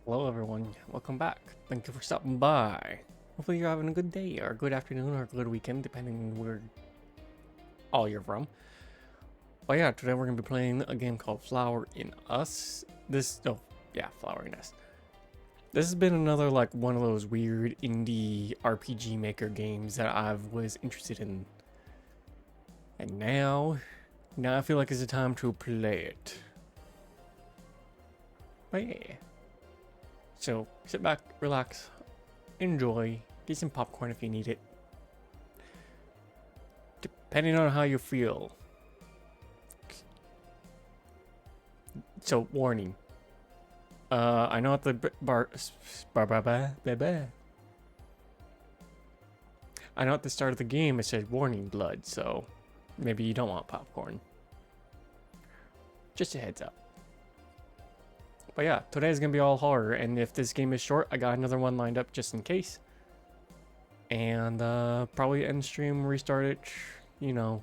Hello everyone, welcome back. Thank you for stopping by. Hopefully you're having a good day or a good afternoon or a good weekend depending where all you're from. But yeah, today we're going to be playing a game called Flower in Us. Flower in Us. This has been another like one of those weird indie RPG maker games that I was interested in. And now I feel like it's the time to play it. But yeah. So sit back, relax, enjoy, get some popcorn if you need it. Depending on how you feel. So warning. I know at the I know at the start of the game it said warning blood, so maybe you don't want popcorn. Just a heads up. But yeah, today's gonna be all horror, and if this game is short, I got another one lined up just in case. And probably end stream, restart it, you know,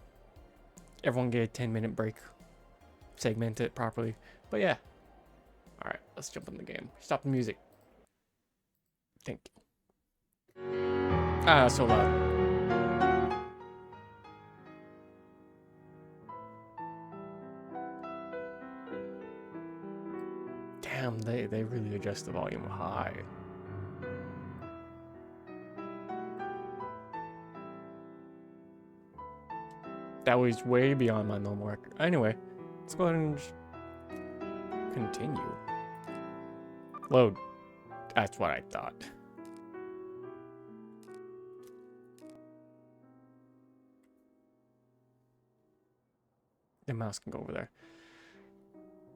everyone get a 10-minute break. Segment it properly. But yeah. Alright, let's jump in the game. Stop the music. Thank you. Ah, so loud. Damn, they really adjust the volume high. That was way beyond my normal record. Anyway, let's go ahead and continue. Load. That's what I thought. The mouse can go over there.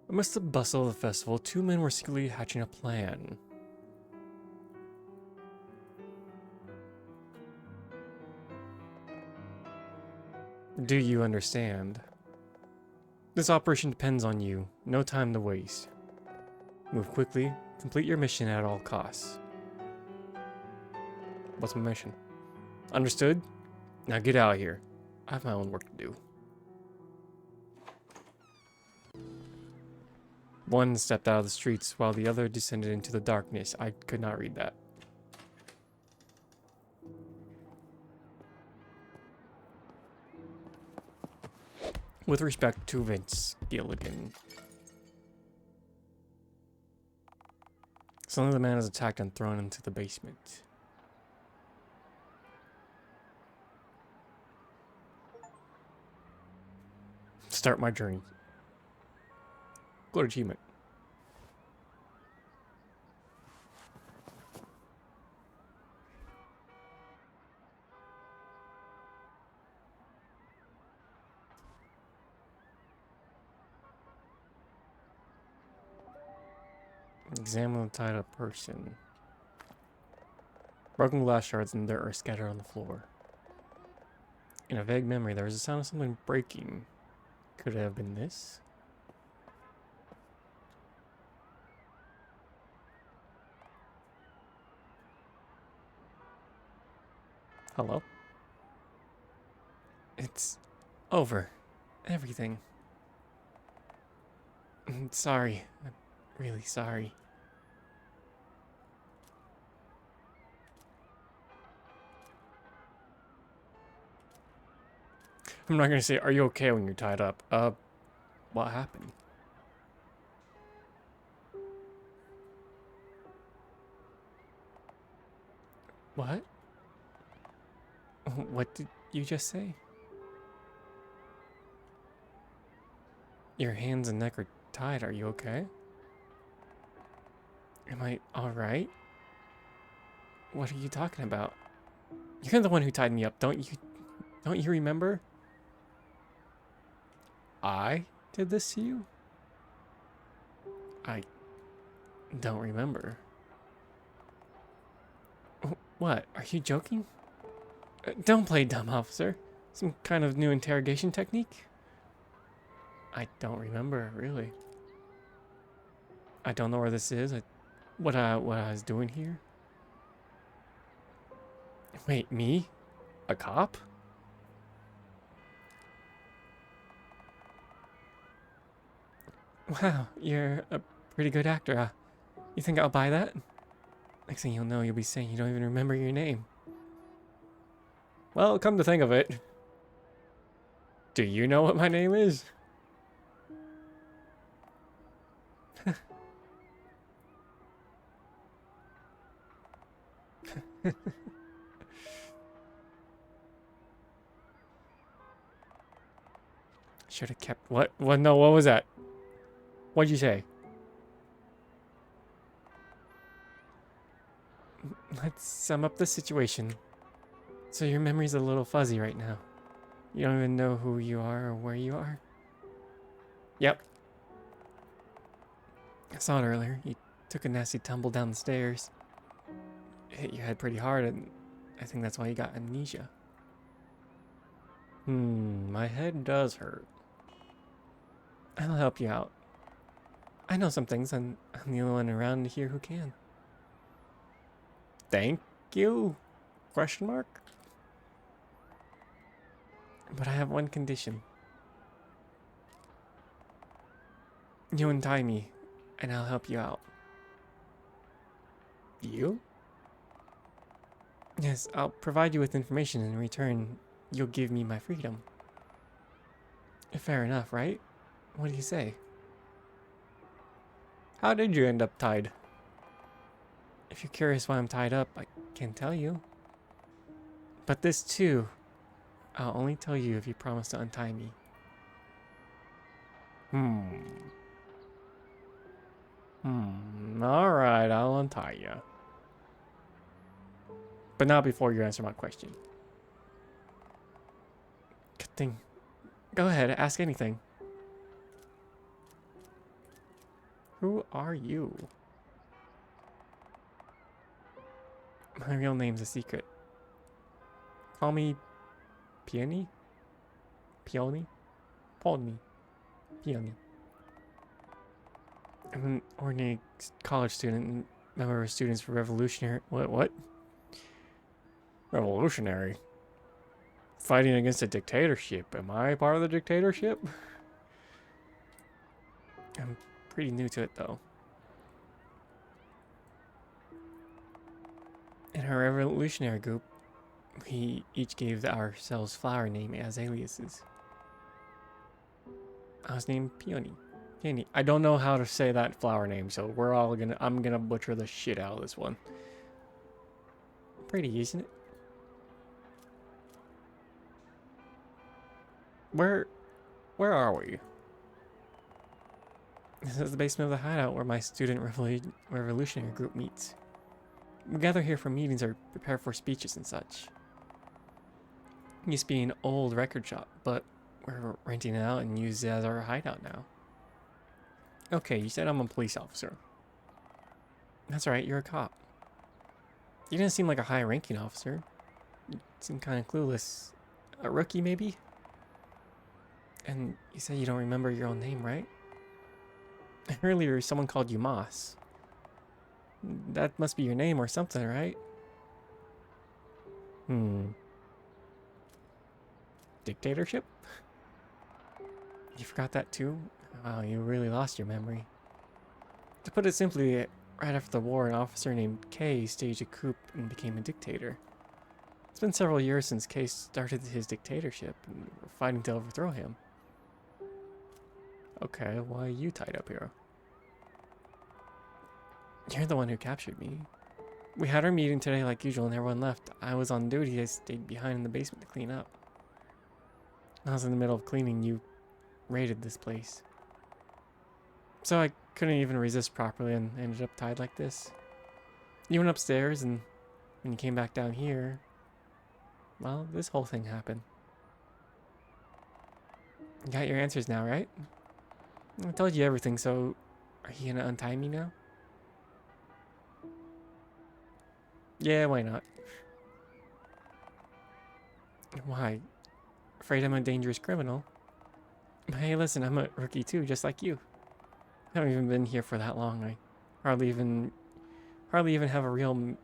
Amidst the bustle of the festival, two men were secretly hatching a plan. Do you understand? This operation depends on you. No time to waste. Move quickly. Complete your mission at all costs. What's my mission? Understood? Now get out of here. I have my own work to do. One stepped out of the streets while the other descended into the darkness. I could not read that. With respect to Vince Gilligan. Suddenly the man is attacked and thrown into the basement. Start my journey. Good achievement. Examine the tied up person. Broken glass shards and dirt are scattered on the floor. In a vague memory, there was a sound of something breaking. Could it have been this? Hello? It's over. Everything. Sorry. I'm really sorry. I'm not gonna say, are you okay when you're tied up? What happened? What? What did you just say? Your hands and neck are tied. Are you okay? Am I alright? What are you talking about? You're the one who tied me up, don't you remember? I did this to you? I don't remember. What? Are you joking? Don't play dumb, officer. Some kind of new interrogation technique? I don't remember, really. I don't know where this is. What I was doing here. Wait, me? A cop? Wow, you're a pretty good actor, huh? You think I'll buy that? Next thing you'll know, you'll be saying you don't even remember your name. Well, come to think of it, do you know what my name is? Should have kept what? What? No, what was that? What'd you say? Let's sum up the situation. So your memory's a little fuzzy right now. You don't even know who you are or where you are? Yep. I saw it earlier. You took a nasty tumble down the stairs. It hit your head pretty hard, and I think that's why you got amnesia. My head does hurt. I'll help you out. I know some things, and I'm the only one around here who can. Thank you? Question mark? But I have one condition. You untie me, and I'll help you out. You? Yes, I'll provide you with information in return. You'll give me my freedom. Fair enough, right? What do you say? How did you end up tied? If you're curious why I'm tied up, I can tell you. But this too, I'll only tell you if you promise to untie me. Alright, I'll untie you. But not before you answer my question. Good thing. Go ahead, ask anything. Who are you? My real name's a secret. Call me Peony? Peony? Pony. Peony. I'm an ordinary college student and member of Students for Revolutionary. What? Revolutionary? Fighting against a dictatorship. Am I part of the dictatorship? I'm pretty new to it though. In our revolutionary group, we each gave ourselves flower name as aliases. I was named Peony. Peony. I don't know how to say that flower name, so I'm gonna butcher the shit out of this one. Pretty, isn't it? Where are we? This is the basement of the hideout where my student revolutionary group meets. We gather here for meetings or prepare for speeches and such. It used to be an old record shop, but we're renting it out and use it as our hideout now. Okay, you said I'm a police officer. That's right, you're a cop. You didn't seem like a high-ranking officer. You seem kind of clueless. A rookie, maybe? And you said you don't remember your own name, right? Earlier, someone called you Moss. That must be your name or something, right? Dictatorship? You forgot that too? Wow, you really lost your memory. To put it simply, right after the war, an officer named Kay staged a coup and became a dictator. It's been several years since Kay started his dictatorship, and we're fighting to overthrow him. Okay, why are you tied up here? You're the one who captured me. We had our meeting today like usual and everyone left. I was on duty. I stayed behind in the basement to clean up. I was in the middle of cleaning. You raided this place. So I couldn't even resist properly and ended up tied like this. You went upstairs and when you came back down here, well, this whole thing happened. You got your answers now, right? I told you everything, so are you gonna untie me now? Yeah, why not? Why? Afraid I'm a dangerous criminal? Hey, listen, I'm a rookie too, just like you. I haven't even been here for that long. I hardly even have a real,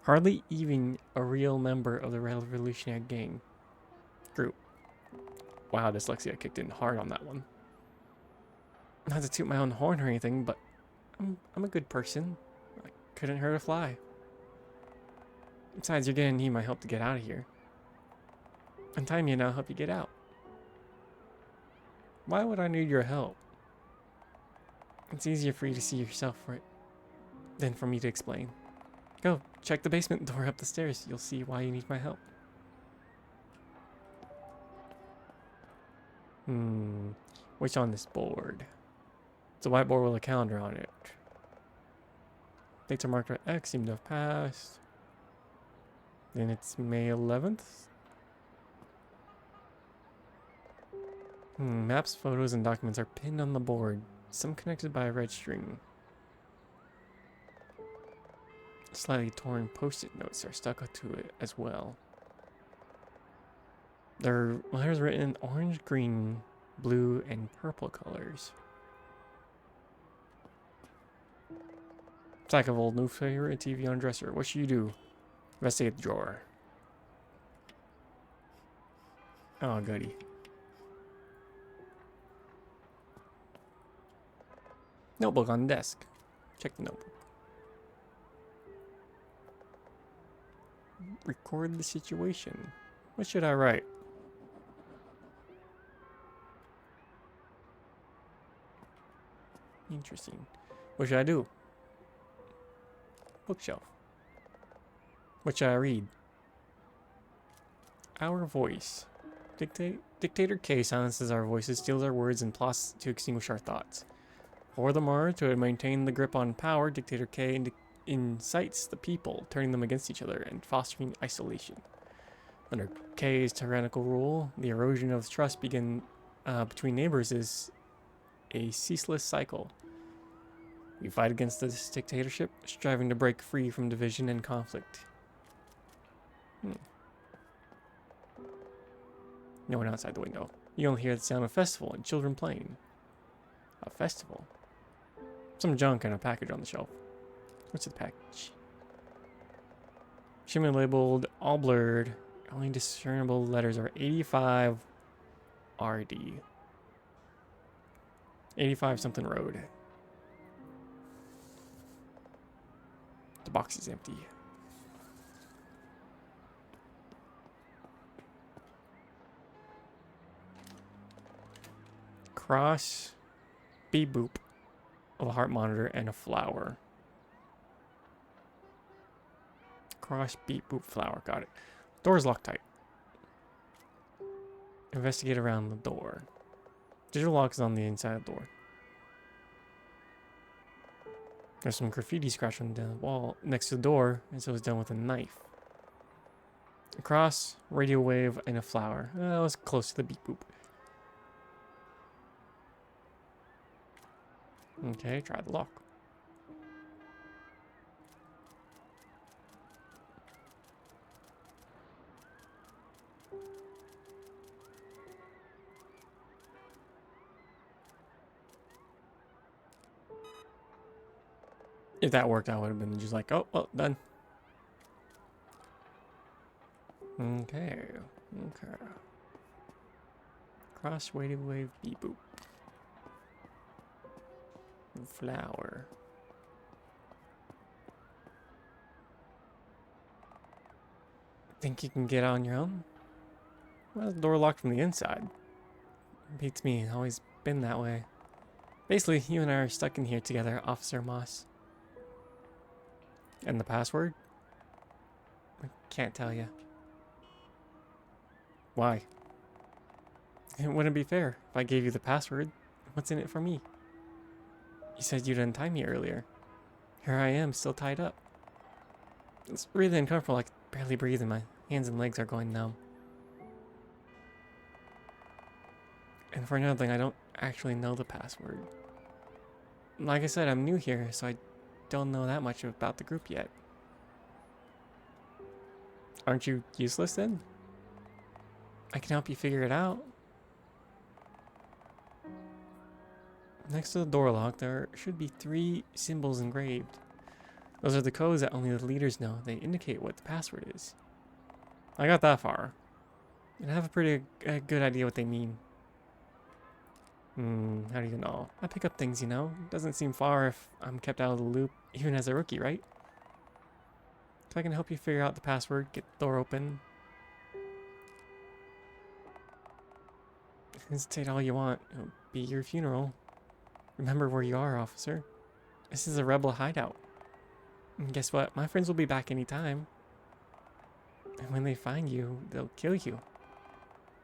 hardly even a real member of the revolutionary gang group. Wow, dyslexia kicked in hard on that one. Not to toot my own horn or anything, but I'm a good person. I couldn't hurt a fly. Besides, you're gonna need my help to get out of here. Untie me and I'll help you get out. Why would I need your help? It's easier for you to see yourself right than for me to explain. Go, check the basement door up the stairs. You'll see why you need my help. What's on this board? It's a whiteboard with a calendar on it. Dates are marked with X, seem to have passed. Then it's May 11th. Maps, photos, and documents are pinned on the board, some connected by a red string. Slightly torn post-it notes are stuck to it as well. There are letters written in orange, green, blue, and purple colors. Stack of old newspaper and TV on dresser. What should you do? Investigate the drawer. Oh, goody. Notebook on the desk. Check the notebook. Record the situation. What should I write? Interesting. What should I do? Bookshelf. What should I read? Our voice. Dictator K silences our voices, steals our words, and plots to extinguish our thoughts. Furthermore, to maintain the grip on power, Dictator K incites the people, turning them against each other and fostering isolation. Under K's tyrannical rule, the erosion of trust between neighbors is a ceaseless cycle. We fight against this dictatorship, striving to break free from division and conflict. No one outside the window. You only hear the sound of a festival and children playing. A festival? Some junk and a package on the shelf. What's the package? Shipment labeled, all blurred. Only discernible letters are 85 RD. 85 something road. The box is empty. Cross, beep boop of a heart monitor and a flower. Cross, beep boop, flower. Got it. Door is locked tight. Investigate around the door. Digital lock is on the inside of the door. There's some graffiti scratched on the wall next to the door, and so it's done with a knife. A cross, radio wave, and a flower. That was close to the beep boop. Okay, try the lock. If that worked, I would have been just like, oh, well, done. Okay. Okay. Cross, weighted wave, beep boop. Flower. Think you can get on your own? Well, the door locked from the inside. Beats me, always been that way. Basically, you and I are stuck in here together, Officer Moss. And the password? I can't tell you. Why? It wouldn't be fair if I gave you the password. What's in it for me? You said you'd untie me earlier. Here I am, still tied up. It's really uncomfortable. I can barely breathe and my hands and legs are going numb. And for another thing, I don't actually know the password. Like I said, I'm new here, so I don't know that much about the group yet. Aren't you useless then? I can help you figure it out. Next to the door lock, there should be 3 symbols engraved. Those are the codes that only the leaders know. They indicate what the password is. I got that far. And I have a pretty good idea what they mean. How do you know? I pick up things, you know. Doesn't seem far if I'm kept out of the loop, even as a rookie, right? So I can help you figure out the password, get the door open. Hesitate all you want. It'll be your funeral. Remember where you are, officer. This is a rebel hideout. And guess what? My friends will be back anytime. And when they find you, they'll kill you.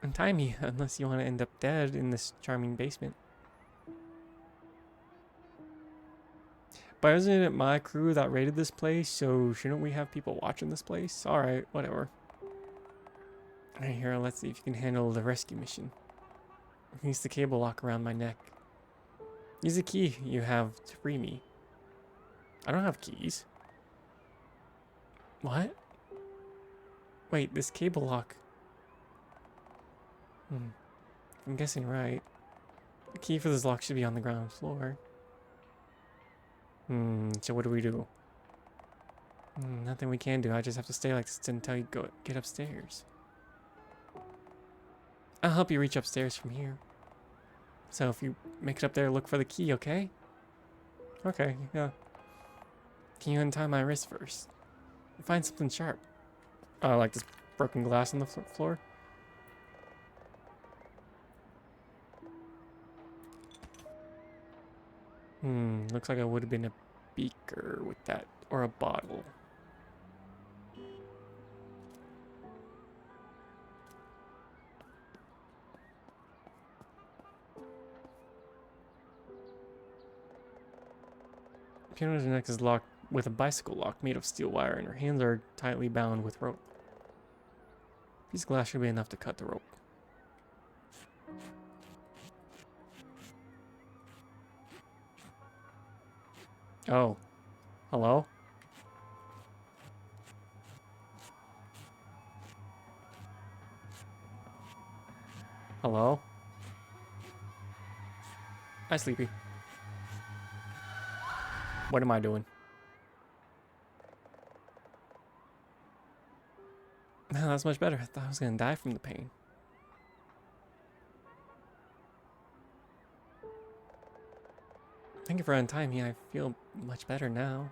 Untie me, unless you want to end up dead in this charming basement. But isn't it my crew that raided this place, so shouldn't we have people watching this place? Alright, whatever. Alright, here, let's see if you can handle the rescue mission. Use the cable lock around my neck. Use the key you have to free me. I don't have keys. What? Wait, this cable lock. I'm guessing right. The key for this lock should be on the ground floor. So what do we do? Nothing we can do. I just have to stay like this until you get upstairs. I'll help you reach upstairs from here. So if you make it up there, look for the key, okay? Okay, yeah. Can you untie my wrist first? Find something sharp. Oh, like this broken glass on the floor? Looks like it would have been a beaker with that, or a bottle. Piano's neck is locked with a bicycle lock made of steel wire, and her hands are tightly bound with rope. A piece of glass should be enough to cut the rope. Oh. Hello? Hello? Hi, Sleepy. What am I doing? No, that's much better. I thought I was gonna die from the pain. Thank you for untying me. I feel much better now.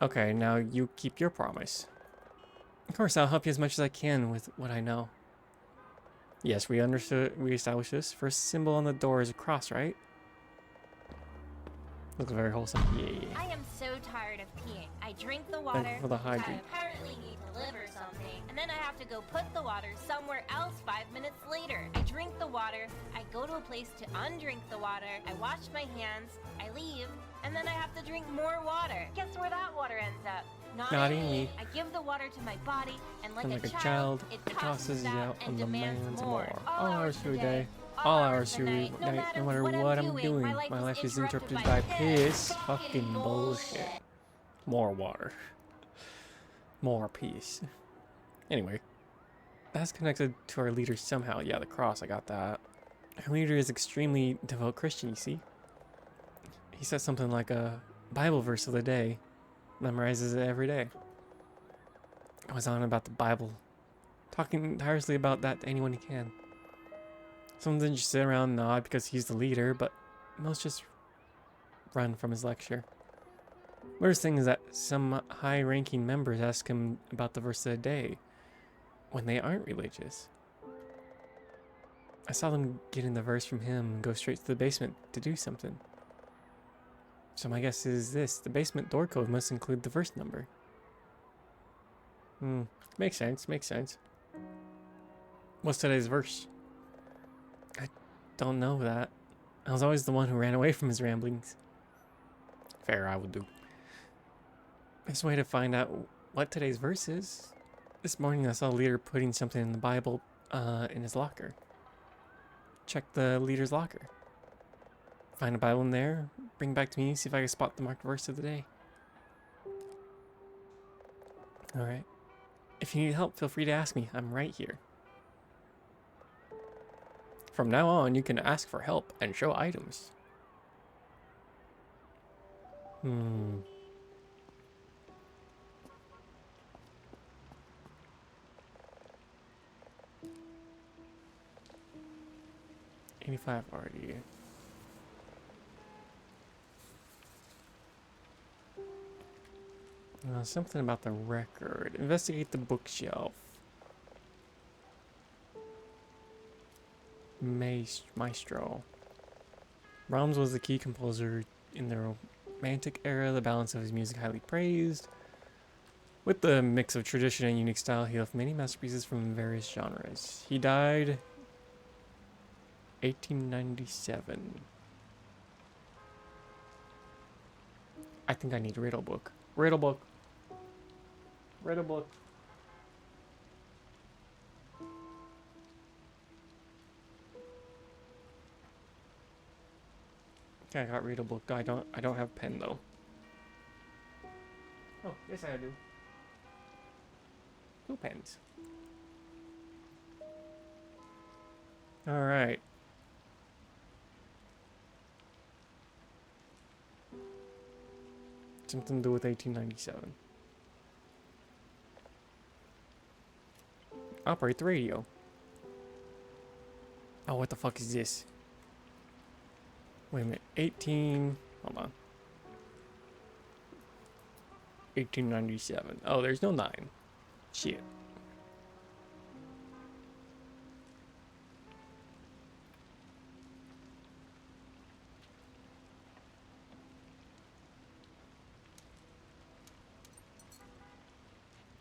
Okay, now you keep your promise. Of course, I'll help you as much as I can with what I know. Yes, we established this. First symbol on the door is a cross, right? Looks very wholesome. Yeah. I am so tired of peeing. I drink the water, Thank you for the which I hydrate. apparently need to live or something, and then I have to go put the water somewhere else 5 minutes later. I drink the water, I go to a place to undrink the water, I wash my hands, I leave, and then I have to drink more water. Guess where that water ends up? Not in me. I give the water to my body, and like a child, it tosses it out and demands more. All hours through the day. All hours through the night, no matter what I'm doing, my life is interrupted by piss. Fucking bullshit. More water. More peace. Anyway, that's connected to our leader somehow. Yeah, the cross, I got that. Our leader is extremely devout Christian, you see. He says something like a Bible verse of the day. Memorizes it every day. I was on about the Bible. Talking tirelessly about that to anyone he can. Some didn't just sit around and nod because he's the leader, but most just run from his lecture. Worst thing is that some high-ranking members ask him about the verse of the day when they aren't religious. I saw them getting the verse from him and go straight to the basement to do something. So my guess is this. The basement door code must include the verse number. Makes sense, makes sense. What's today's verse? I don't know that. I was always the one who ran away from his ramblings. Fair, I will do. There's a way to find out what today's verse is. This morning I saw a leader putting something in the Bible in his locker. Check the leader's locker. Find a Bible in there, bring it back to me, see if I can spot the marked verse of the day. Alright. If you need help, feel free to ask me. I'm right here. From now on, you can ask for help and show items. 85 already. Something about the record. Investigate the bookshelf. Maestro. Brahms was the key composer in the Romantic era. The balance of his music highly praised. With the mix of tradition and unique style, he left many masterpieces from various genres. He died 1897. I think I need a riddle book. Riddle book. Riddle book. Okay, I got riddle book. I don't have pen though. Oh, yes I do. 2 pens. All right. Something to do with 1897. Operate the radio. Oh, what the fuck is this? Wait a minute. Hold on. 1897. Oh, there's no 9. Shit.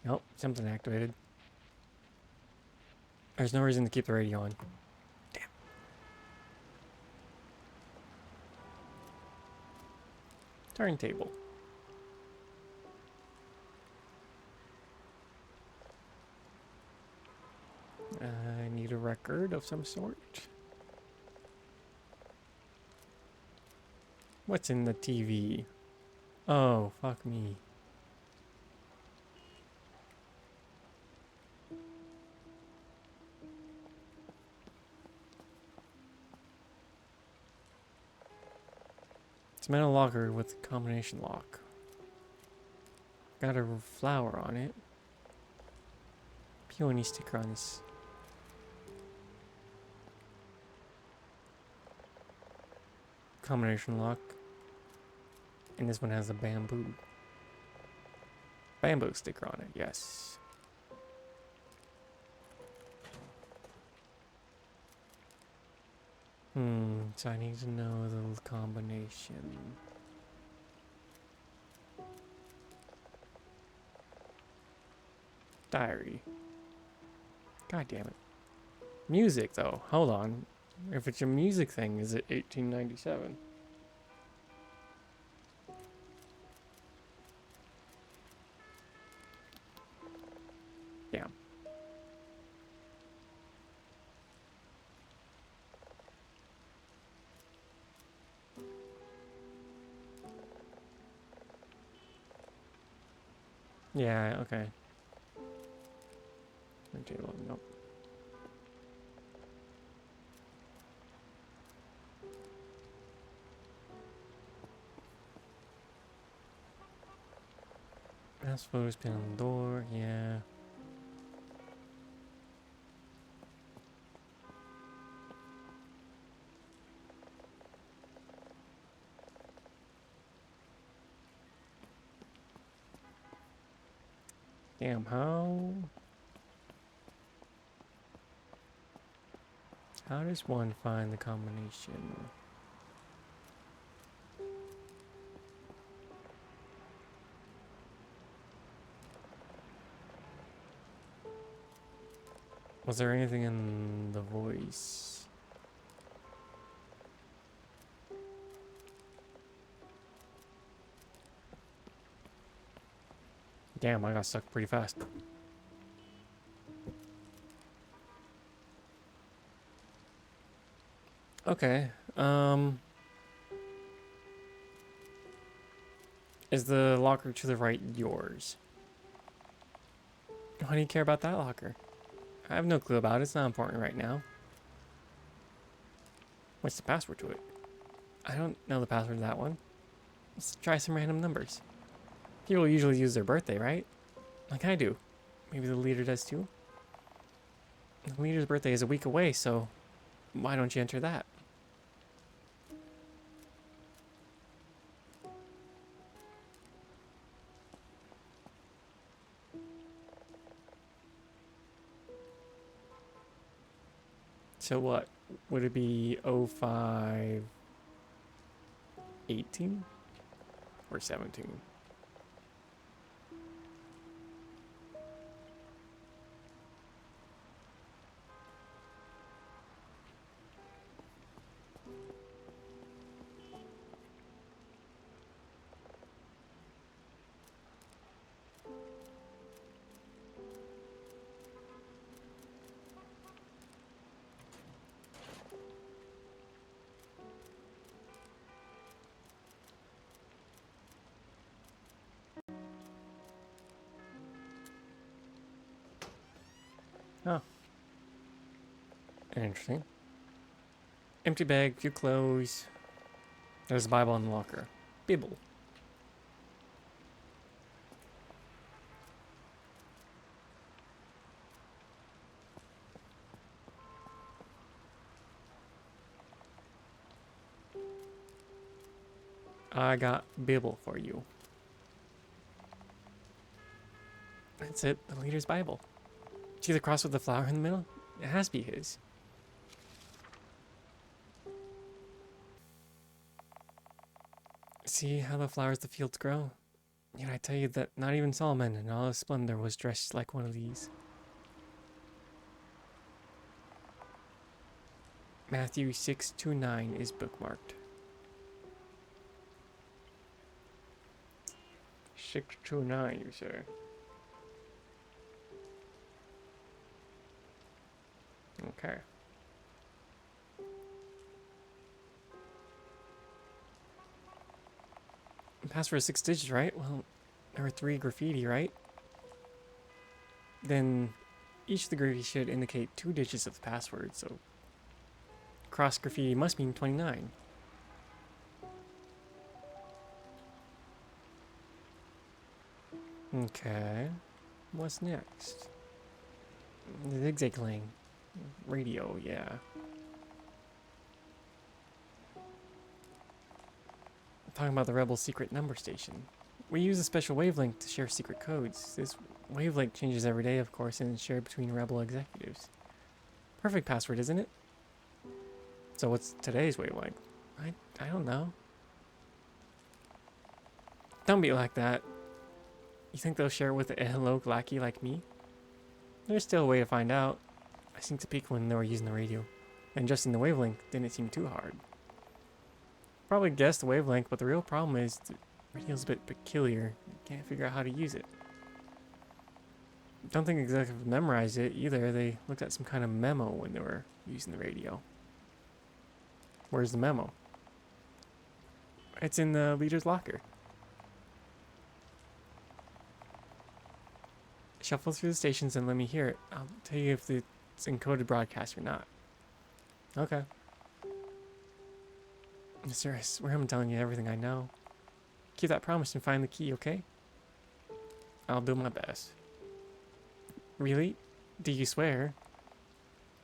Nope, something activated. There's no reason to keep the radio on. Damn. Turntable. I need a record of some sort. What's in the TV? Oh, fuck me. It's a metal locker with a combination lock. Got a flower on it. Peony sticker on this. Combination lock. And this one has a bamboo sticker on it, yes. So I need to know the combination. Diary. God damn it. Music though, hold on. If it's a music thing, is it 1897? Damn. Yeah, okay. Table, nope. Mouse photos pin on the door, yeah. Damn, how does one find the combination? Was there anything in the voice? Damn, I got stuck pretty fast. Okay, is the locker to the right yours? Why do you care about that locker? I have no clue about it. It's not important right now. What's the password to it? I don't know the password to that one. Let's try some random numbers. People usually use their birthday, right? Like I do. Maybe the leader does too? The leader's birthday is a week away, so Why don't you enter that? So what? Would it be 0518 or 17? Oh, interesting. Empty bag, few clothes. There's a Bible in the locker. Bible. I got Bible for you. That's it, the leader's Bible. See the cross with the flower in the middle? It has to be his. See how the flowers of the fields grow? Yet I tell you that not even Solomon in all his splendor was dressed like one of these. Matthew 6:29 is bookmarked. 6:29, you say? Okay. Password is 6 digits, right? Well, there were 3 graffiti, right? Then each of the graffiti should indicate 2 digits of the password, so cross graffiti must mean 29. Okay. What's next? The zigzag lane. Radio, yeah. I'm talking about the Rebel secret number station. We use a special wavelength to share secret codes. This wavelength changes every day, of course, and is shared between Rebel executives. Perfect password, isn't it? So what's today's wavelength? I don't know. Don't be like that. You think they'll share with a hello lackey like me? There's still a way to find out. I seemed to peek when they were using the radio. And adjusting the wavelength didn't seem too hard. Probably guessed the wavelength, but the real problem is the radio's a bit peculiar. You can't figure out how to use it. Don't think executives memorized it either. They looked at some kind of memo when they were using the radio. Where's the memo? It's in the leader's locker. Shuffle through the stations and let me hear it. I'll tell you if it's encoded broadcast or not. Okay. Sir, I swear I'm telling you everything I know. Keep that promise and find the key, okay? I'll do my best. Really? Do you swear?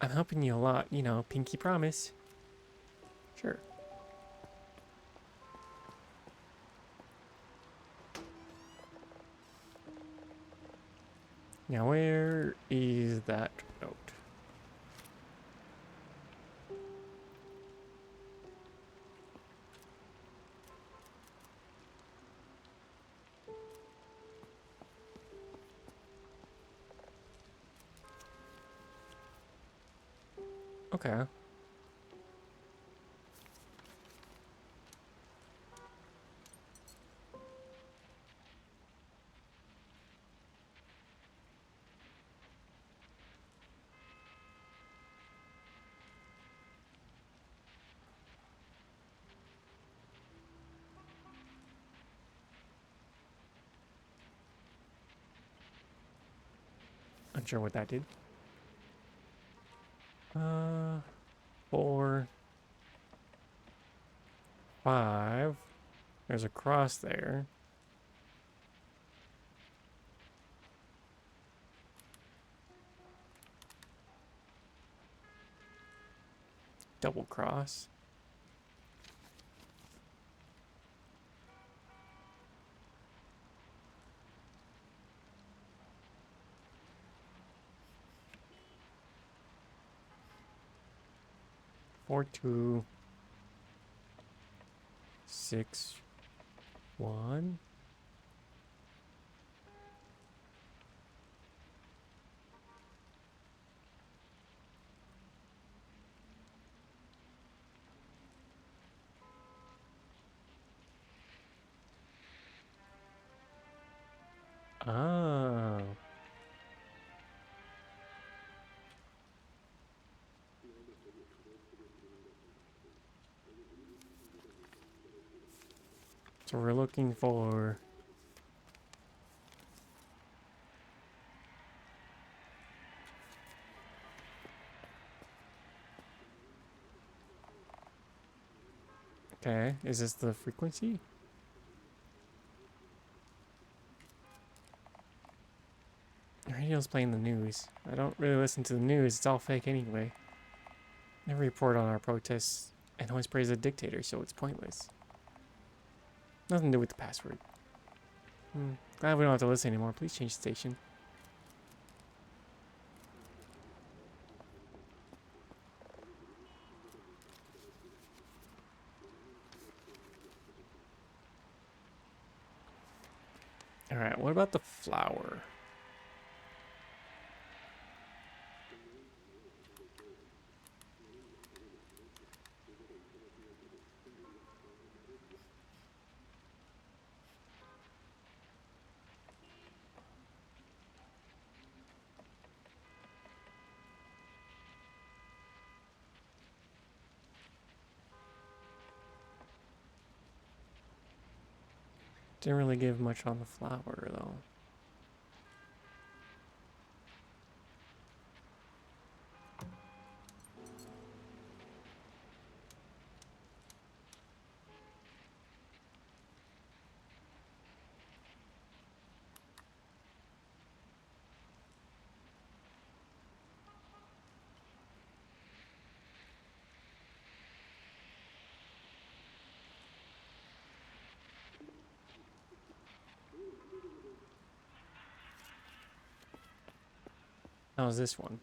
I'm helping you a lot, you know, pinky promise. Sure. Now where is that note? Okay. Unsure what that did. 4, 5. There's a cross there. double cross. Four, 2, 6, 1. Oh. So we're looking for... Okay, is this the frequency? The radio's playing the news. I don't really listen to the news, it's all fake anyway. Never report on our protests and always praise the dictator, so it's pointless. Nothing to do with the password. Glad we don't have to listen anymore. Please change station. Alright, what about the flower? Didn't really give much on the flower, though. How's this one?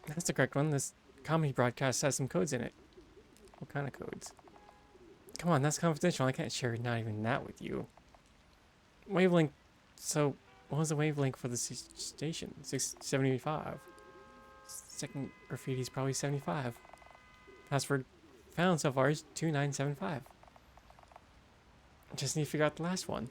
That's the correct one. This comedy broadcast has some codes in it. What kind of codes? Come on, that's confidential. I can't share not even that with you. Wavelength. So, what was the wavelength for the station? 675. Second graffiti is probably 75. Password found so far is 2975. Just need to figure out the last one.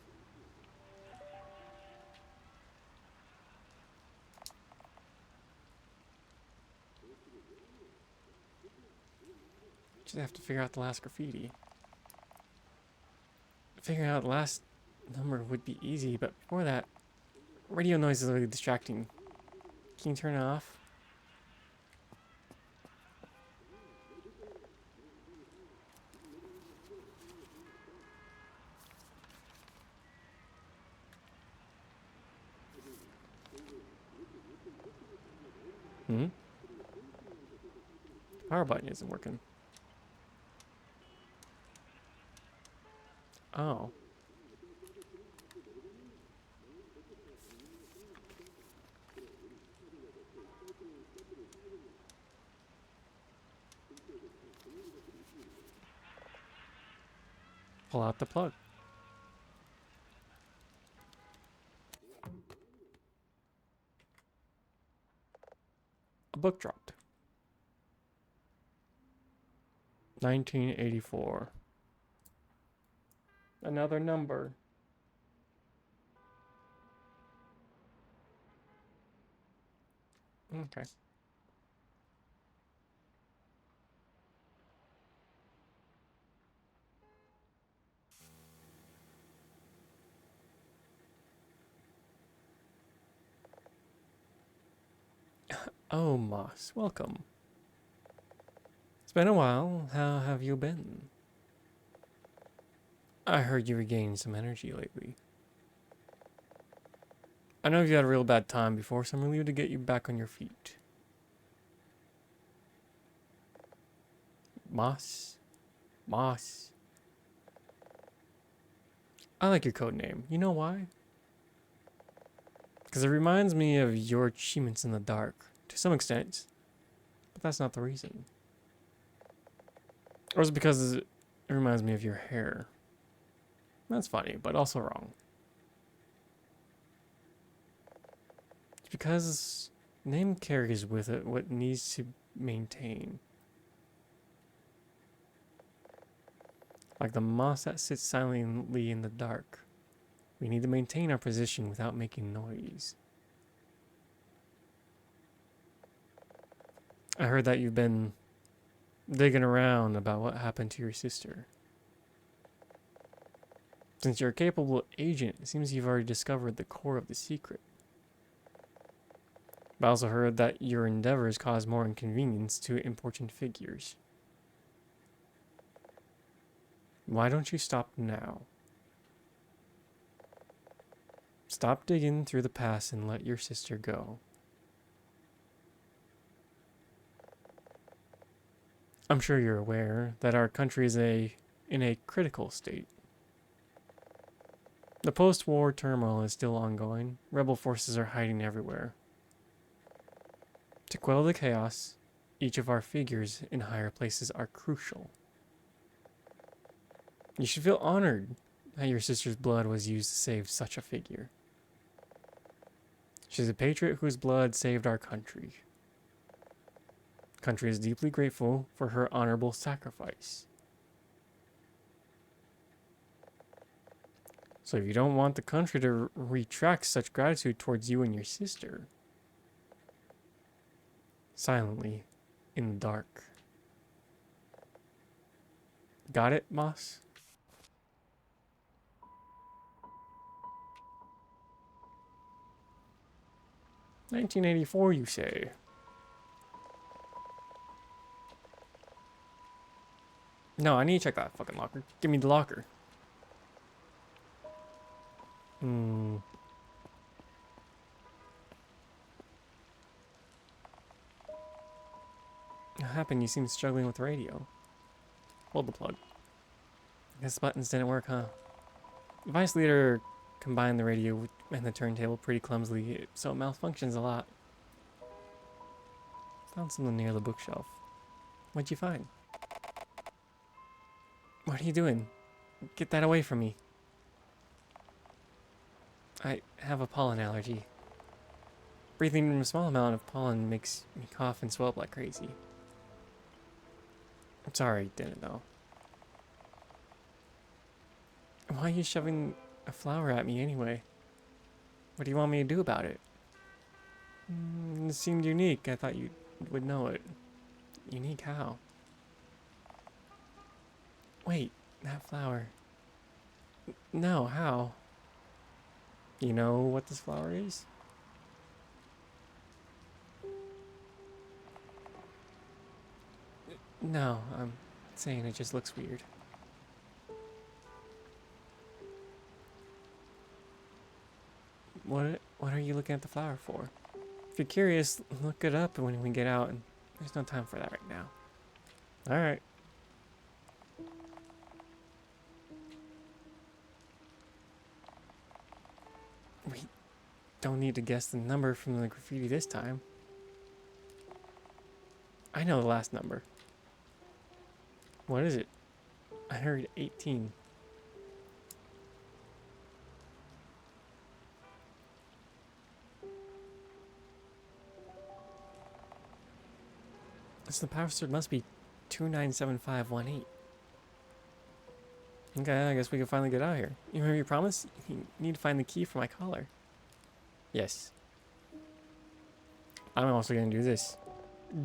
Just have to figure out the last graffiti. Figuring out the last number would be easy, but before that, radio noise is really distracting. Can you turn it off? Power button isn't working. Oh. Pull out the plug. A book dropped. 1984. Another number. Okay. Oh, Moss, welcome. It's been a while. How have you been? I heard you regained some energy lately. I know you had a real bad time before, so I'm relieved to get you back on your feet. Moss? Moss. I like your code name. You know why? Because it reminds me of your achievements in the dark, to some extent. But that's not the reason. Or is it because it reminds me of your hair? That's funny, but also wrong. It's because name carries with it what needs to maintain. Like the moss that sits silently in the dark. We need to maintain our position without making noise. I heard that you've been digging around about what happened to your sister. Since you're a capable agent, it seems you've already discovered the core of the secret. But I also heard that your endeavors cause more inconvenience to important figures. Why don't you stop now? Stop digging through the past and let your sister go. I'm sure you're aware that our country is in a critical state. The post-war turmoil is still ongoing. Rebel forces are hiding everywhere. To quell the chaos, each of our figures in higher places are crucial. You should feel honored that your sister's blood was used to save such a figure. She's a patriot whose blood saved our country. The country is deeply grateful for her honorable sacrifice. So if you don't want the country to retract such gratitude towards you and your sister, silently, in the dark. Got it, Moss? "1984, you say?" No, I need to check that fucking locker. Give me the locker. What happened? You seem struggling with the radio. Hold the plug. I guess the buttons didn't work, huh? The Vice Leader combined the radio and the turntable pretty clumsily, so it malfunctions a lot. Found something near the bookshelf. What'd you find? What are you doing? Get that away from me. I have a pollen allergy. Breathing in a small amount of pollen makes me cough and swell up like crazy. I'm sorry, didn't know. Why are you shoving a flower at me anyway? What do you want me to do about it? It seemed unique. I thought you would know it. Unique how? Wait, that flower. No, how? You know what this flower is? No, I'm saying it just looks weird. What are you looking at the flower for? If you're curious, look it up when we get out, and there's no time for that right now. Alright. We don't need to guess the number from the graffiti this time. I know the last number. What is it? I heard 18. So the password must be 297518. Okay, I guess we can finally get out of here. You remember your promise? You need to find the key for my collar. Yes. I'm also going to do this.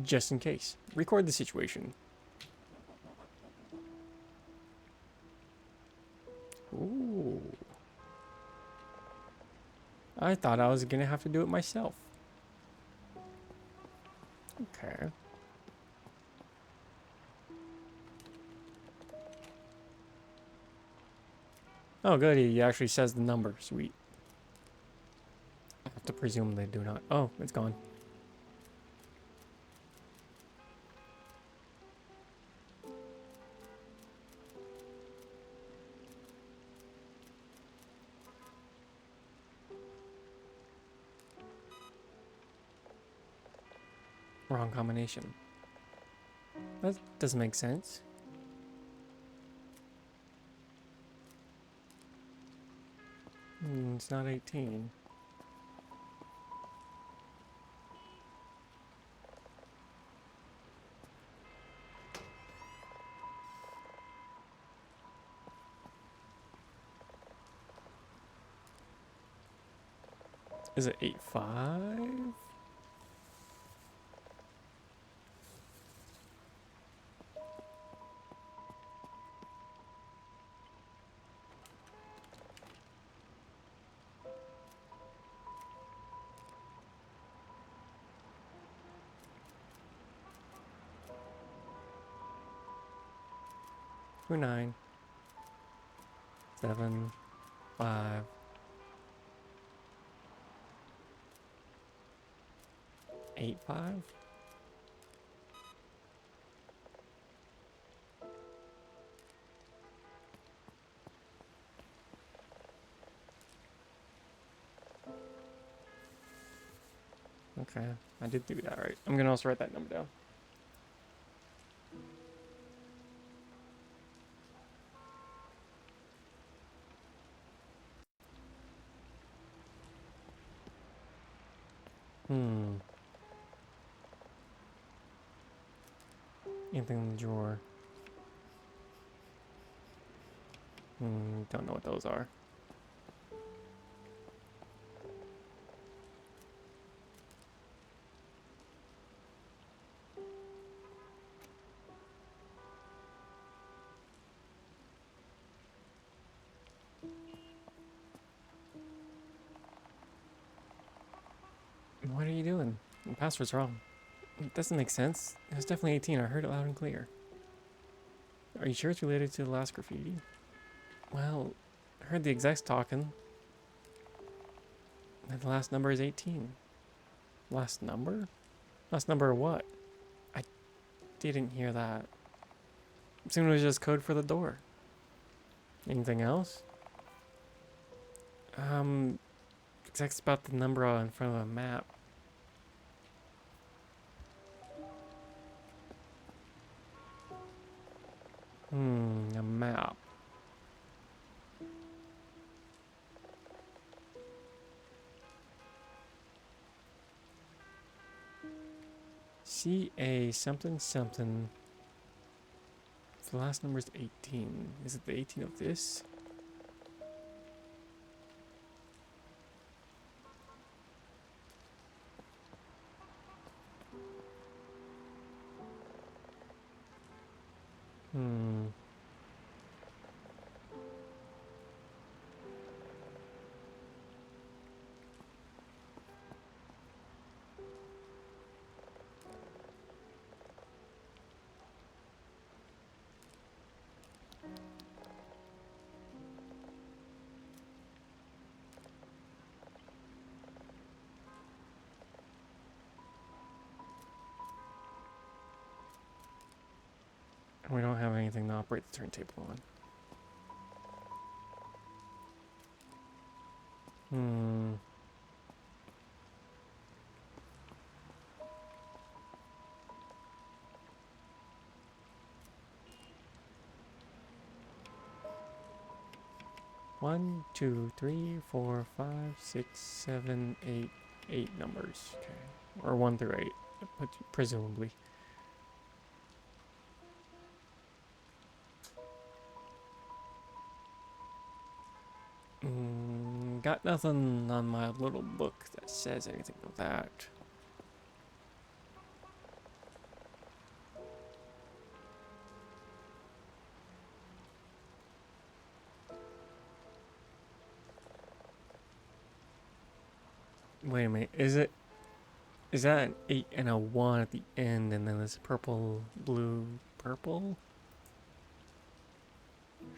Just in case. Record the situation. Ooh. I thought I was going to have to do it myself. Okay. Oh, good. He actually says the number. Sweet. To presume they do not. Oh, it's gone. Wrong combination. That doesn't make sense. It's not 18. Is it 8-5? Two 9, 7, 5, 8, 5. Okay, I did do that right. I'm gonna also write that number down. Anything in the drawer? Don't know what those are. What are you doing? The password's wrong. It doesn't make sense. It was definitely 18. I heard it loud and clear. Are you sure it's related to the last graffiti? Well, I heard the execs talking. And the last number is 18. Last number? Last number of what? I didn't hear that. Assumed it was just code for the door. Anything else? Execs about the number in front of a map. A map. CA something something. The last number is 18. Is it the 18 of this? We don't have anything to operate the turntable on. One, two, three, four, 5, 6, 7, 8. 8 numbers. Okay. Or 1 through 8, presumably. Got nothing on my little book that says anything of that. Wait a minute, is that an 8 and a 1 at the end and then this purple, blue, purple?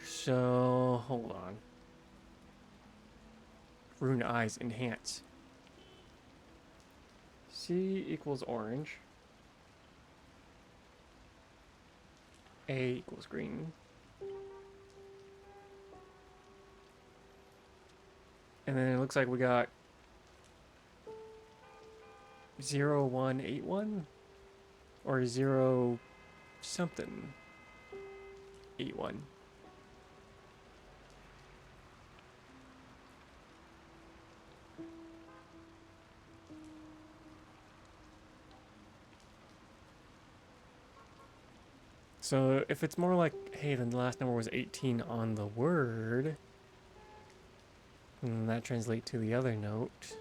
So, hold on. Rune eyes, enhance. C equals orange. A equals green. And then it looks like we got 0181 or 0 something 81. So if it's more like, hey, then the last number was 18 on the word, and that translates to the other note.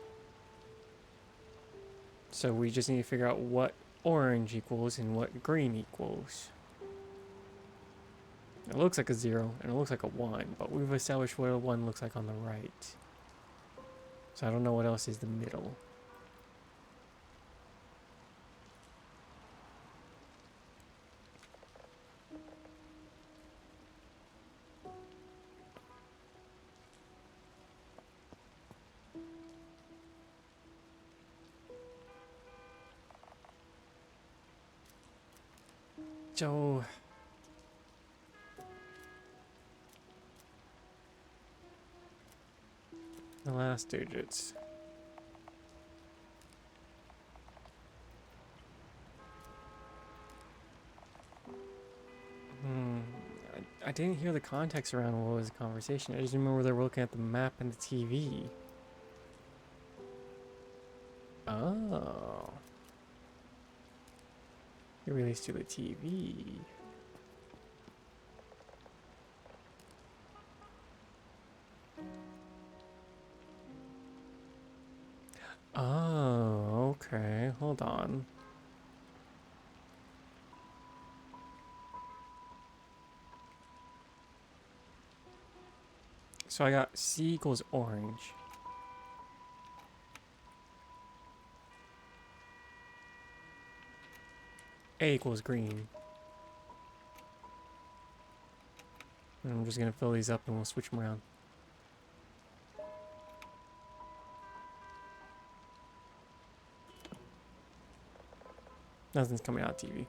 So we just need to figure out what orange equals and what green equals. It looks like a 0 and it looks like a 1, but we've established what a 1 looks like on the right. So I don't know what else is the middle. So the last digits. I didn't hear the context around what was the conversation. I just remember they were looking at the map and the TV. Oh. It relates to the TV. Oh, okay. Hold on. So I got C equals orange. A equals green. And I'm just gonna fill these up and we'll switch them around. Nothing's coming out TV.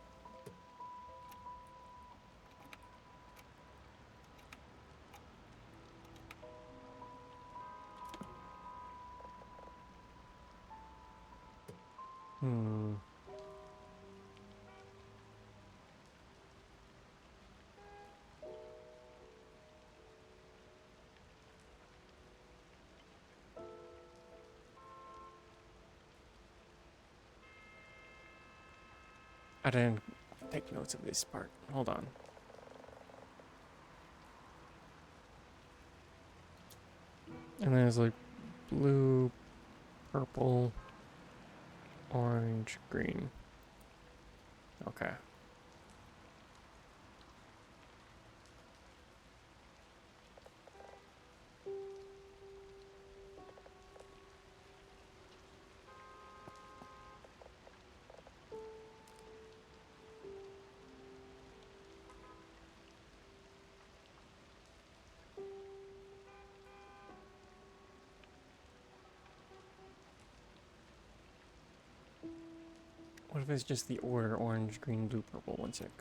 I didn't take notes of this part. Hold on. And then it's like blue, purple, orange, green. Okay. What if it's just the order orange, green, blue, purple? One sec.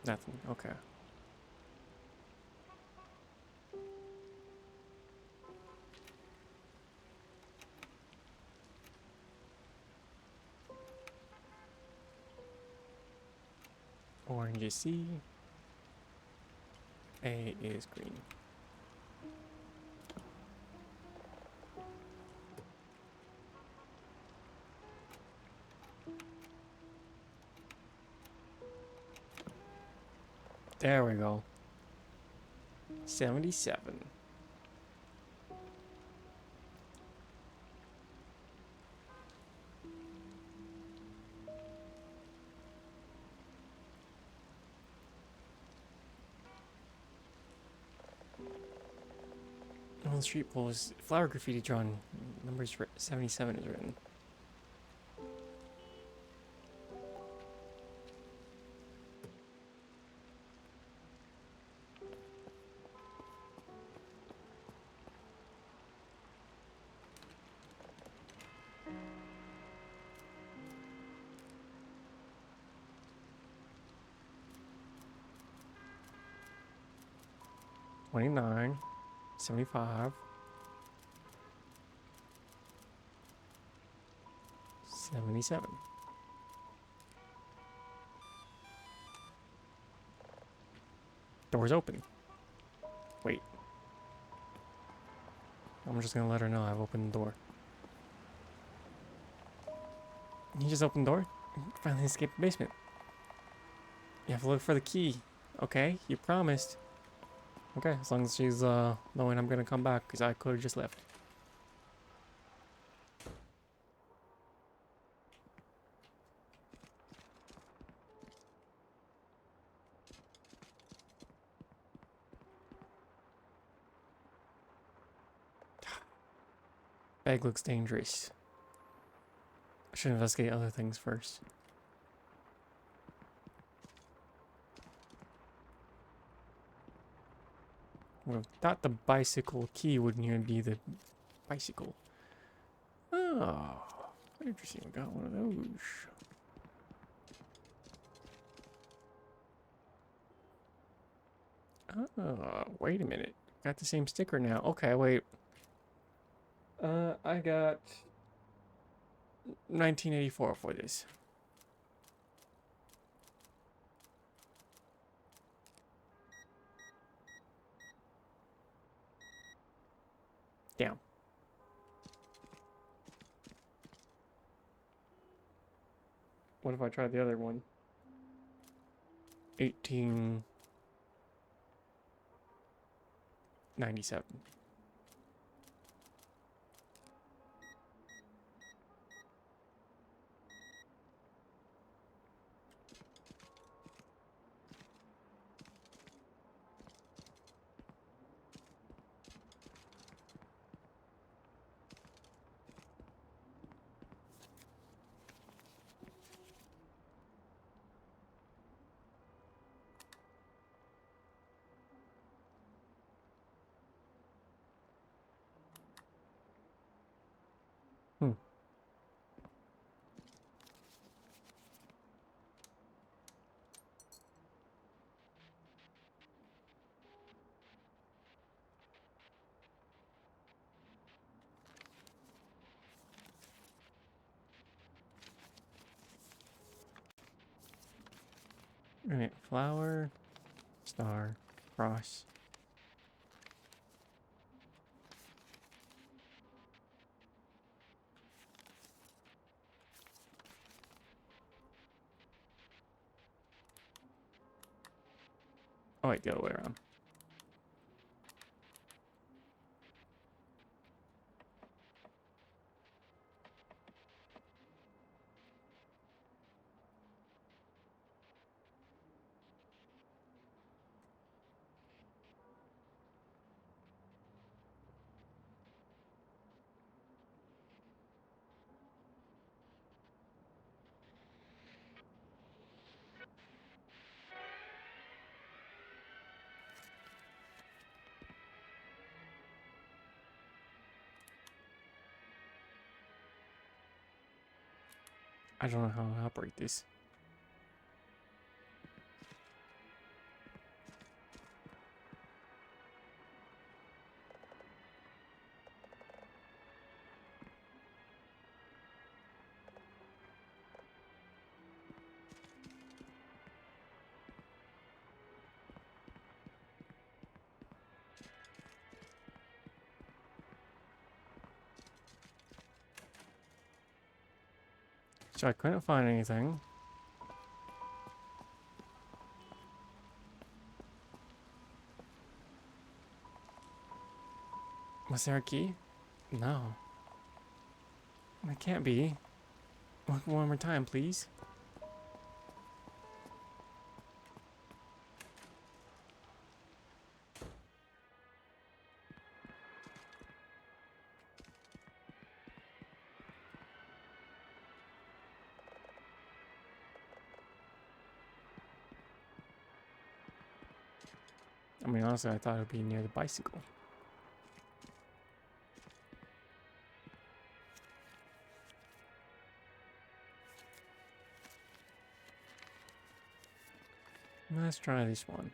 Nothing. Okay. Orange is C. A is green. There we go. 77. On the street pole is flower graffiti drawn. Numbers 77 is written. 29, 75, 77. Door's open. Wait. I'm just gonna let her know I've opened the door. You just opened the door? Finally escaped the basement. You have to look for the key. Okay? You promised. Okay, as long as she's knowing I'm gonna come back, because I could have just left. Bag looks dangerous. I should investigate other things first. Well, thought the bicycle key wouldn't even be the bicycle. Oh, interesting. We got one of those. Oh, wait a minute. Got the same sticker now. Okay, wait. I got 1984 for this. Damn. What if I tried the other one? 1897. Hmm. Alright, flower, star, cross. Oh wait, the other way around. I don't know how to operate this. So I couldn't find anything. Was there a key? No. It can't be. Look one more time, please. I mean, honestly, I thought it would be near the bicycle. Let's try this one.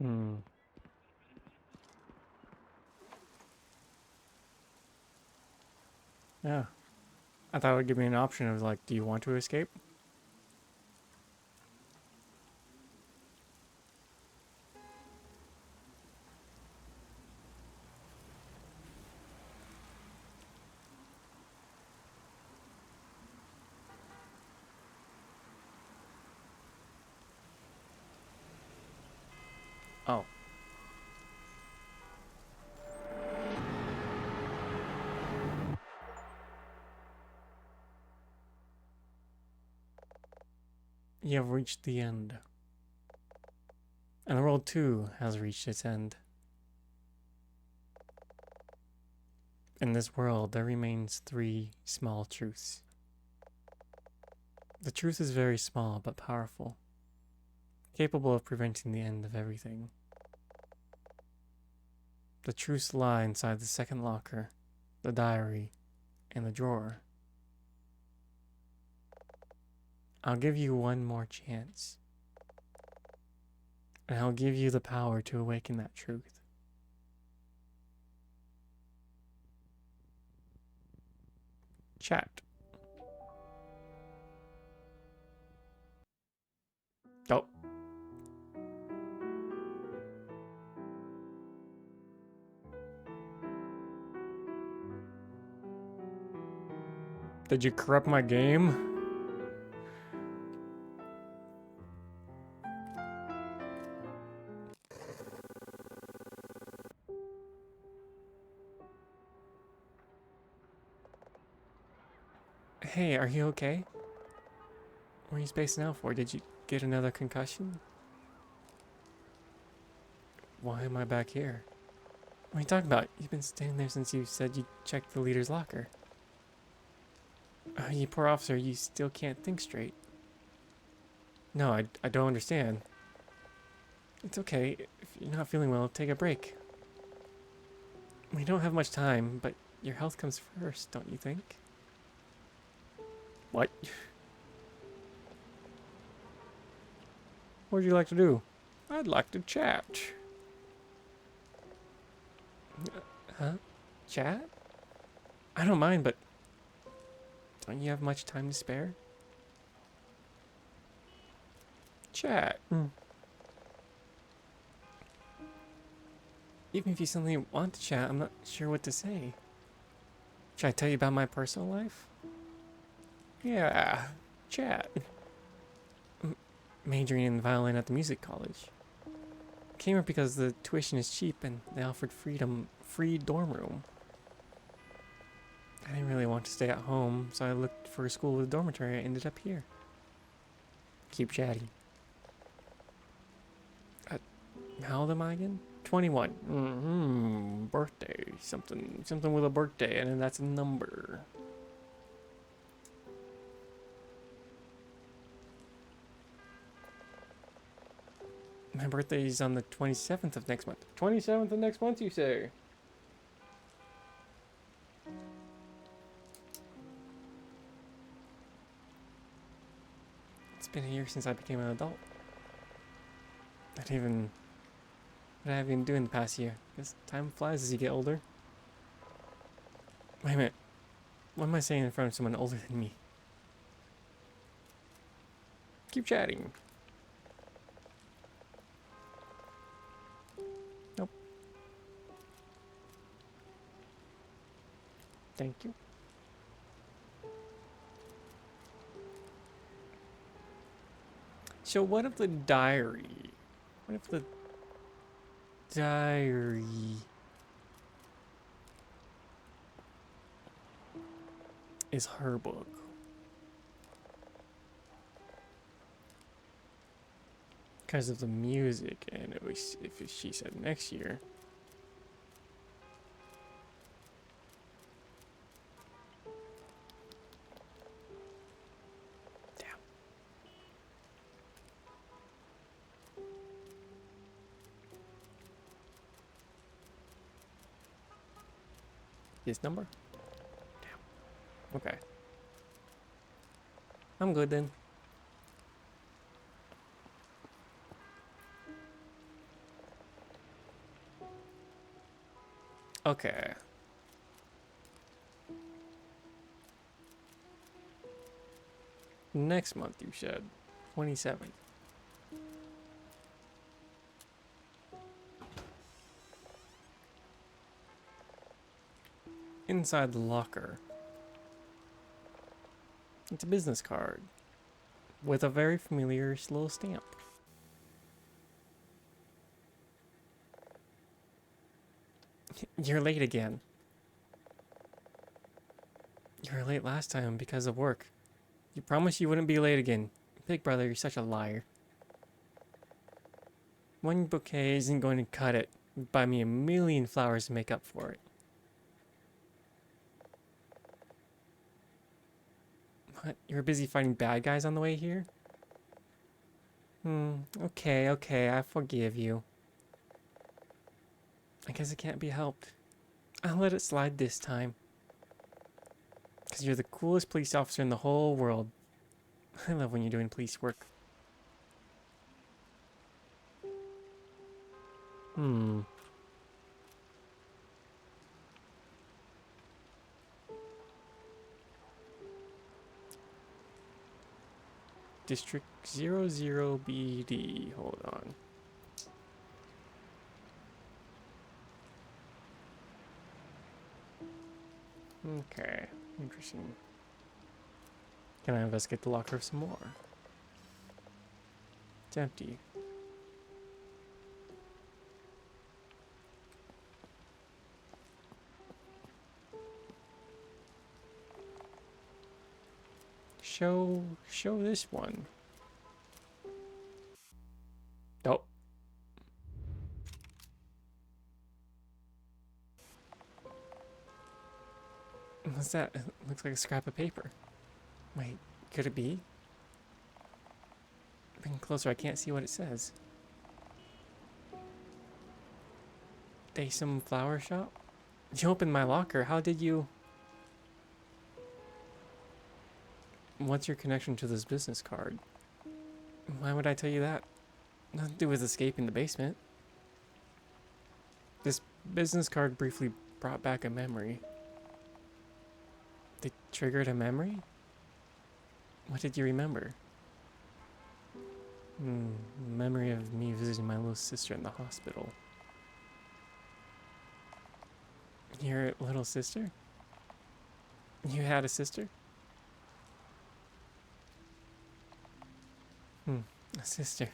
Hmm. Yeah. I thought it would give me an option of like, do you want to escape? Oh. You have reached the end. And the world too has reached its end. In this world, there remains 3 small truths. The truth is very small but powerful, capable of preventing the end of everything. The truths lie inside the second locker, the diary, and the drawer. I'll give you one more chance. And I'll give you the power to awaken that truth. Chat. Oh. Did you corrupt my game? Hey, are you okay? What are you spacing out for? Did you get another concussion? Why am I back here? What are you talking about? You've been standing there since you said you checked the leader's locker. You poor officer, you still can't think straight. No, I don't understand. It's okay. If you're not feeling well, take a break. We don't have much time, but your health comes first, don't you think? What? What would you like to do? I'd like to chat. Huh? Chat? I don't mind, but don't you have much time to spare? Chat. Even if you suddenly want to chat, I'm not sure what to say. Should I tell you about my personal life? Yeah, chat. Majoring in violin at the music college. Came here because the tuition is cheap and they offered free dorm room. I didn't really want to stay at home, so I looked for a school with a dormitory. I ended up here. Keep chatting. How old am I again? 21. Birthday. Something with a birthday, and then that's a number. My birthday is on the 27th of next month. 27th of next month, you say? It's been a year since I became an adult. What have you been doing the past year? Guess time flies as you get older. Wait a minute. What am I saying in front of someone older than me? Keep chatting. Nope. Thank you. So what of the diary? What if the diary is her book? Because of the music, and it was, if she said next year. Damn. This number? Damn. Okay. I'm good then. Okay. Next month, you said. 27th. Inside the locker. It's a business card. With a very familiar little stamp. You're late again. You were late last time because of work. You promised you wouldn't be late again. Big brother, you're such a liar. One bouquet isn't going to cut it. Buy me a million flowers to make up for it. What? You were busy fighting bad guys on the way here? Okay, I forgive you. I guess it can't be helped. I'll let it slide this time. Because you're the coolest police officer in the whole world. I love when you're doing police work. District 00BD. Hold on. Okay, interesting. Can I investigate the locker some more? It's empty. Show this one. Oh. What's that? It looks like a scrap of paper. Wait, could it be? Bring closer, I can't see what it says. Daysum Flower Shop? You opened my locker, how did you... What's your connection to this business card? Why would I tell you that? Nothing to do with escaping the basement. This business card briefly brought back a memory. It triggered a memory? What did you remember? Memory of me visiting my little sister in the hospital. Your little sister? You had a sister? A sister.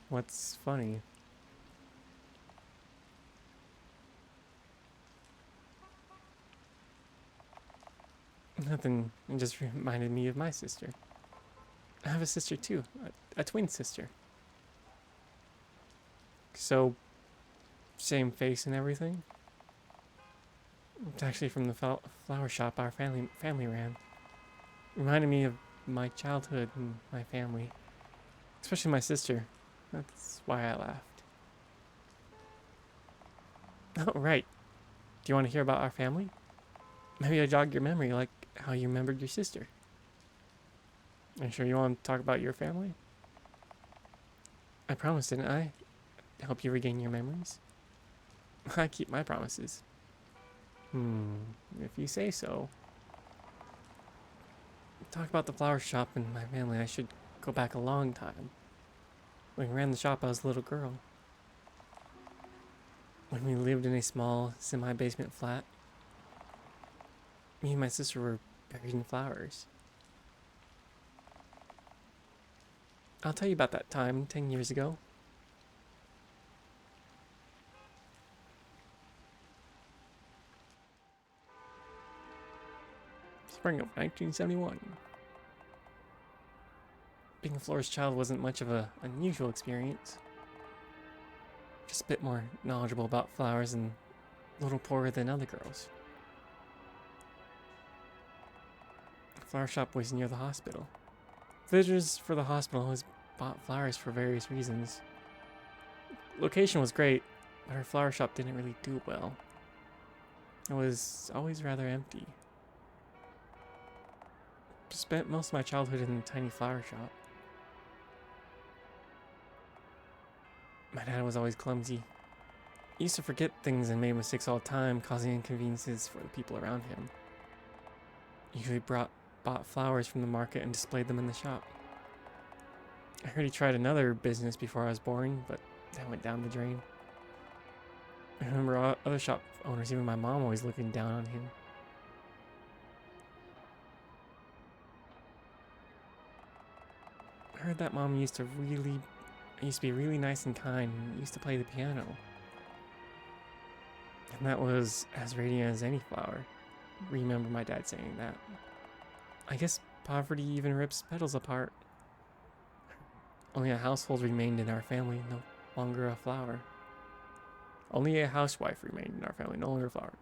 What's funny? Nothing. It just reminded me of my sister. I have a sister too. A twin sister. So, same face and everything? It's actually from the flower shop our family ran. Reminded me of my childhood and my family. Especially my sister. That's why I laughed. Oh, right. Do you want to hear about our family? Maybe I jog your memory like how you remembered your sister. Are you sure you want to talk about your family? I promised, didn't I? To help you regain your memories? I keep my promises. If you say so. Talk about the flower shop and my family. I should go back a long time. When we ran the shop, I was a little girl. When we lived in a small, semi-basement flat. Me and my sister were buried in flowers. I'll tell you about that time 10 years ago. Spring of 1971. Being a florist child wasn't much of an unusual experience. Just a bit more knowledgeable about flowers and a little poorer than other girls. The flower shop was near the hospital. Visitors for the hospital always bought flowers for various reasons. Location was great, but our flower shop didn't really do well. It was always rather empty. Spent most of my childhood in a tiny flower shop. My dad was always clumsy. He used to forget things and made mistakes all the time, causing inconveniences for the people around him. He usually bought flowers from the market and displayed them in the shop. I heard he tried another business before I was born, but that went down the drain. I remember other shop owners, even my mom, always looking down on him. I heard that mom used to be really nice and kind and used to play the piano. And that was as radiant as any flower. Remember my dad saying that. I guess poverty even rips petals apart. Only a household remained in our family, no longer a flower. Only a housewife remained in our family, no longer a flower.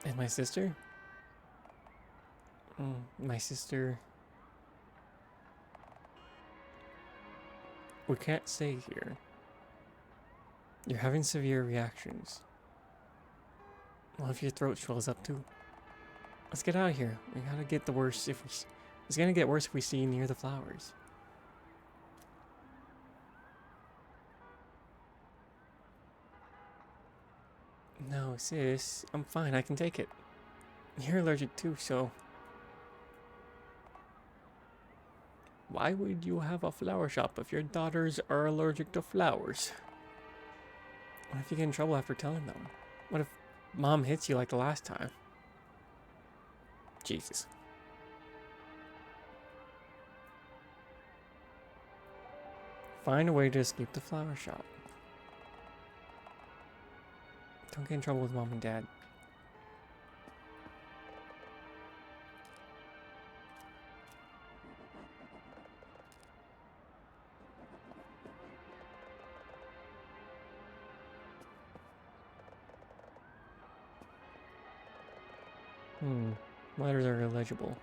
And my sister? My sister... We can't stay here. You're having severe reactions. Well, if your throat swells up too. Let's get out of here. We gotta get the worst if we... It's gonna get worse if we stay near the flowers. No, sis. I'm fine. I can take it. You're allergic too, so... Why would you have a flower shop if your daughters are allergic to flowers? What if you get in trouble after telling them? What if mom hits you like the last time? Jesus. Find a way to escape the flower shop. Don't get in trouble with mom and dad. Letters are illegible.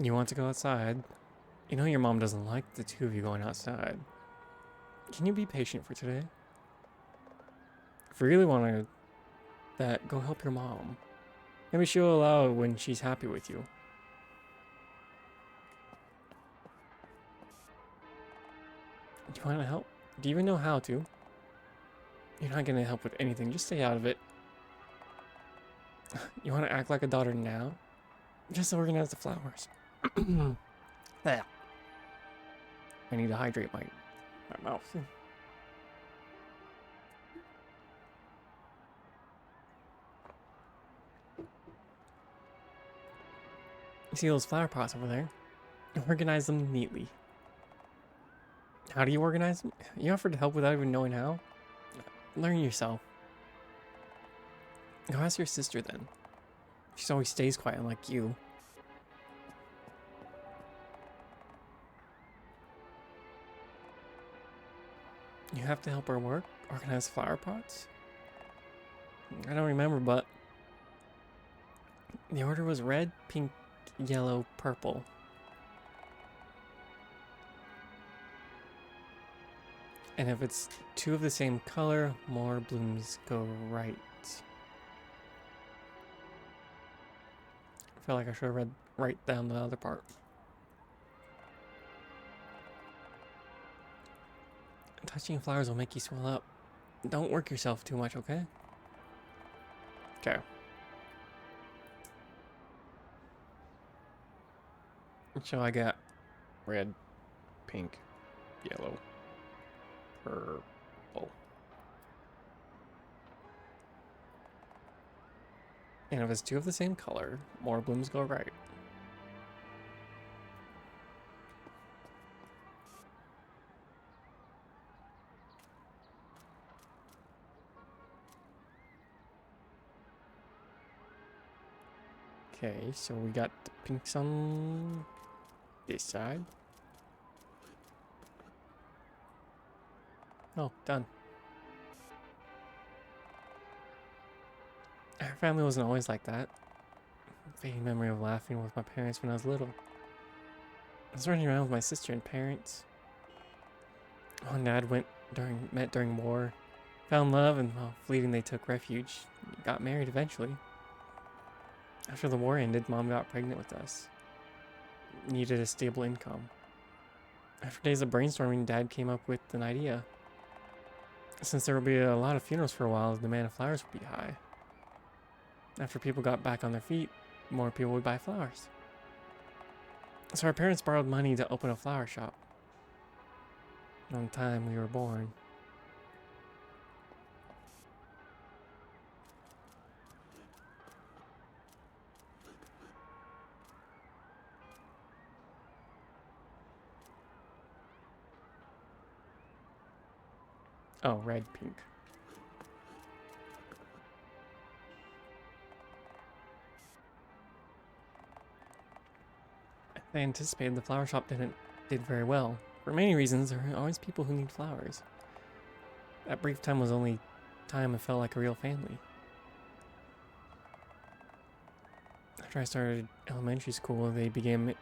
You want to go outside? You know your mom doesn't like the two of you going outside. Can you be patient for today? If you really want that, go help your mom. Maybe she'll allow it when she's happy with you. Do you want to help? Do you even know how to? You're not going to help with anything. Just stay out of it. You want to act like a daughter now? Just organize the flowers. There. I need to hydrate my mouth. You see those flower pots over there? Organize them neatly. How do you organize them? You offered to help without even knowing how? Learn yourself. Go ask your sister then. She always stays quiet like you. You have to help her work? Organize flower pots? I don't remember, but the order was red, pink, yellow, purple. And if it's two of the same color, more blooms go right. I feel like I should have read right down the other part. Touching flowers will make you swell up. Don't work yourself too much, okay? Okay. So I got red, pink, yellow, purple. And if it's two of the same color, more blooms go right. Okay, so we got the pinks on this side. Oh, done. family wasn't always like that. Fading memory of laughing with my parents when I was little. I was running around with my sister and parents. Mom and Dad met during war, found love, and while fleeing they took refuge. Got married eventually. After the war ended, Mom got pregnant with us. Needed a stable income. After days of brainstorming, Dad came up with an idea. Since there would be a lot of funerals for a while, the demand of flowers would be high. After people got back on their feet, more people would buy flowers. So our parents borrowed money to open a flower shop. On the time we were born. Oh, red, pink. They anticipated the flower shop did very well. For many reasons, there are always people who need flowers. That brief time was only time I felt like a real family. After I started elementary school, they began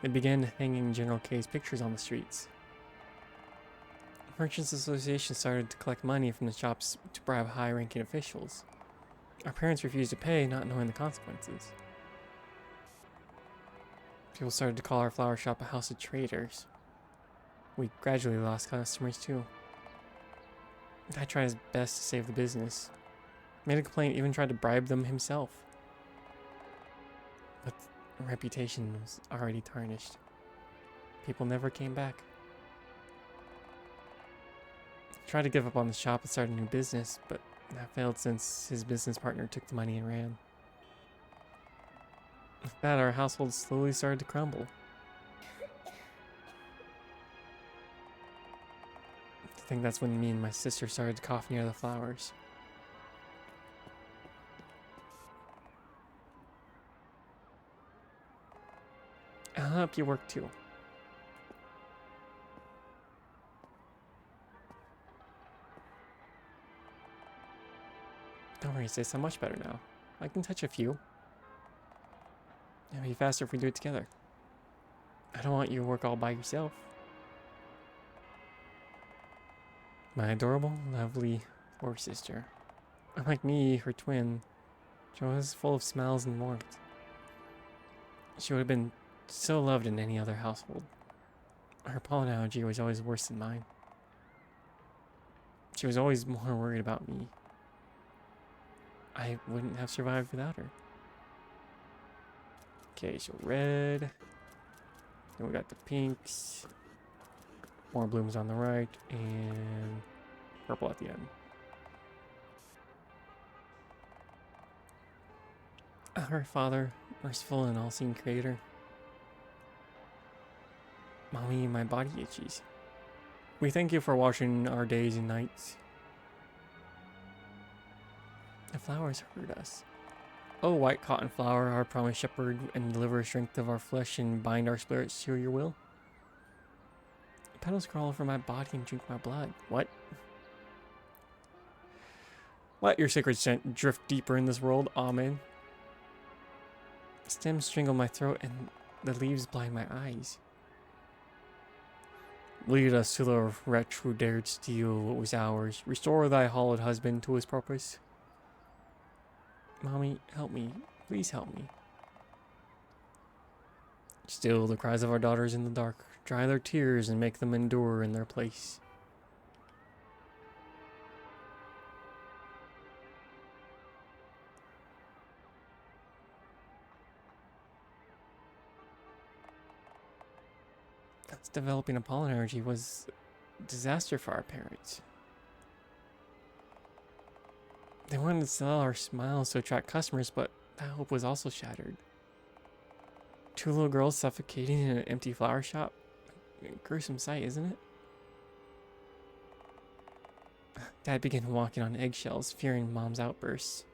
hanging General K's pictures on the streets. Merchants Association started to collect money from the shops to bribe high-ranking officials. Our parents refused to pay, not knowing the consequences. People started to call our flower shop a house of traitors. We gradually lost customers too. Dad tried his best to save the business. Made a complaint, even tried to bribe them himself. But the reputation was already tarnished. People never came back. Tried to give up on the shop and start a new business, but that failed since his business partner took the money and ran. With that, our household slowly started to crumble. I think that's when me and my sister started to cough near the flowers. I'll help you work too. Don't worry, sis, I'm much better now. I can touch a few. It'll be faster if we do it together. I don't want you to work all by yourself. My adorable, lovely poor sister. Unlike me, her twin, she was full of smiles and warmth. She would have been so loved in any other household. Her pollen allergy was always worse than mine. She was always more worried about me. I wouldn't have survived without her. Okay, so red. Then we got the pinks. More blooms on the right, and purple at the end. Our Father, merciful and all-seeing Creator. Mommy, my body itches. We thank you for watching our days and nights. The flowers heard us. O white cotton flower, our promised shepherd, and deliver strength of our flesh and bind our spirits to your will. Petals crawl over my body and drink my blood. What? Let your sacred scent drift deeper in this world. Amen. Stems strangle my throat and the leaves blind my eyes. Lead us to the wretch who dared steal what was ours. Restore thy hallowed husband to his purpose. Mommy, help me. Please help me. Still the cries of our daughters in the dark. Dry their tears and make them endure in their place. That's developing a pollen allergy was a disaster for our parents. They wanted to sell our smiles to attract customers, but that hope was also shattered. 2 little girls suffocating in an empty flower shop. A gruesome sight, isn't it? Dad began walking on eggshells, fearing Mom's outbursts.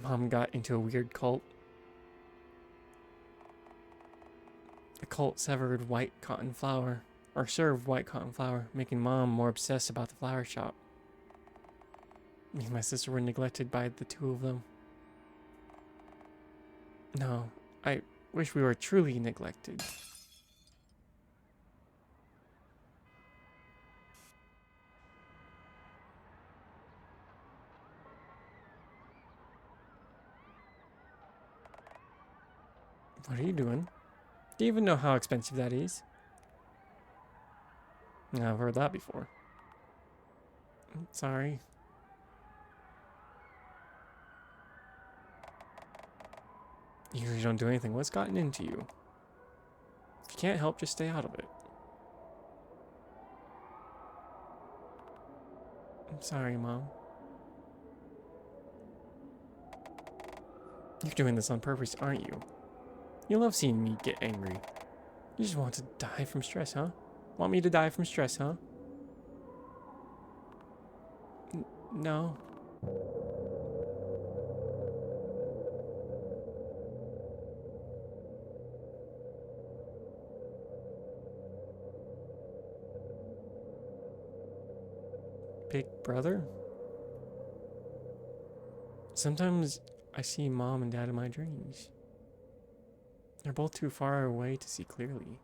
Mom got into a weird cult. The cult severed white cotton flower, or served white cotton flower, making Mom more obsessed about the flower shop. Me and my sister were neglected by the two of them. No, I wish we were truly neglected. What are you doing? Do you even know how expensive that is? Yeah, I've heard that before. Sorry. You usually don't do anything. What's gotten into you? If you can't help, just stay out of it. I'm sorry, Mom. You're doing this on purpose, aren't you? You love seeing me get angry. You just want to die from stress, huh? Want me to die from stress, huh? No. Big brother? Sometimes I see Mom and Dad in my dreams. They're both too far away to see clearly.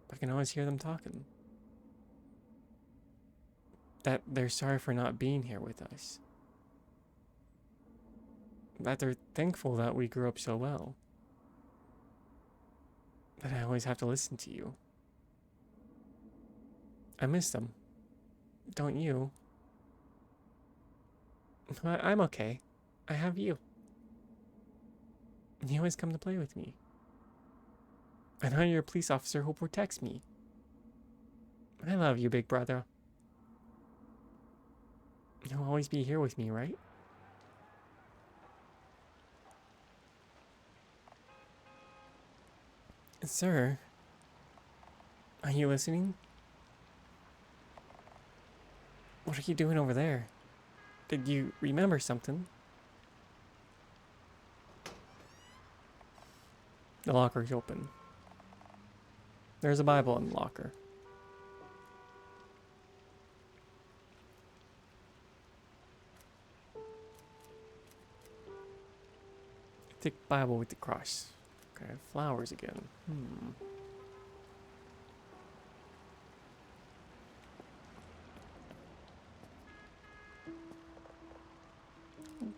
But I can always hear them talking. That they're sorry for not being here with us. That they're thankful that we grew up so well. That I always have to listen to you. I miss them. Don't you? I'm okay. I have you. You always come to play with me. I know you're a police officer who protects me. I love you, big brother. You'll always be here with me, right? Sir, are you listening? What are you doing over there? Did you remember something? The locker's open. There's a Bible in the locker. Thick Bible with the cross. Okay, flowers again.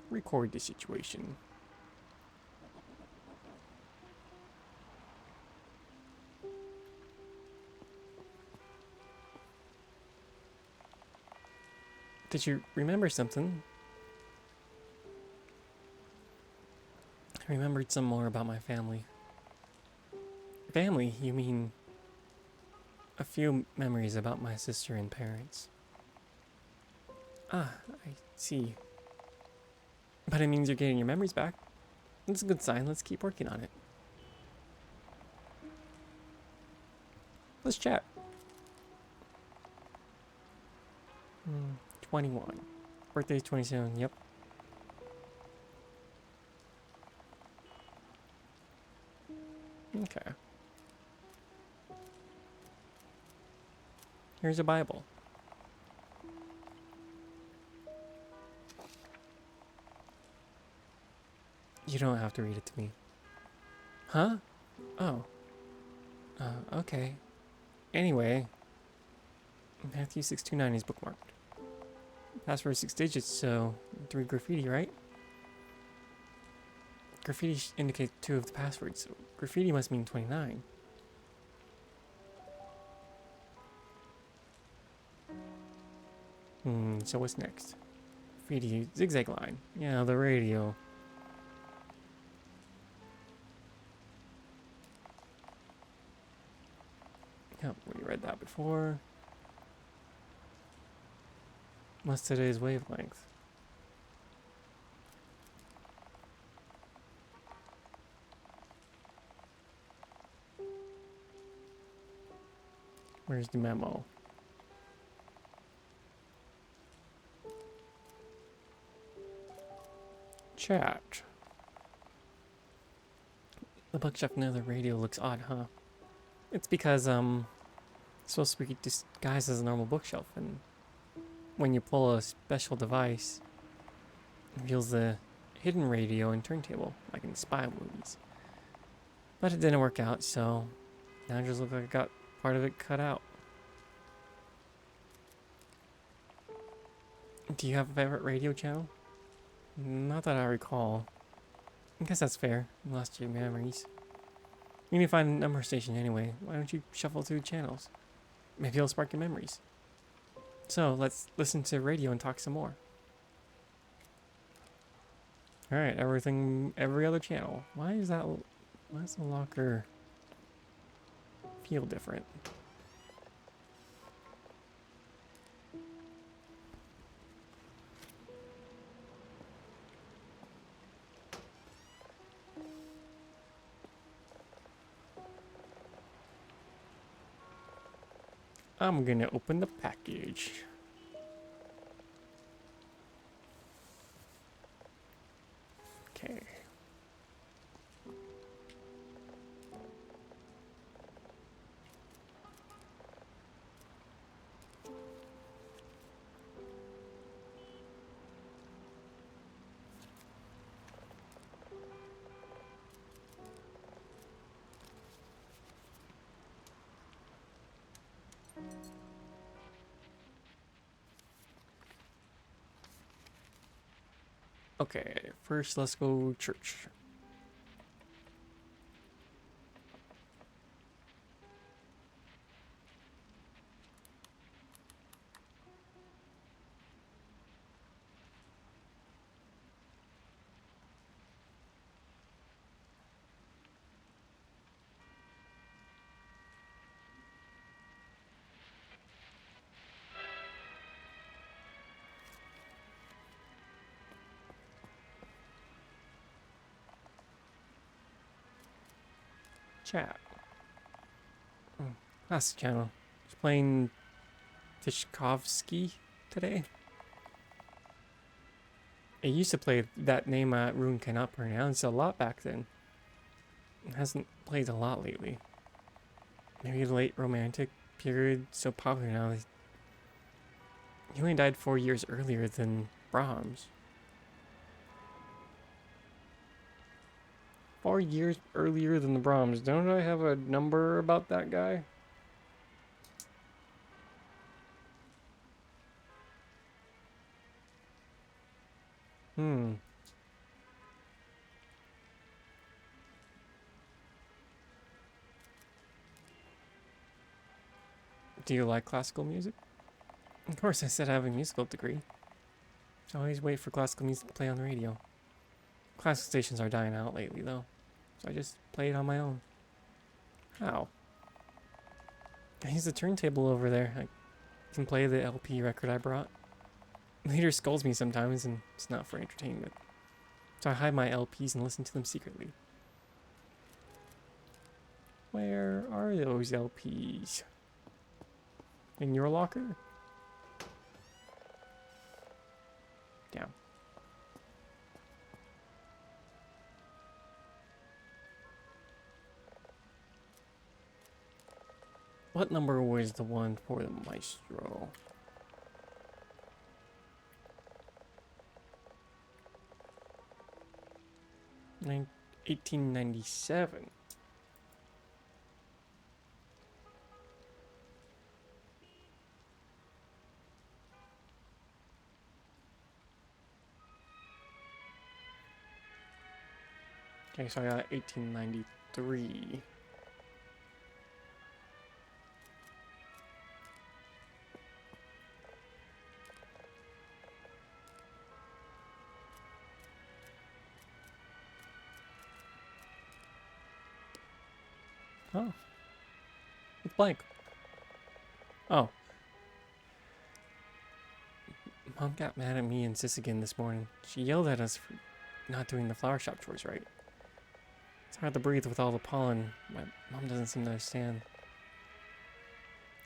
Record the situation. Did you remember something? I remembered some more about my family. Family? You mean a few memories about my sister and parents. Ah, I see. But it means you're getting your memories back. That's a good sign. Let's keep working on it. Let's chat. 21. Birthday's 27. Yep. Okay. Here's a Bible. You don't have to read it to me. Huh? Oh. Okay. Anyway. Matthew 629 is bookmarked. Password 6 digits, so 3 graffiti, right? Graffiti indicates 2 of the passwords, so graffiti must mean 29. So what's next? Graffiti, zigzag line. Yeah, the radio. Yep, we read that before. What's today's wavelength? Where's the memo? Chat. The bookshelf near the radio looks odd, huh? It's because, it's supposed to be disguised as a normal bookshelf, and when you pull a special device, it reveals the hidden radio and turntable, like in spy movies. But it didn't work out, so now it just looks like I got part of it cut out. Do you have a favorite radio channel? Not that I recall. I guess that's fair. You lost your memories. You need to find a number station anyway. Why don't you shuffle through channels? Maybe it'll spark your memories. So let's listen to radio and talk some more. Alright, every other channel. Why does the locker feel different? I'm gonna open the package. Okay. Okay, first let's go church. Chat. That's the channel. Just playing Tishkovsky today. I used to play that name Rune cannot pronounce a lot back then. It hasn't played a lot lately. Maybe the late romantic period so popular now. He only died 4 years earlier than Brahms. 4 years earlier than the Brahms. Don't I have a number about that guy? Do you like classical music? Of course, I said I have a musical degree. I always wait for classical music to play on the radio. Classical stations are dying out lately, though, so I just play it on my own. How? I use the turntable over there. I can play the LP record I brought. Leader scolds me sometimes, and it's not for entertainment. So I hide my LPs and listen to them secretly. Where are those LPs? In your locker? Down. What number was the one for the maestro? Nin 1897. Okay, so I got 1893. Oh. It's blank. Oh. Mom got mad at me and Sis again this morning. She yelled at us for not doing the flower shop chores right. It's hard to breathe with all the pollen. My mom doesn't seem to understand.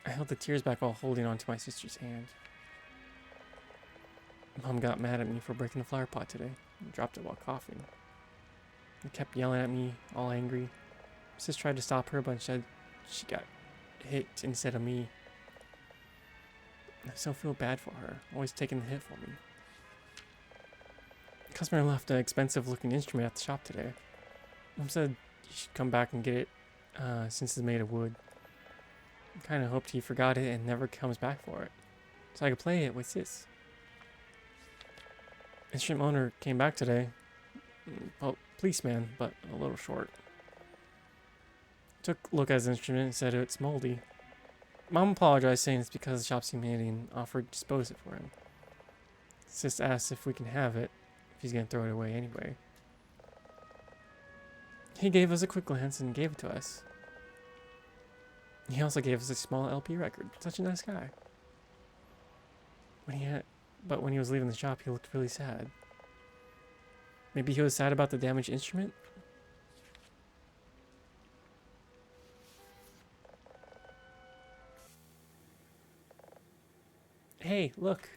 I held the tears back while holding onto my sister's hand. Mom got mad at me for breaking the flower pot today and dropped it while coughing. She kept yelling at me, all angry. Sis tried to stop her, but instead she got hit instead of me. I still feel bad for her, always taking the hit for me. The customer left an expensive looking instrument at the shop today. Mom said you should come back and get it since it's made of wood. I kind of hoped he forgot it and never comes back for it, so I could play it with Sis. Instrument owner came back today. Well, policeman, but a little short. Took a look at his instrument and said it's moldy. Mom apologized, saying it's because the shop's humidity and offered to dispose it for him. Sis asked if we can have it, if he's gonna throw it away anyway. He gave us a quick glance and gave it to us. He also gave us a small LP record. Such a nice guy. But when he was leaving the shop, he looked really sad. Maybe he was sad about the damaged instrument? Hey, look.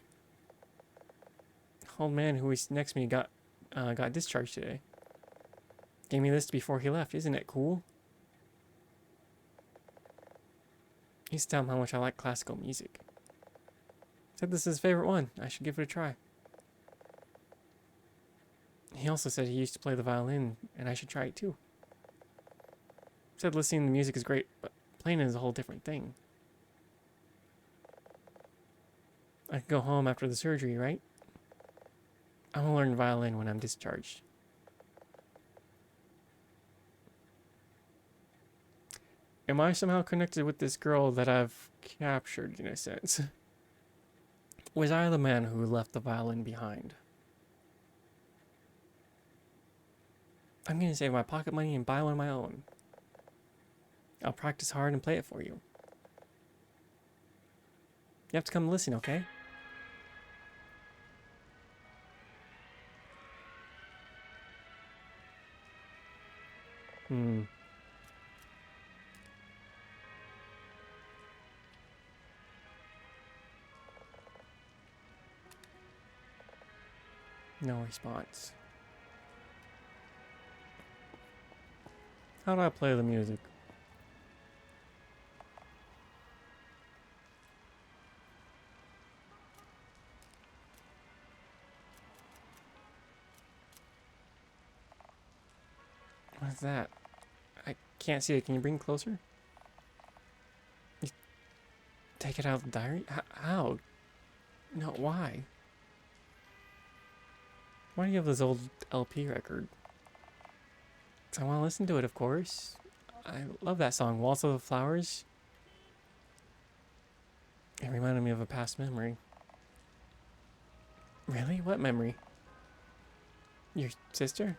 Old man who was next to me got discharged today. Gave me this before he left. Isn't it cool? He used to tell him how much I like classical music. Said this is his favorite one. I should give it a try. He also said he used to play the violin and I should try it too. Said listening to music is great, but playing it is a whole different thing. I can go home after the surgery, right? I will learn violin when I'm discharged. Am I somehow connected with this girl that I've captured, in a sense? Was I the man who left the violin behind? I'm gonna save my pocket money and buy one of my own. I'll practice hard and play it for you. You have to come listen, okay? No response. How do I play the music? What is that? I can't see it. Can you bring it closer? You take it out of the diary? How? No, why? Why do you have this old LP record? I want to listen to it, of course. I love that song, Waltz of the Flowers. It reminded me of a past memory. Really? What memory? Your sister?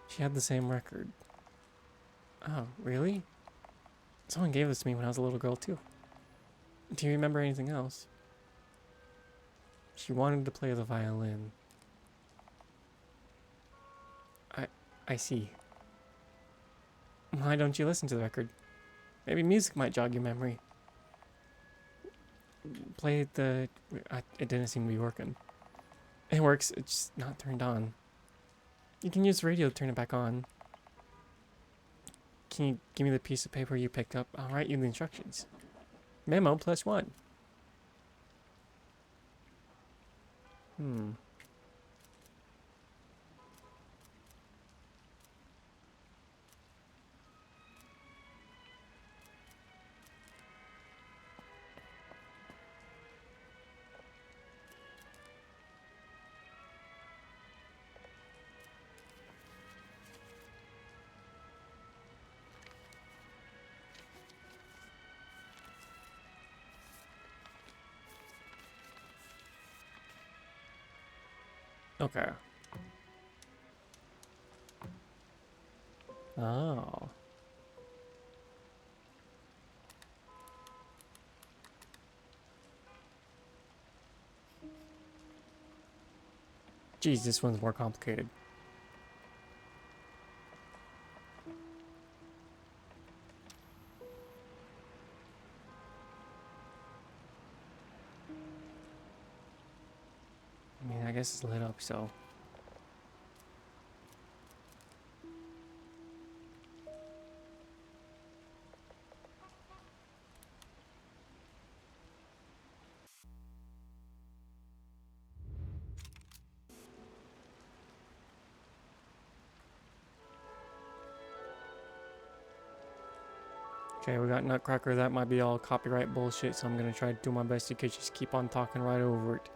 She had the same record. Oh, really? Someone gave this to me when I was a little girl, too. Do you remember anything else? She wanted to play the violin. I see. Why don't you listen to the record? Maybe music might jog your memory. Play the... it didn't seem to be working. It works, it's just not turned on. You can use the radio to turn it back on. Can you give me the piece of paper you picked up? I'll write you the instructions. Memo +1. Okay. Oh. Geez, this one's more complicated. I mean, I guess it's lit up, so... Okay, we got Nutcracker. That might be all copyright bullshit, so I'm gonna try to do my best to just keep on talking right over it.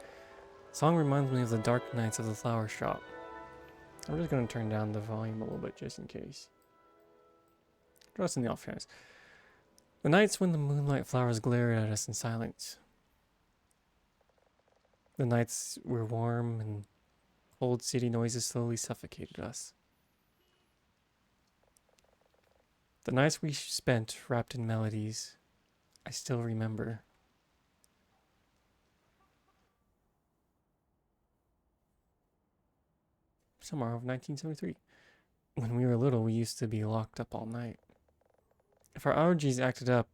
The song reminds me of the dark nights of the flower shop. I'm just gonna turn down the volume a little bit just in case. Trust in the off chance. The nights when the moonlight flowers glared at us in silence. The nights were warm and cold city noises slowly suffocated us. The nights we spent wrapped in melodies, I still remember. Summer of 1973. When we were little, we used to be locked up all night. If our allergies acted up,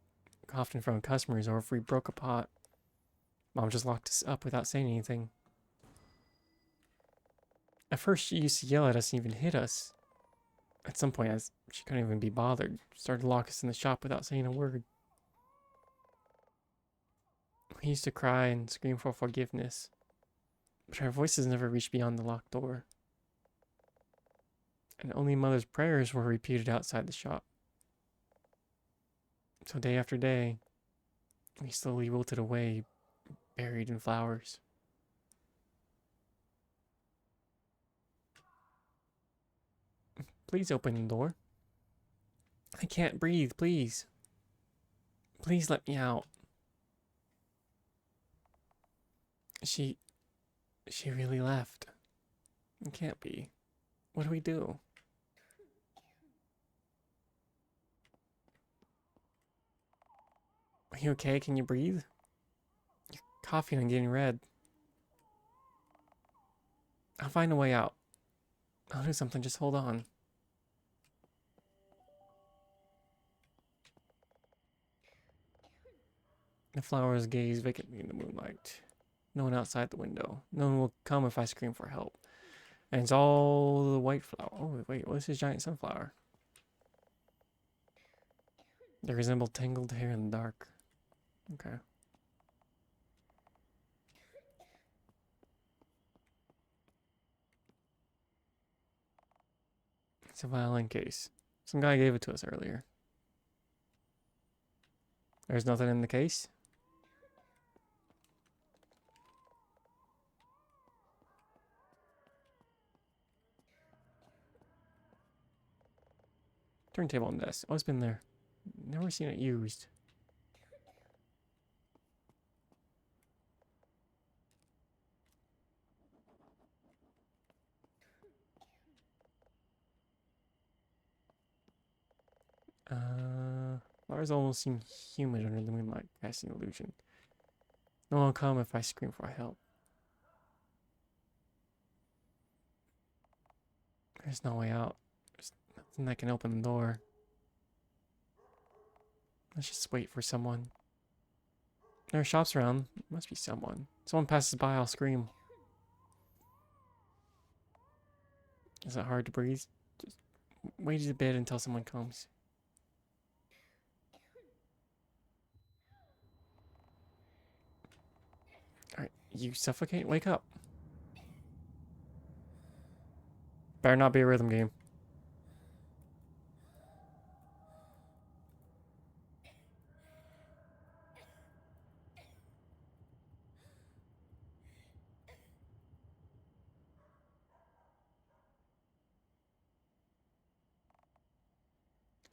coughed in front of customers, or if we broke a pot, Mom just locked us up without saying anything. At first, she used to yell at us and even hit us. At some point, as she couldn't even be bothered, started to lock us in the shop without saying a word. We used to cry and scream for forgiveness, but our voices never reached beyond the locked door. And only Mother's prayers were repeated outside the shop. So day after day, we slowly wilted away, buried in flowers. Please open the door. I can't breathe, please. Please let me out. She really left. It can't be. What do we do? Are you okay? Can you breathe? You're coughing and getting red. I'll find a way out. I'll do something, just hold on. The flowers gaze vacantly in the moonlight. No one outside the window. No one will come if I scream for help. And it's all the white flower. Oh, wait, what's this giant sunflower? They resemble tangled hair in the dark. Okay. It's a violin case. Some guy gave it to us earlier. There's nothing in the case? Turntable and desk. Oh, it's been there. Never seen it used. Flowers almost seem humid under the moonlight, casting illusion. No one will come if I scream for help. There's no way out. There's nothing that can open the door. Let's just wait for someone. There are shops around. Must be someone. Someone passes by, I'll scream. Is it hard to breathe? Just wait a bit until someone comes. Alright, you suffocate? Wake up. Better not be a rhythm game.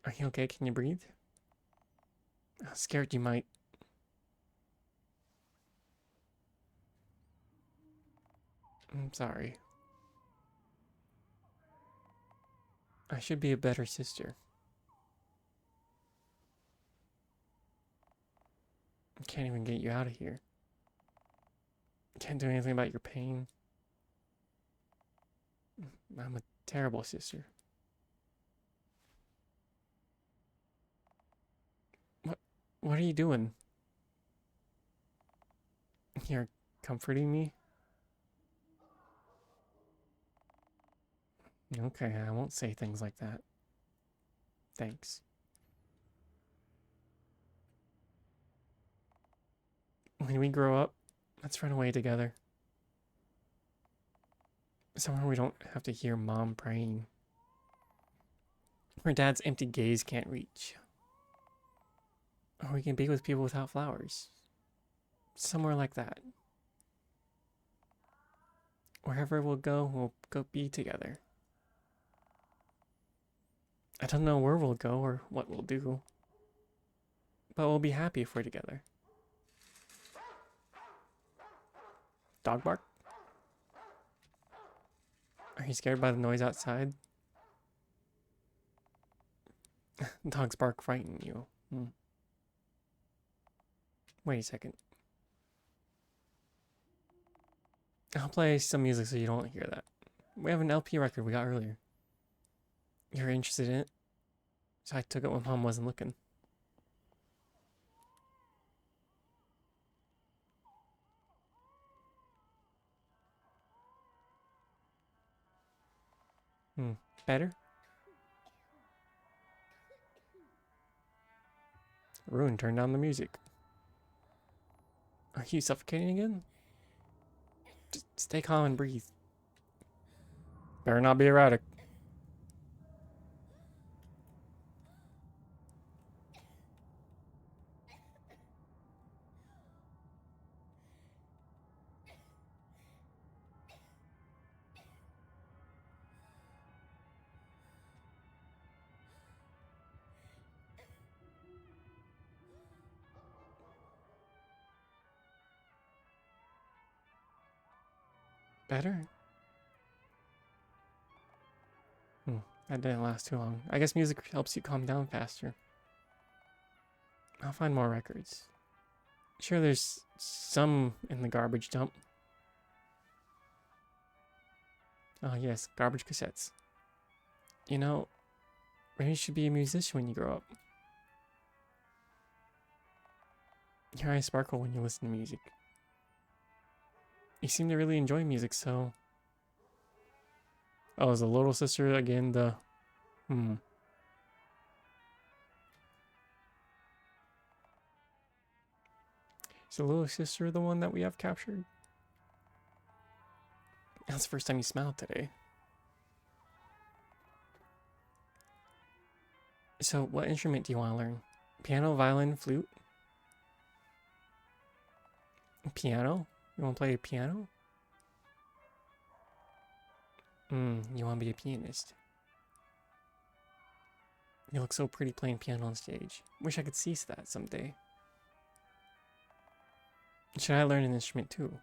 Are you okay? Can you breathe? I'm scared you might. I'm sorry. I should be a better sister. I can't even get you out of here. Can't do anything about your pain. I'm a terrible sister. What are you doing? You're comforting me? Okay, I won't say things like that. Thanks. When we grow up, let's run away together. Somewhere we don't have to hear Mom praying. Where Dad's empty gaze can't reach. Or we can be with people without flowers. Somewhere like that. Wherever we'll go be together. I don't know where we'll go or what we'll do. But we'll be happy if we're together. Dog bark? Are you scared by the noise outside? Dogs bark frighten you. Wait a second. I'll play some music so you don't hear that. We have an LP record we got earlier. You're interested in it? So I took it when Mom wasn't looking. Better? Ruin, turn down the music. Are you suffocating again? Just stay calm and breathe. Better not be erratic. Better? That didn't last too long. I guess music helps you calm down faster. I'll find more records. Sure, there's some in the garbage dump. Oh yes, garbage cassettes. You know, maybe you should be a musician when you grow up. Your eyes sparkle when you listen to music. You seem to really enjoy music, so... Oh, is the little sister again the... Is the little sister the one that we have captured? That's the first time you smiled today. So, what instrument do you want to learn? Piano, violin, flute? Piano? You want to play piano? You want to be a pianist. You look so pretty playing piano on stage. Wish I could see that someday. Should I learn an instrument too?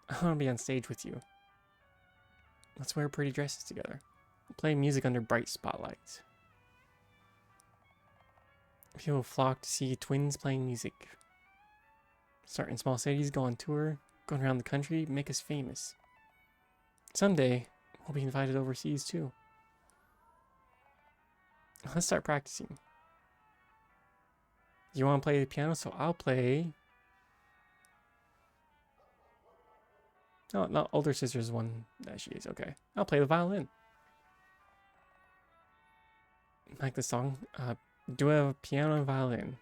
I want to be on stage with you. Let's wear pretty dresses together. Play music under bright spotlights. People flock to see twins playing music. Start in small cities, go on tour, go around the country, make us famous. Someday, we'll be invited overseas too. Let's start practicing. You want to play the piano, so I'll play... Oh, not older sister's one that she is. Okay, I'll play the violin. Like the song, do a piano and violin.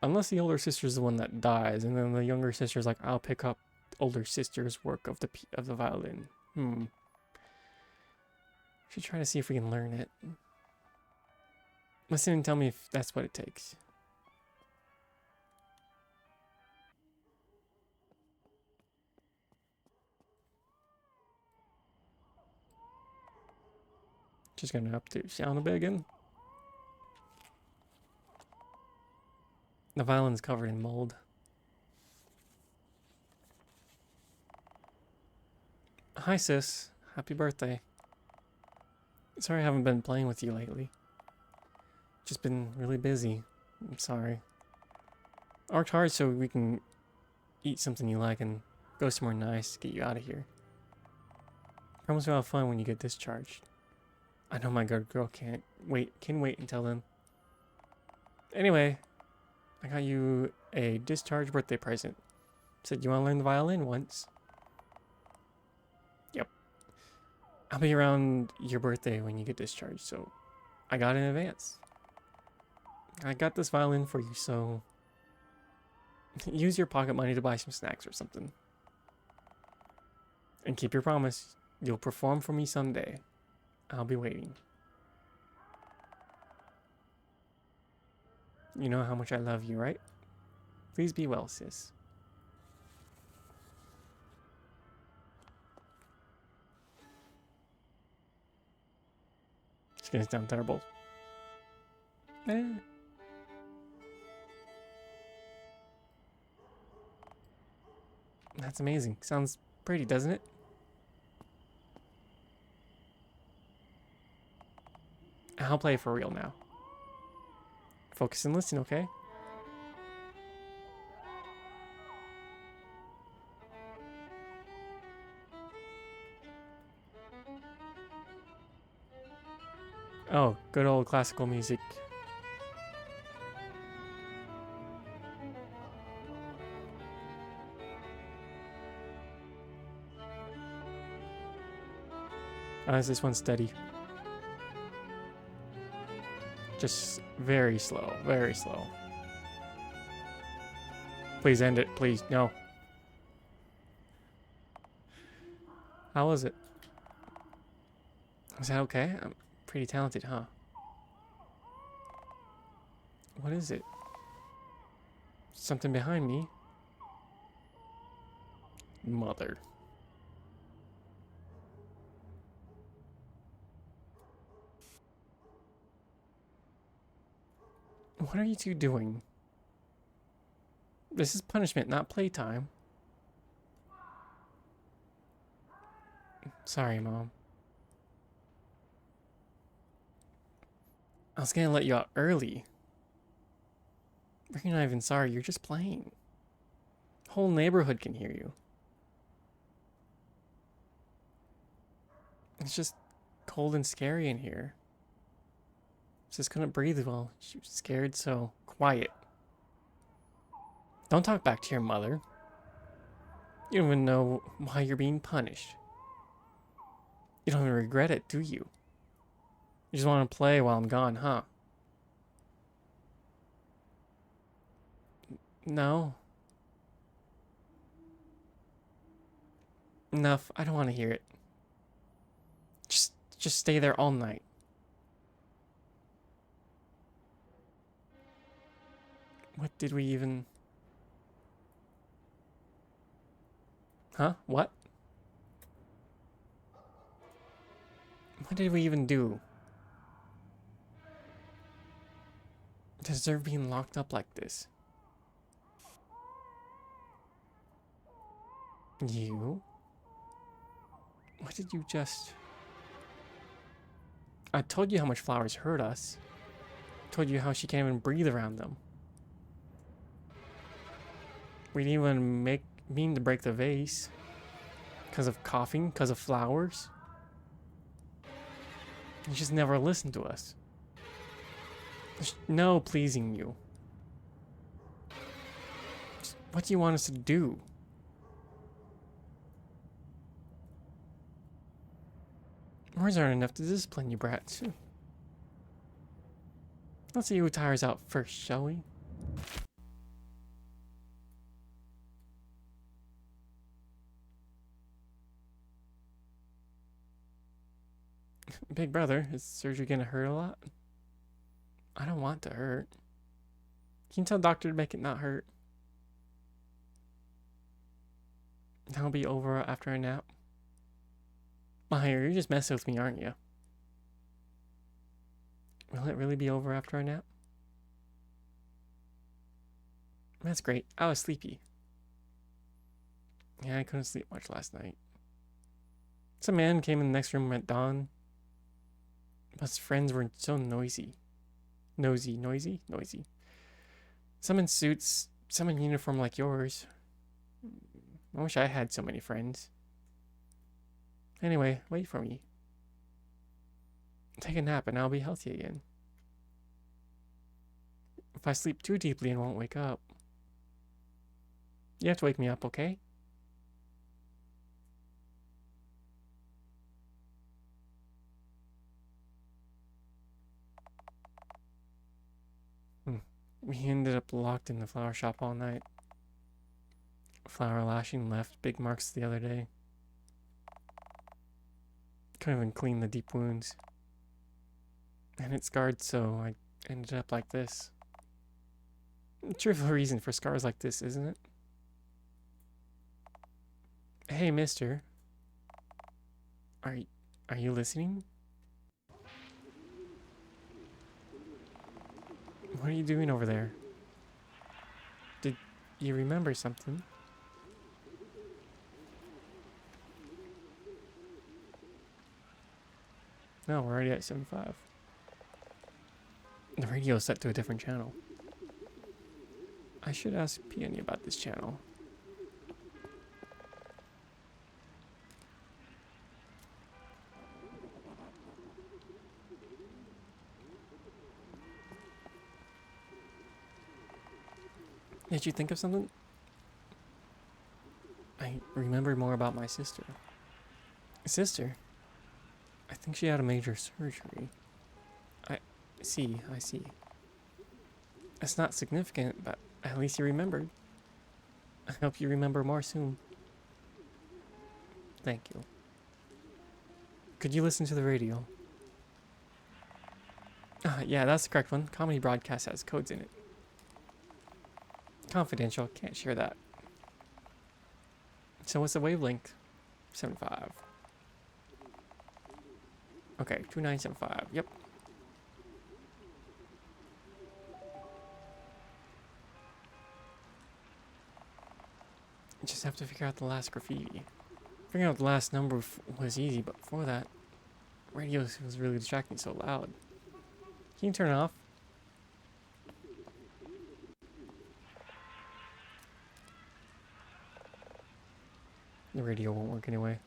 Unless the older sister's the one that dies, and then the younger sister's like, I'll pick up older sister's work of the violin. Should try to see if we can learn it. Listen and tell me if that's what it takes. Just gonna up the sound a bit again. The violin's covered in mold. Hi sis, happy birthday. Sorry I haven't been playing with you lately. Just been really busy. I'm sorry. I worked hard so we can eat something you like and go somewhere nice to get you out of here. Promise we'll have fun when you get discharged. I know my good girl can wait until then. Anyway, I got you a discharge birthday present. Said you want to learn the violin once. Yep. I'll be around your birthday when you get discharged, so I got it in advance. I got this violin for you, so use your pocket money to buy some snacks or something. And keep your promise. You'll perform for me someday. I'll be waiting. You know how much I love you, right? Please be well, sis. It's gonna sound terrible. Eh. That's amazing. Sounds pretty, doesn't it? I'll play for real now. Focus and listen, okay? Oh, good old classical music. Is this one steady? Just very slow, very slow. Please end it, please. No. How was it? Was that okay? I'm pretty talented, huh? What is it? Something behind me? Mother. What are you two doing? This is punishment, not playtime. Sorry, Mom. I was gonna let you out early. You're not even sorry, you're just playing. The whole neighborhood can hear you. It's just cold and scary in here. Just couldn't breathe well. She was scared, so quiet. Don't talk back to your mother. You don't even know why you're being punished. You don't even regret it, do you? You just want to play while I'm gone, huh? No. Enough. I don't want to hear it. Just stay there all night. What did we even... Huh? What? What did we even do? To deserve being locked up like this? You? What did you just... I told you how much flowers hurt us. I told you how she can't even breathe around them. We didn't even mean to break the vase. Because of coughing, because of flowers. You just never listened to us. There's no pleasing you. Just, what do you want us to do? Words aren't enough to discipline you, brats. Let's see who tires out first, shall we? Big brother, is surgery gonna hurt a lot? I don't want to hurt. Can you tell doctor to make it not hurt? That'll be over after a nap. Mahir, you're just messing with me, aren't you? Will it really be over after a nap? That's great. I was sleepy. Yeah, I couldn't sleep much last night. Some man came in the next room at dawn. His friends were so noisy. Noisy. Some in suits, some in uniform like yours. I wish I had so many friends. Anyway, wait for me. Take a nap and I'll be healthy again. If I sleep too deeply and won't wake up, you have to wake me up, okay? We ended up locked in the flower shop all night. Flower lashing left big marks the other day. Couldn't even clean the deep wounds. And it scarred, so I ended up like this. Trivial reason for scars like this, isn't it? Hey, mister. Are are you listening? What are you doing over there? Did you remember something? No, we're already at 75. The radio is set to a different channel. I should ask Peony about this channel. Did you think of something? I remember more about my sister. Sister? I think she had a major surgery. I see. It's not significant, but at least you remembered. I hope you remember more soon. Thank you. Could you listen to the radio? Yeah, that's the correct one. Comedy broadcast has codes in it. Confidential, can't share that. So what's the wavelength? 75. Okay, 2975. Yep. Just have to figure out the last graffiti. Figuring out the last number was easy, but before that, radio was really distracting, so loud. Can you turn it off? The radio won't work anyway.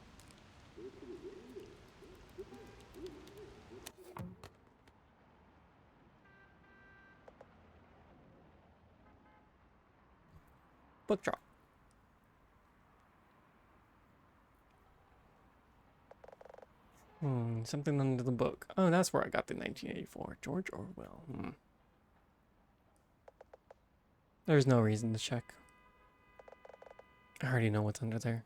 Book drop. Something under the book. Oh, that's where I got the 1984. George Orwell. There's no reason to check. I already know what's under there.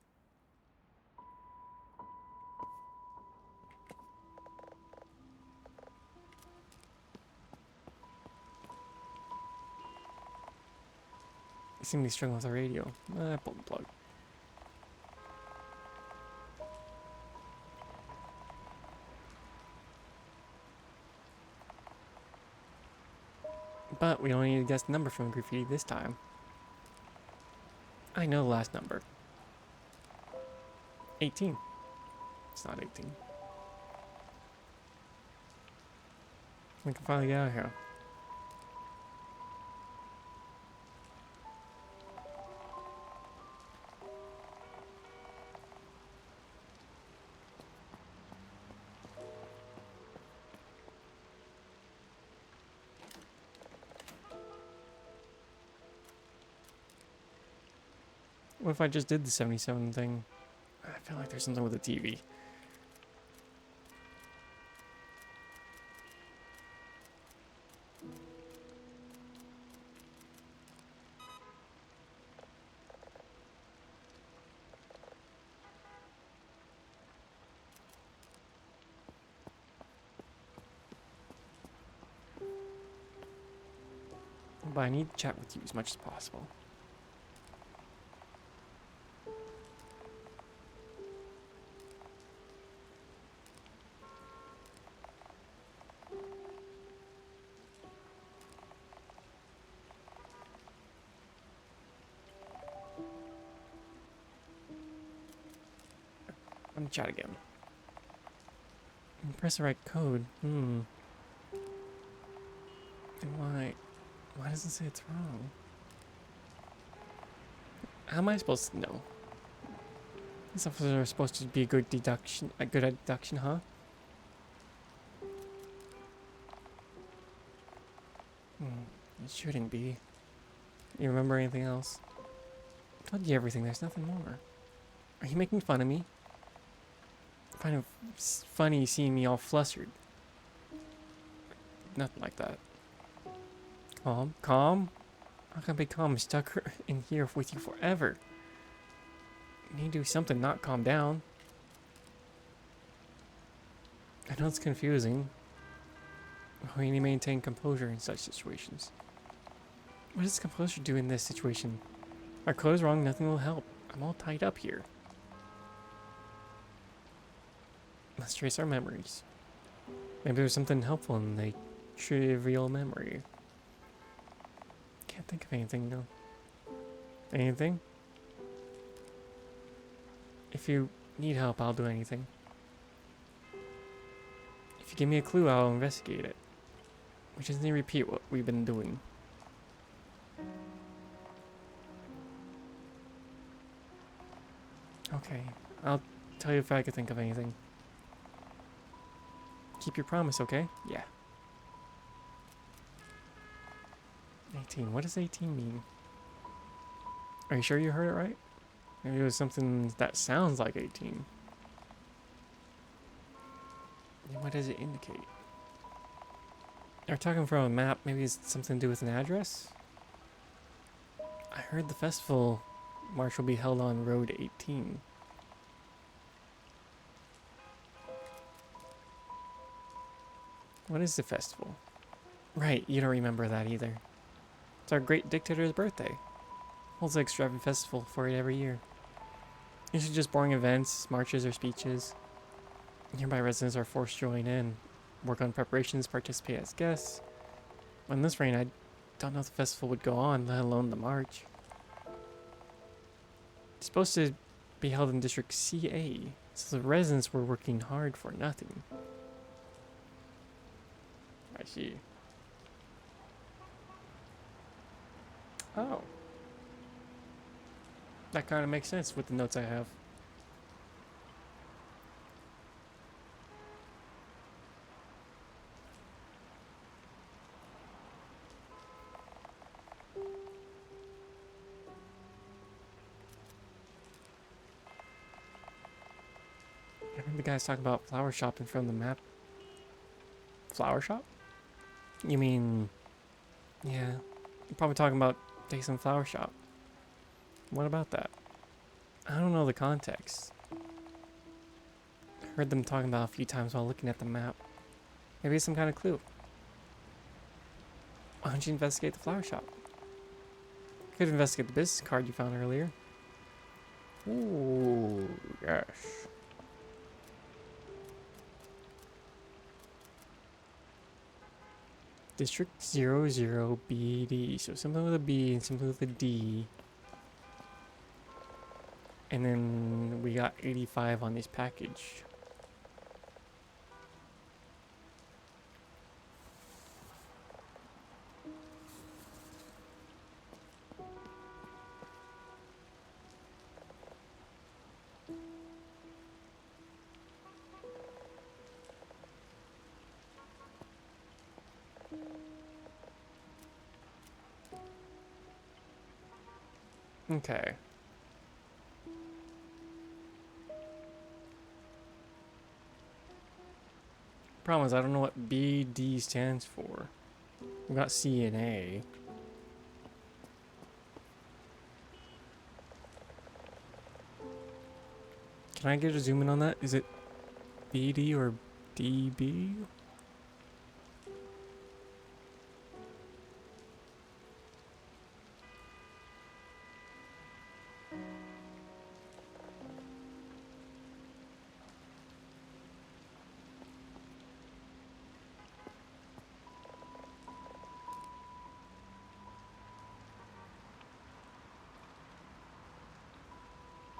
I seem to be struggling with the radio. I pulled the plug. But we only need to guess the number from the graffiti this time. I know the last number. 18. It's not 18. We can finally get out of here. What if I just did the 77 thing? I feel like there's something with the TV. But I need to chat with you as much as possible. Let me chat again. Press the right code. Then why does it say it's wrong? How am I supposed to know? These officers are supposed to be a good deduction, huh? It shouldn't be. You remember anything else? I told you everything, there's nothing more. Are you making fun of me? Kind of funny seeing me all flustered. Nothing like that. Calm? Calm? How can I be calm? I'm stuck in here with you forever. You need to do something, not calm down. I know it's confusing. We need to maintain composure in such situations. What does the composer do in this situation? Our code is wrong, nothing will help. I'm all tied up here. Let's trace our memories. Maybe there's something helpful in the trivial memory. Can't think of anything, though. Anything? If you need help, I'll do anything. If you give me a clue, I'll investigate it. We just need to repeat what we've been doing. Okay, I'll tell you if I could think of anything. Keep your promise, okay? Yeah. 18. What does 18 mean? Are you sure you heard it right? Maybe it was something that sounds like 18. Then what does it indicate? Are we talking from a map? Maybe it's something to do with an address? I heard the festival march will be held on Road 18. What is the festival? Right, you don't remember that either. It's our great dictator's birthday. Holds an extravagant festival for it every year. Usually just boring events, marches, or speeches. Nearby residents are forced to join in, work on preparations, participate as guests. When this rain, I don't know if the festival would go on, let alone the march. It's supposed to be held in District CA, so the residents were working hard for nothing. I see. Oh. That kind of makes sense with the notes I have. I heard the guys talking about flower shop in front of the map. Flower shop? You mean... Yeah. You're probably talking about Jason Flower Shop. What about that? I don't know the context. Heard them talking about it a few times while looking at the map. Maybe it's some kind of clue. Why don't you investigate the flower shop? You could investigate the business card you found earlier. Ooh, yes. District 00BD. So something with a B and something with a D. And then we got 85 on this package. Okay. Problem is, I don't know what BD stands for. We got C and A. Can I get a zoom in on that? Is it BD or DB?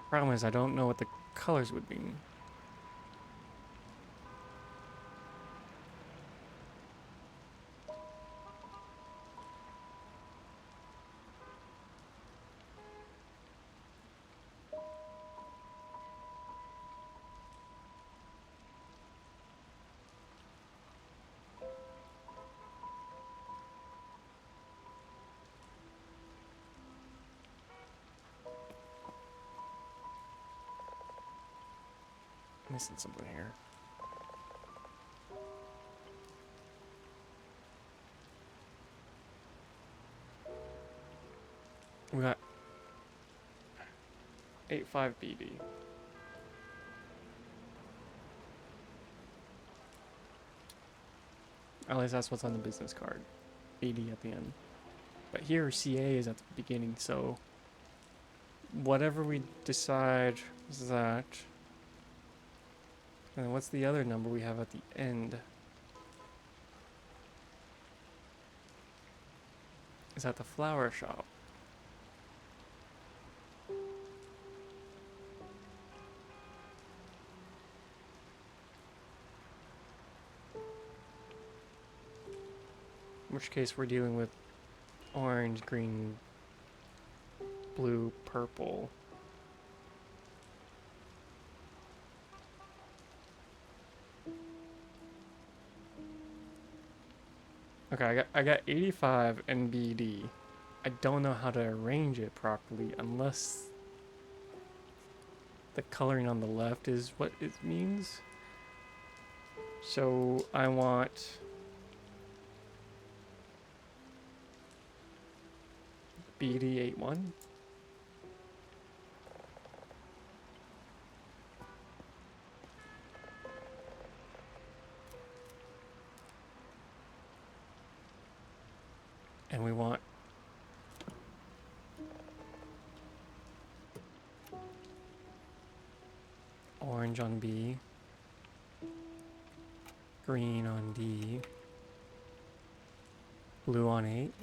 Problem is, I don't know what the colors would mean. Missing something here. We got 85BD. At least that's what's on the business card. 80 at the end. But here CA is at the beginning, so whatever we decide is that. And what's the other number we have at the end? Is that the flower shop? In which case we're dealing with orange, green, blue, purple. Okay, I got 85 NBD. I don't know how to arrange it properly unless the coloring on the left is what it means. So I want BD81. And we want orange on B, green on D, blue on 8,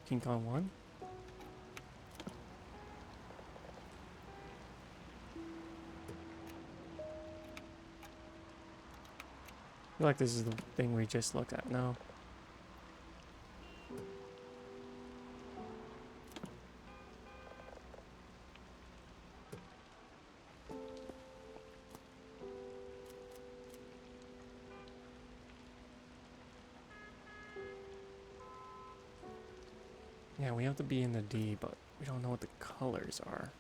pink on 1. I feel like this is the thing we just looked at now. Yeah, we have to be in the D, but we don't know what the colors are.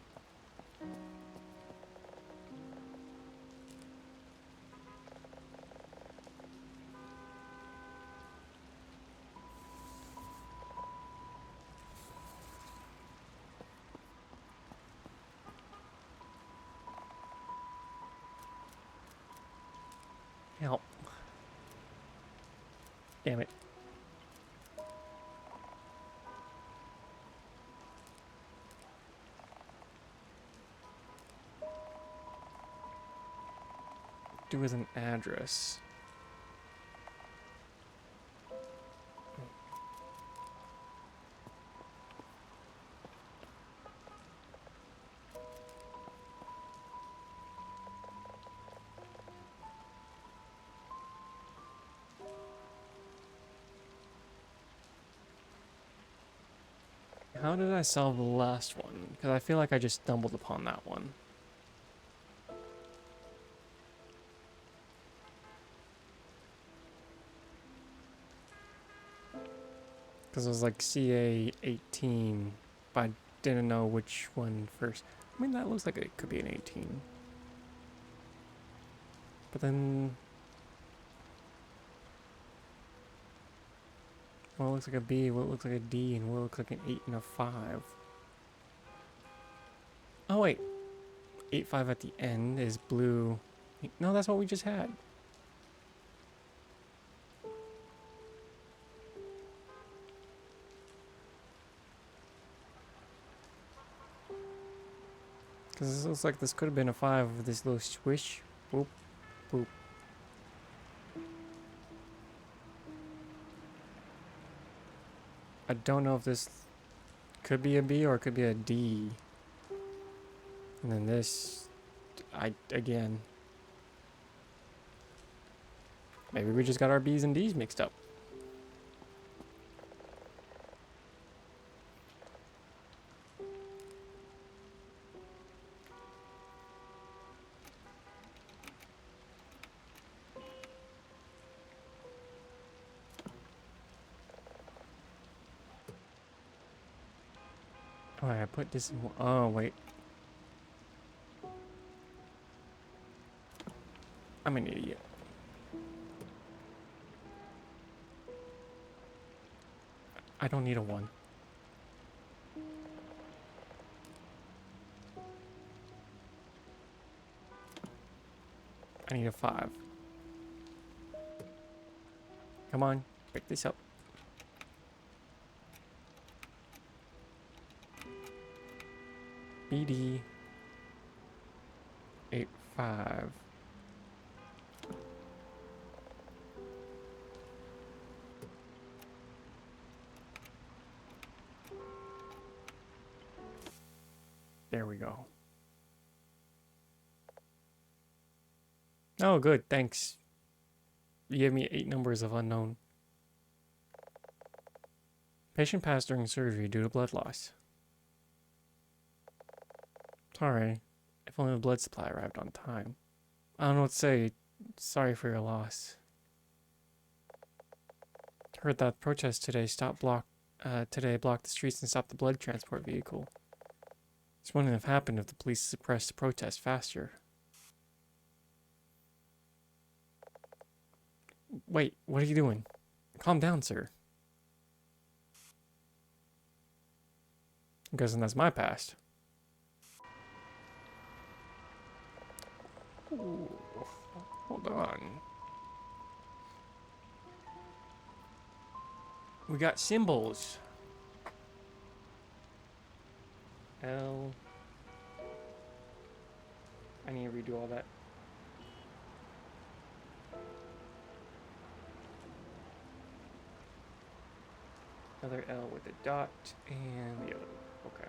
Help. Damn it. Do with an address. How did I solve the last one? Because I feel like I just stumbled upon that one. Because it was like CA 18, but I didn't know which one first. I mean, that looks like it could be an 18. But then... what looks like a B, what looks like a D, and what looks like an 8 and a 5. Oh wait, 8, 5 at the end is blue. No, that's what we just had. Because this looks like this could have been a 5 with this little swish. Boop, boop. I don't know if this could be a B or it could be a D. And then this, again. Maybe we just got our B's and D's mixed up. Oh, I put this in. Oh, wait. I'm an idiot. I don't need a 1. I need a 5. Come on, pick this up. BD 85. There we go. Oh, good. Thanks. You gave me 8 numbers of unknown. Patient passed during surgery due to blood loss. Sorry. If only the blood supply arrived on time. I don't know what to say. Sorry for your loss. Heard that protest today blocked the streets and stopped the blood transport vehicle. This wouldn't have happened if the police suppressed the protest faster. Wait, what are you doing? Calm down, sir. I'm guessing that's my past. Ooh, hold on. We got symbols. L. I need to redo all that. Another L with a dot and the other. Okay.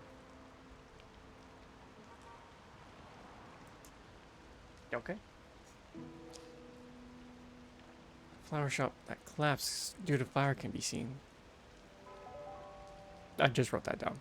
Okay. Flower shop that collapsed due to fire can be seen. I just wrote that down.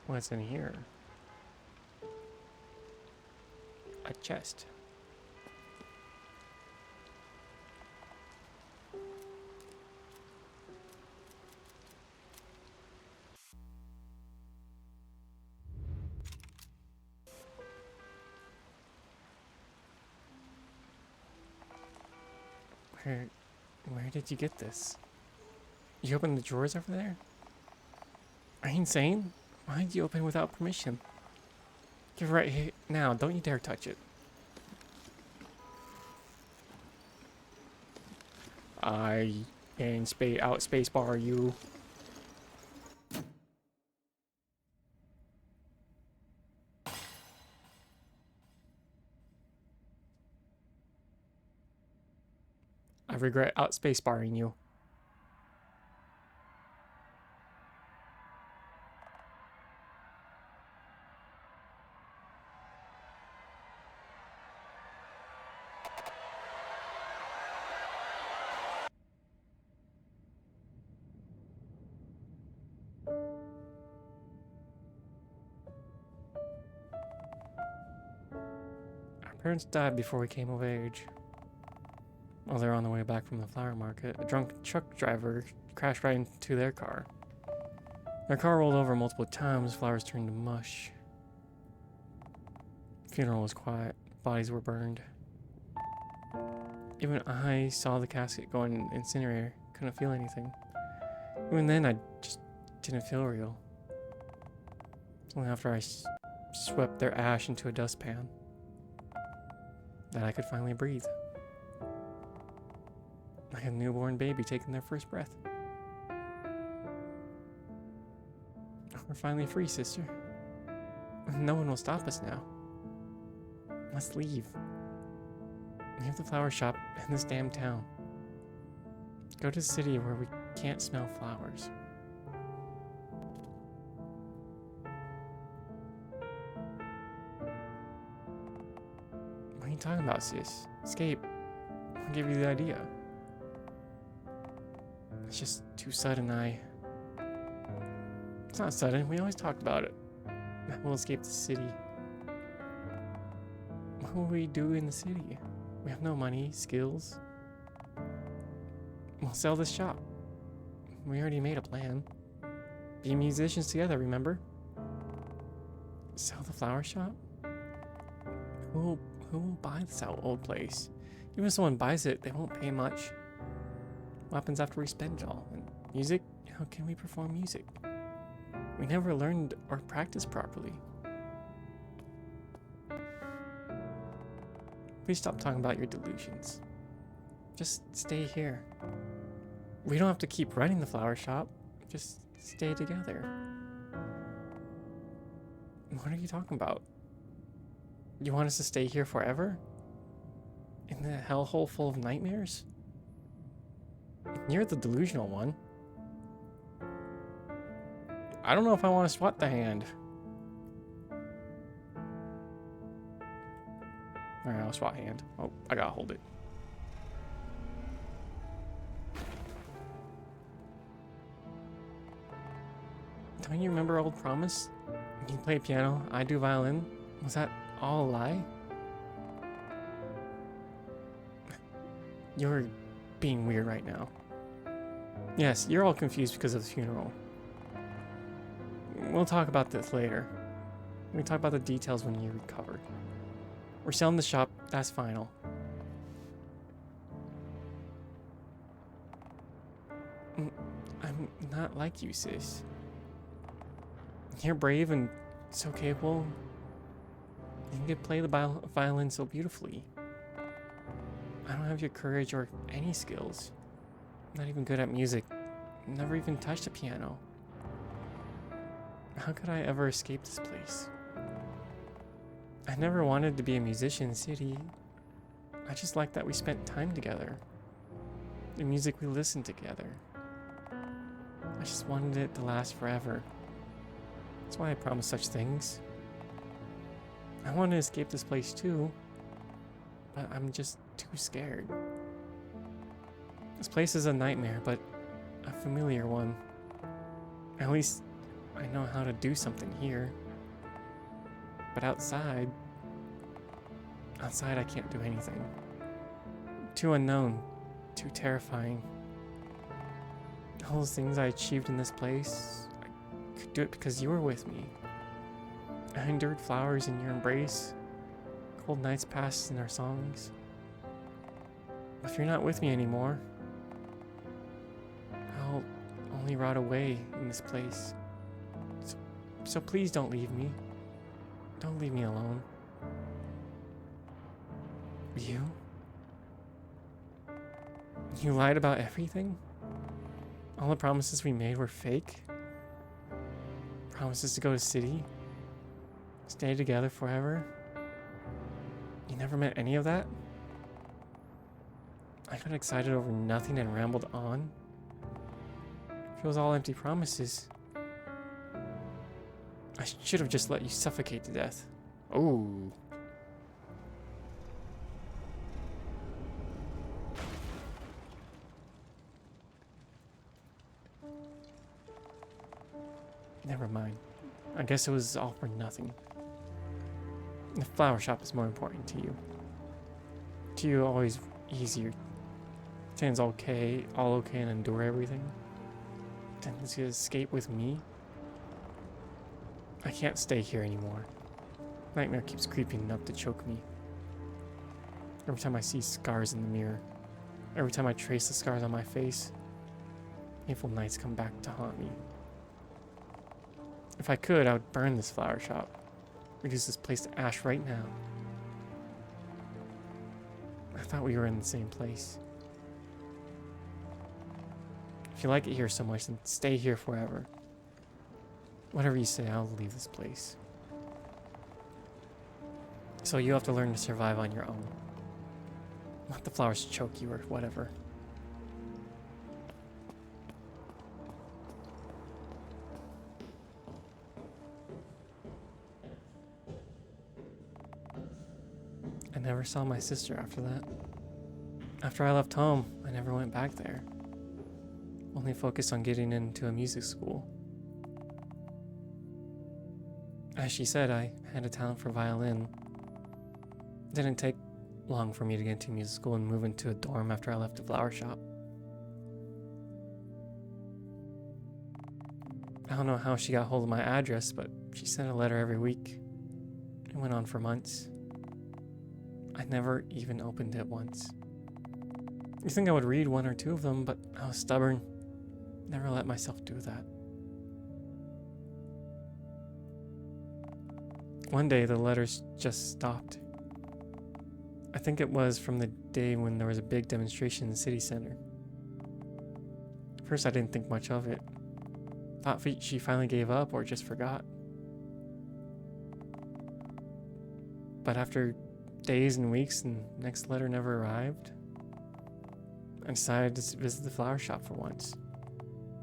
What's in here? A chest. Where did you get this? You opened the drawers over there? Are you insane? Why did you open without permission? Give it right here now. Don't you dare touch it. I can spacebar you. I regret out spacebarring you. Our parents died before we came of age. While they were on the way back from the flower market, a drunk truck driver crashed right into their car. Their car rolled over multiple times, flowers turned to mush. The funeral was quiet, bodies were burned. Even I saw the casket go in an incinerator, couldn't feel anything. Even then, I just didn't feel real. It's only after I swept their ash into a dustpan that I could finally breathe. Like a newborn baby taking their first breath. We're finally free, sister. No one will stop us now. Let's leave. Leave the flower shop in this damn town. Go to the city where we can't smell flowers. What are you talking about, sis? Escape. I'll give you the idea. It's just too sudden, It's not sudden, we always talked about it. We'll escape the city. What will we do in the city? We have no money, skills. We'll sell this shop. We already made a plan. Be musicians together, remember? Sell the flower shop? Who will buy this old place? Even if someone buys it, they won't pay much. What happens after we spend it all? And music? How can we perform music? We never learned or practiced properly. Please stop talking about your delusions. Just stay here. We don't have to keep running the flower shop. Just stay together. What are you talking about? You want us to stay here forever? In the hellhole full of nightmares? You're the delusional one. I don't know if I want to swat the hand. Alright, I'll swat hand. Oh, I gotta hold it. Don't you remember Old Promise? You play piano, I do violin. Was that all a lie? You're being weird right now. Yes, you're all confused because of the funeral. We'll talk about this later. We can talk about the details when you recover. We're selling the shop, that's final. I'm not like you, sis. You're brave and so capable. You can play the violin so beautifully. I don't have your courage or any skills. I'm not even good at music. Never even touched a piano. How could I ever escape this place? I never wanted to be a musician in the city. I just liked that we spent time together. The music we listened together. I just wanted it to last forever. That's why I promised such things. I want to escape this place too, but I'm just too scared. This place is a nightmare, but a familiar one. At least I know how to do something here. But outside I can't do anything. Too unknown, too terrifying. All those things I achieved in this place, I could do it because you were with me. I endured flowers in your embrace, cold nights passed in our songs. If you're not with me anymore, I'll only rot away in this place. So please don't leave me. Don't leave me alone. You? You lied about everything? All the promises we made were fake? Promises to go to city? Stay together forever? You never meant any of that? I got excited over nothing and rambled on? If it was all empty promises, I should have just let you suffocate to death. Oh. Never mind. I guess it was all for nothing. The flower shop is more important to you. To you, always easier. Tan's all okay and endure everything. Then to escape with me? I can't stay here anymore. Nightmare keeps creeping up to choke me. Every time I see scars in the mirror, every time I trace the scars on my face, painful nights come back to haunt me. If I could, I would burn this flower shop. Reduce this place to ash right now. I thought we were in the same place. If you like it here so much, then stay here forever. Whatever you say, I'll leave this place. So you have to learn to survive on your own. Let the flowers choke you or whatever. I never saw my sister after that. After I left home, I never went back there. Only focused on getting into a music school. As she said, I had a talent for violin. It didn't take long for me to get into music school and move into a dorm after I left the flower shop. I don't know how she got hold of my address, but she sent a letter every week. It went on for months. I never even opened it once. You think I would read one or two of them, but I was stubborn. Never let myself do that. One day, the letters just stopped. I think it was from the day when there was a big demonstration in the city center. At first, I didn't think much of it. Thought she finally gave up or just forgot. But after days and weeks and the next letter never arrived, I decided to visit the flower shop for once.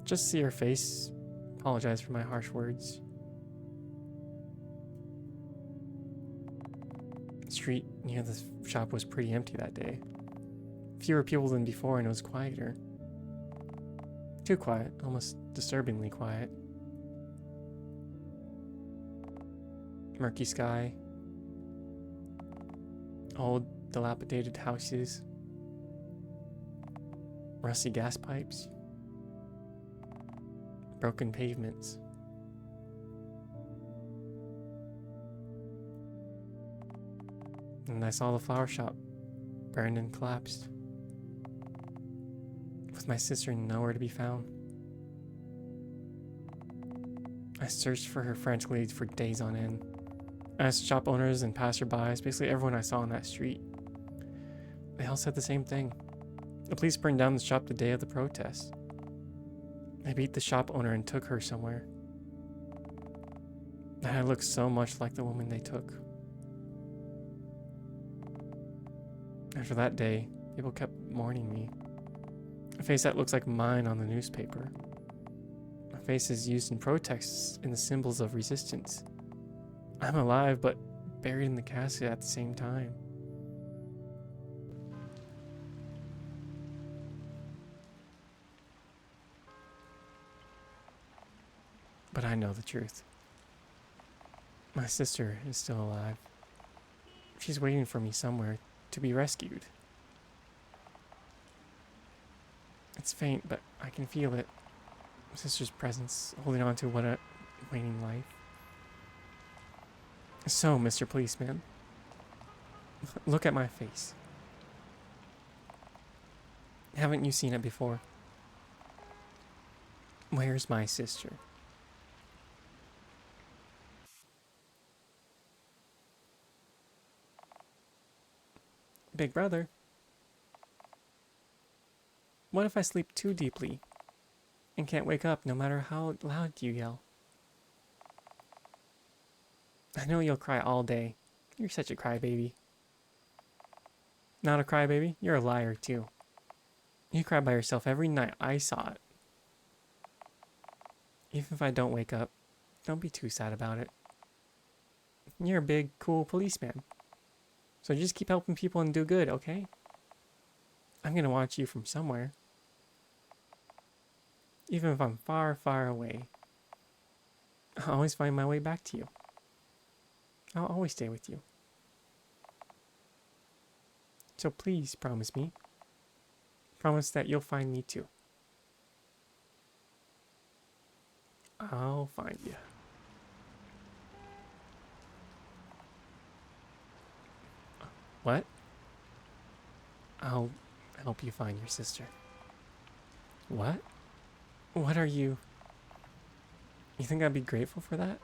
Just see her face, apologize for my harsh words. The street near the shop was pretty empty that day. Fewer people than before, and it was quieter. Too quiet, almost disturbingly quiet. Murky sky. Old, dilapidated houses. Rusty gas pipes. Broken pavements. And I saw the flower shop burned and collapsed, with my sister nowhere to be found. I searched for her frantically for days on end. I asked shop owners and passerbys, basically everyone I saw on that street. They all said the same thing. The police burned down the shop the day of the protest. They beat the shop owner and took her somewhere. And I looked so much like the woman they took. After that day, people kept mourning me. A face that looks like mine on the newspaper. A face is used in protests in the symbols of resistance. I'm alive, but buried in the casket at the same time. But I know the truth. My sister is still alive. She's waiting for me somewhere to be rescued. It's faint, but I can feel it. My sister's presence, holding on to what a waning life. So, Mr. Policeman, look at my face. Haven't you seen it before? Where's my sister? Big brother. What if I sleep too deeply and can't wake up no matter how loud you yell? I know you'll cry all day. You're such a crybaby. Not a crybaby? You're a liar too. You cry by yourself every night. I saw it. Even if I don't wake up, don't be too sad about it. You're a big, cool policeman. So just keep helping people and do good, okay? I'm gonna watch you from somewhere. Even if I'm far, far away. I'll always find my way back to you. I'll always stay with you. So please promise me. Promise that you'll find me too. I'll find you. What? I'll help you find your sister. What? What are you? You think I'd be grateful for that?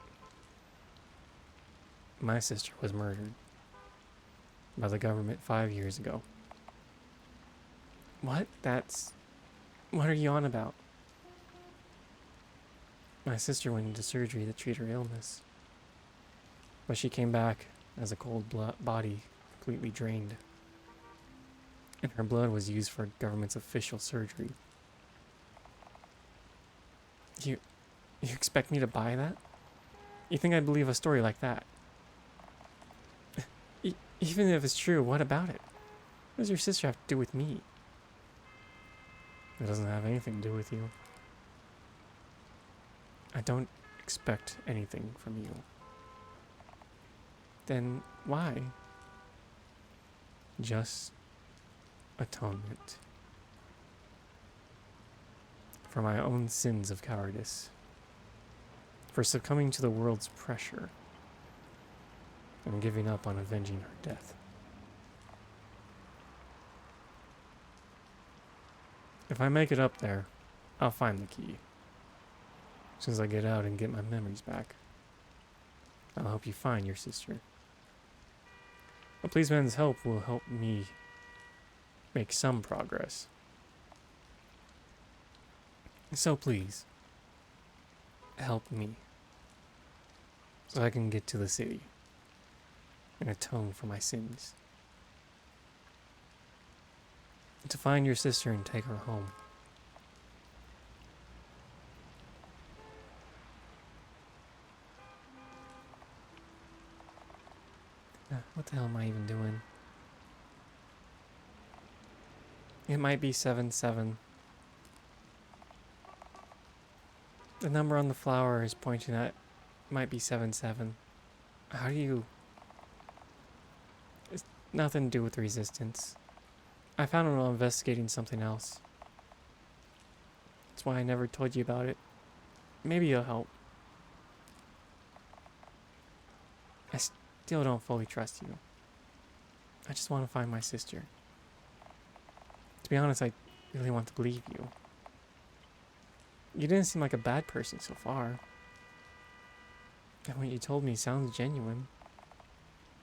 My sister was murdered by the government 5 years ago. What? What are you on about? My sister went into surgery to treat her illness. But she came back as a cold body, completely drained. And her blood was used for government's official surgery. You expect me to buy that? You think I'd believe a story like that? Even if it's true, what about it? What does your sister have to do with me? It doesn't have anything to do with you. I don't expect anything from you. Then why? Just atonement. For my own sins of cowardice. for succumbing to the world's pressure and giving up on avenging her death. If I make it up there, I'll find the key. As soon as I get out and get my memories back, I'll help you find your sister. A policeman's help will help me make some progress. So please, help me, so I can get to the city and atone for my sins. To find your sister and take her home. What the hell am I even doing? It might be 7-7. The number on the flower is pointing at might be 7-7. How do you... It's nothing to do with resistance. I found it while investigating something else. That's why I never told you about it. Maybe it'll help. I still don't fully trust you. I just want to find my sister. To be honest, I really want to believe you. You didn't seem like a bad person so far. And what you told me sounds genuine.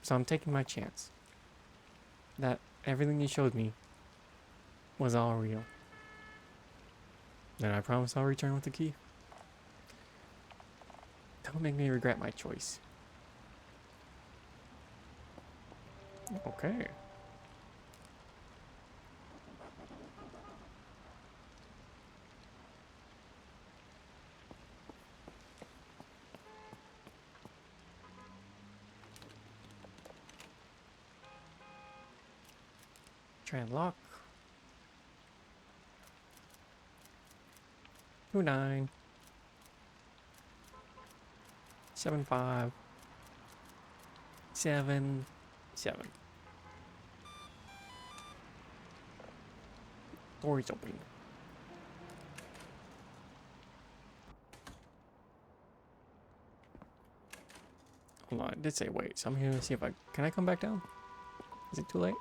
So I'm taking my chance. That everything you showed me was all real. And I promise I'll return with the key. Don't make me regret my choice. Okay. Try and lock. 2-9. 7-5. 7-7. Door is open. Hold on, it did say wait, so I'm here to see if can I come back down? Is it too late?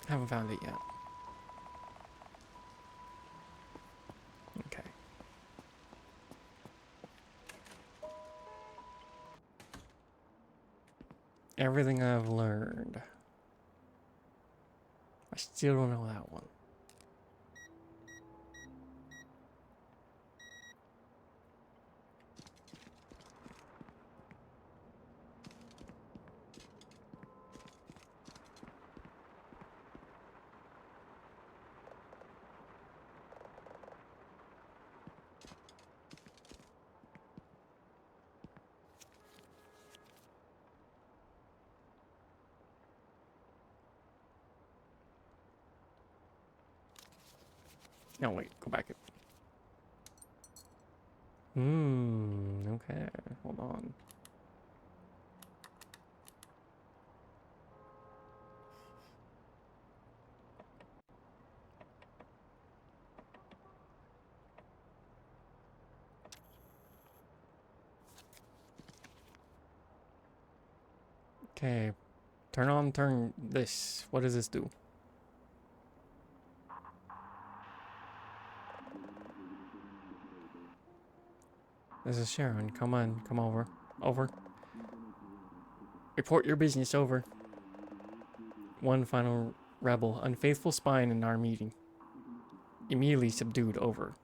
Haven't found it yet. Okay. Everything I've learned. I still don't know that one. No, wait, go back. Okay, hold on. Okay, turn this. What does this do? This is Sharon. Come on, come over. Over. Report your business, over. One final rebel, unfaithful spy in our meeting. Immediately subdued, over.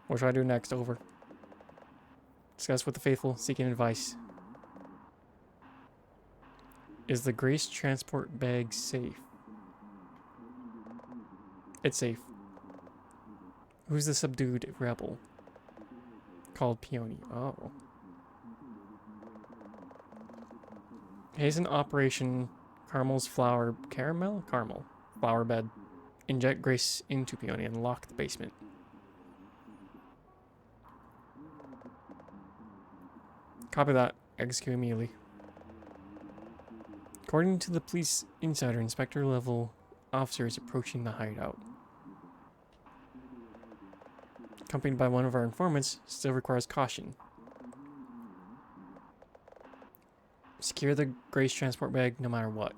What should I do next, over? Discuss with the faithful, seeking advice. Is the Grace transport bag safe? It's safe. Who's the subdued rebel? Called Peony. Oh. Hasten Operation Caramel flower bed. Inject Grace into Peony and lock the basement. Copy that. Execute immediately. According to the police insider, inspector level officer is approaching the hideout. accompanied by one of our informants, still requires caution. Secure the Grace transport bag no matter what.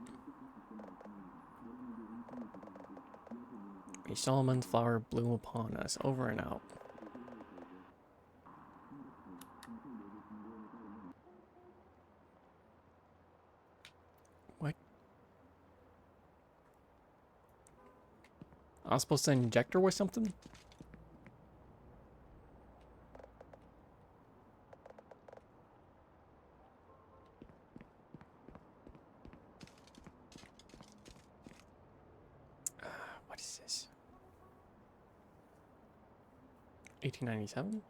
A Solomon's flower bloom upon us. Over and out. What? I was supposed to inject her with something? What is this? 1897?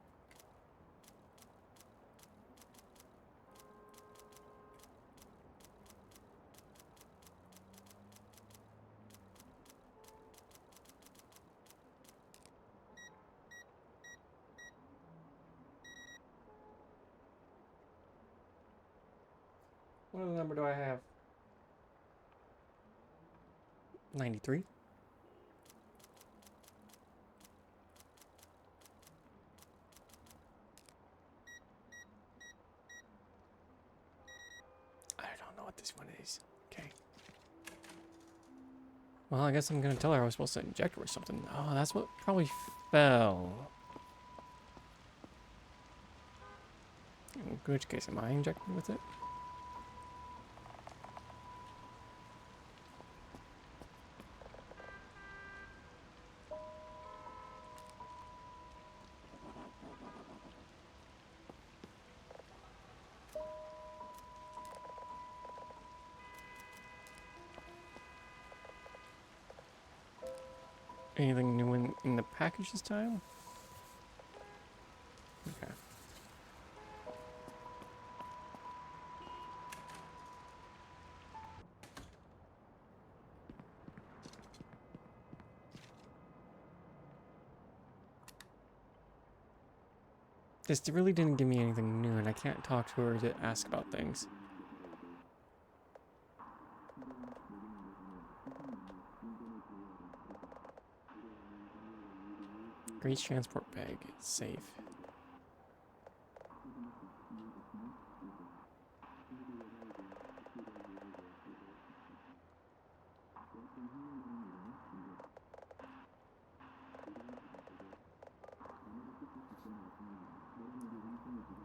What other number do I have? 93? I don't know what this one is. Okay. Well, I guess I'm gonna tell her I was supposed to inject her with something. Oh, that's what probably fell. In which case, am I injecting with it? Anything new in the package this time? Okay. This really didn't give me anything new, and I can't talk to her to ask about things. Grace transport bag. It's safe.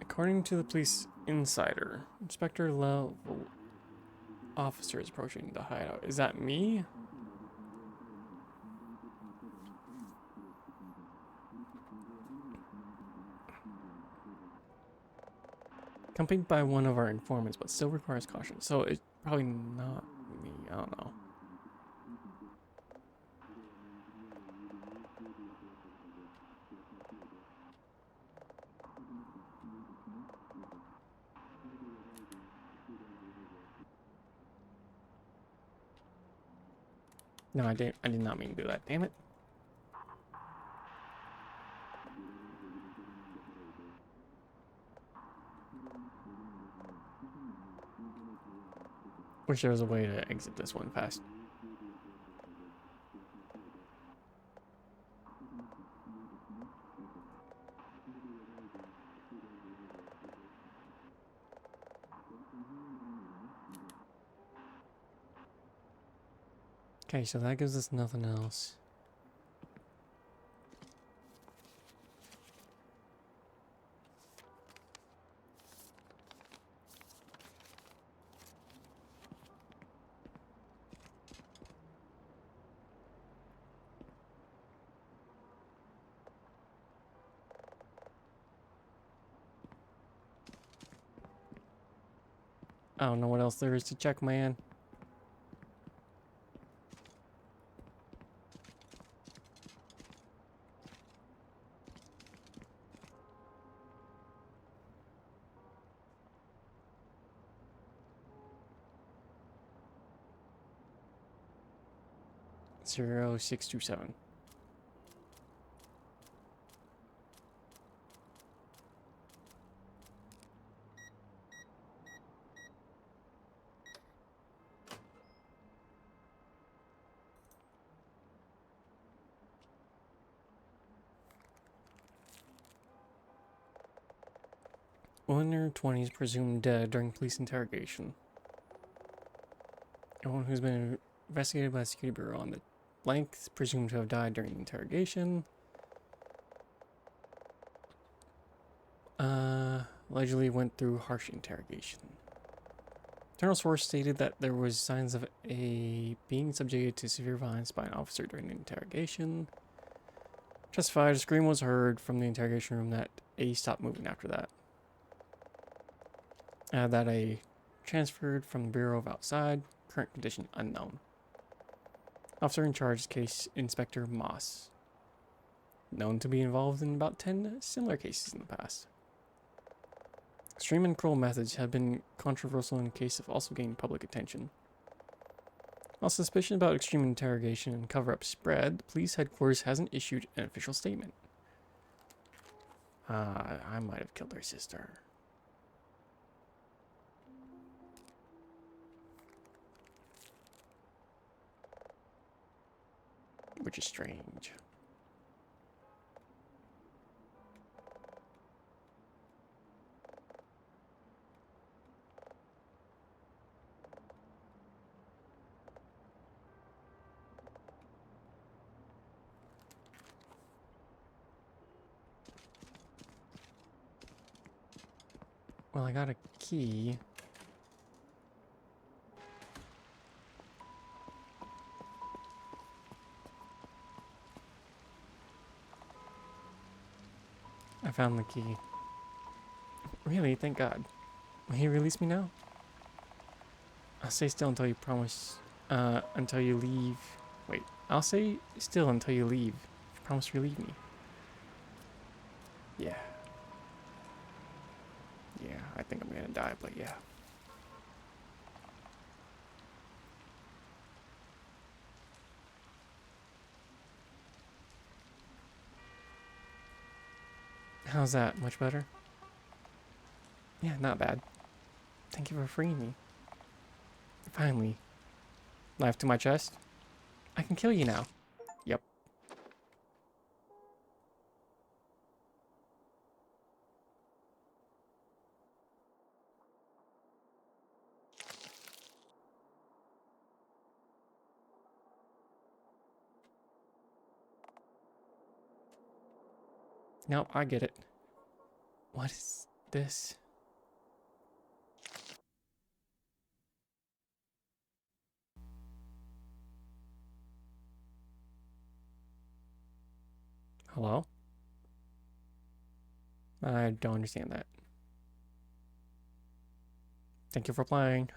According to the police insider, Inspector level officer is approaching the hideout. Is that me? Accompanied by one of our informants, but still requires caution. So it's probably not me. I don't know. No, I did not mean to do that. Damn it. Wish there was a way to exit this one fast. Okay, so that gives us nothing else. I don't know what else there is to check, man. Zero 627. One in their 20s presumed dead during police interrogation. Everyone who's been investigated by the Security Bureau on the blank is presumed to have died during the interrogation. Allegedly went through harsh interrogation. Internal source stated that there was signs of a being subjected to severe violence by an officer during the interrogation. Justified, a scream was heard from the interrogation room that A stopped moving after that. That A transferred from the Bureau of Outside, current condition unknown. Officer in charge is Case Inspector Moss, known to be involved in about 10 similar cases in the past. Extreme and cruel methods have been controversial in the case have also gained public attention. While suspicion about extreme interrogation and cover-up spread, the police headquarters hasn't issued an official statement. I might have killed her sister. Which is strange. Well, I got a key. I found the key. Really? Thank God. Will he release me now? I'll stay still until you promise, until you leave. Wait, I'll stay still until you leave. If you promise to relieve me. Yeah. Yeah, I think I'm gonna die, but yeah. How's that? Much better? Yeah, not bad. Thank you for freeing me. Finally. Knife to my chest. I can kill you now. Yep. Nope, I get it. What is this? Hello? I don't understand that. Thank you for playing.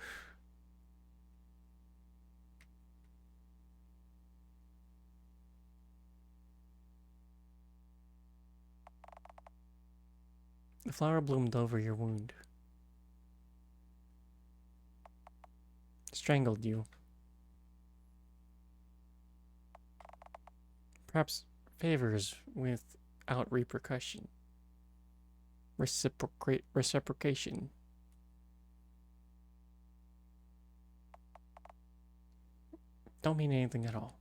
The flower bloomed over your wound. Strangled you. Perhaps favors without repercussion. Reciprocation. Don't mean anything at all.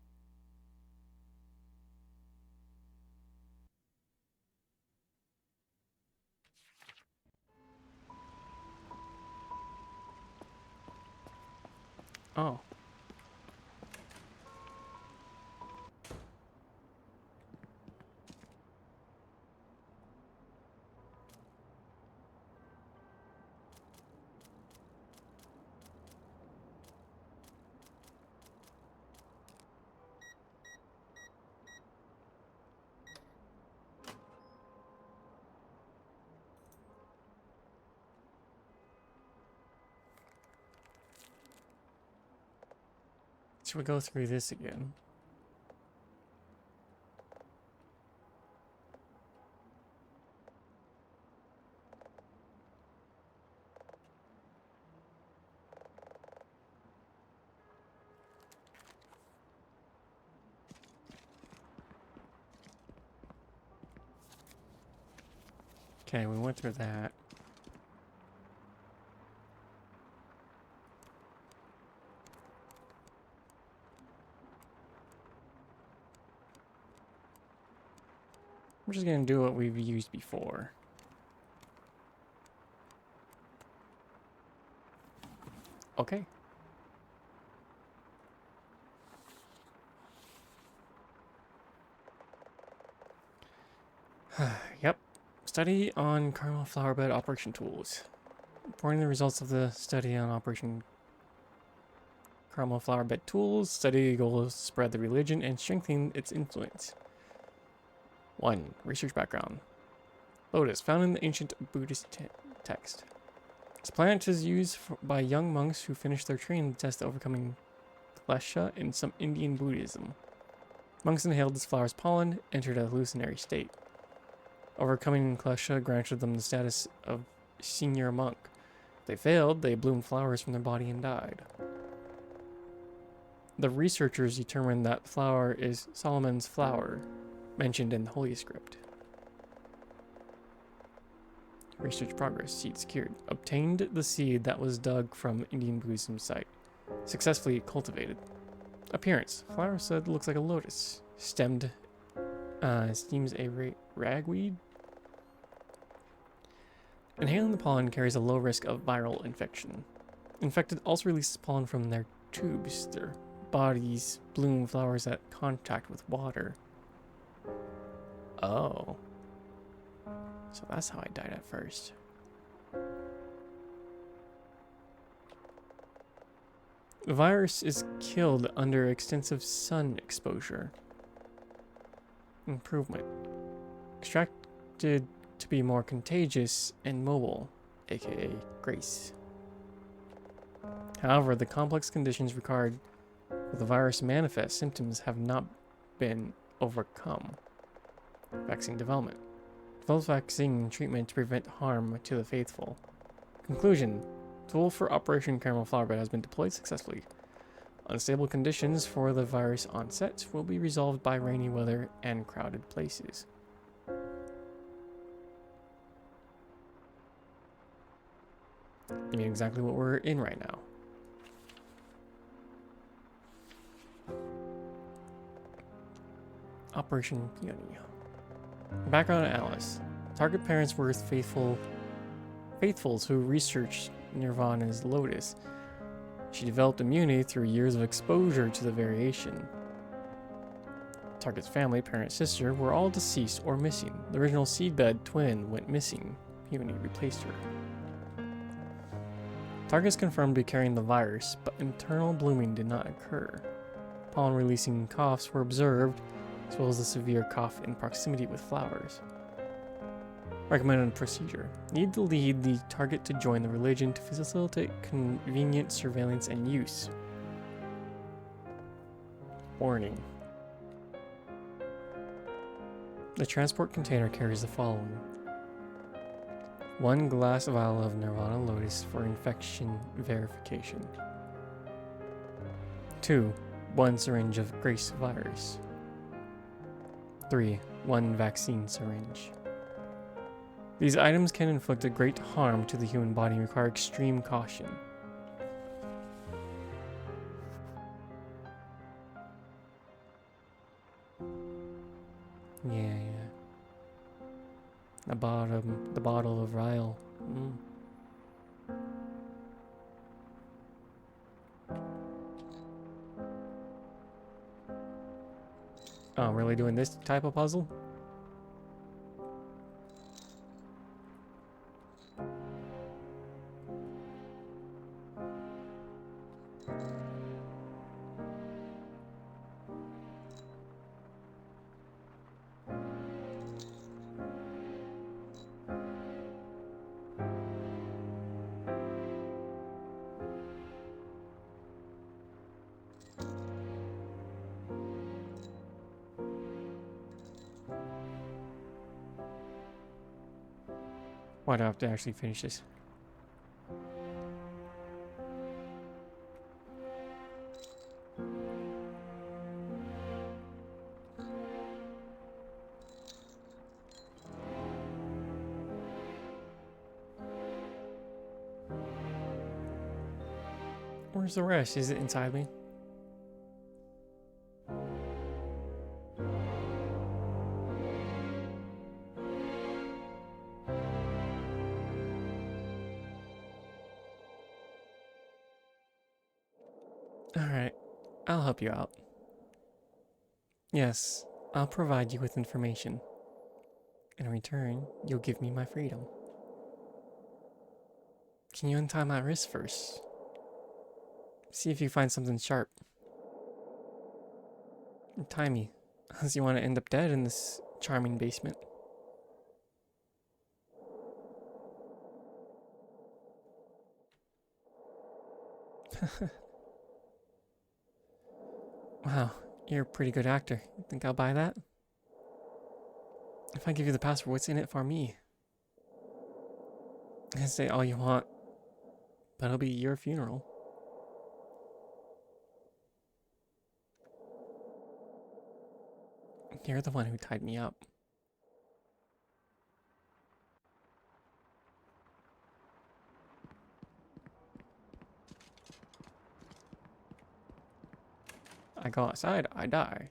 Oh. Should we go through this again? Okay, we went through that. We're just gonna do what we've used before. Okay. Yep. Study on caramel flower bed operation tools. Reporting the results of the study on Operation Caramel Flower Bed Tools. Study goal is to spread the religion and strengthen its influence. 1. Research background. Lotus, found in the ancient Buddhist text. This plant is used by young monks who finish their training test overcoming klesha in some Indian Buddhism. Monks inhaled this flower's pollen, entered a hallucinatory state. Overcoming klesha granted them the status of senior monk. If they failed, they bloomed flowers from their body and died. The researchers determined that flower is Solomon's flower, mentioned in the Holy Script. Research progress. Seed secured. Obtained the seed that was dug from Indian Buddhism site. Successfully cultivated. Appearance. Flower said looks like a lotus. Seems a ragweed. Inhaling the pollen carries a low risk of viral infection. Infected also releases pollen from their tubes. Their bodies bloom flowers at contact with water. Oh. So that's how I died at first. The virus is killed under extensive sun exposure. Improvement. Extracted to be more contagious and mobile, aka Grace. However, the complex conditions required for the virus manifest symptoms have not been overcome. Vaccine development. Developed vaccine treatment to prevent harm to the faithful. Conclusion. Tool for Operation Caramel Flower Bed has been deployed successfully. Unstable conditions for the virus onset will be resolved by rainy weather and crowded places. I mean exactly what we're in right now. Operation Peony. Background on Alice. Target parents were faithfuls who researched Nirvana's lotus. She developed immunity through years of exposure to the variation. Target's family, parent, sister were all deceased or missing. The original seedbed twin went missing. Peony replaced her. Target's confirmed to be carrying the virus, but internal blooming did not occur. Pollen-releasing coughs were observed, as well as a severe cough in proximity with flowers. Recommended procedure. Need to lead the target to join the religion to facilitate convenient surveillance and use. Warning. The transport container carries the following. 1 glass vial of Nirvana Lotus for infection verification. 2. 1 syringe of Grace virus. 3. 1 vaccine syringe. These items can inflict a great harm to the human body and require extreme caution. Yeah. The bottle of Ryle. Oh, I'm really doing this type of puzzle? Why do I have to actually finish this? Where's the rest? Is it inside me? I'll help you out. Yes, I'll provide you with information. In return, you'll give me my freedom. Can you untie my wrist first? See if you find something sharp. Tie me, unless you want to end up dead in this charming basement. Wow, you're a pretty good actor. You think I'll buy that? If I give you the password, what's in it for me? You can say all you want, but it'll be your funeral. You're the one who tied me up. I go outside, I die.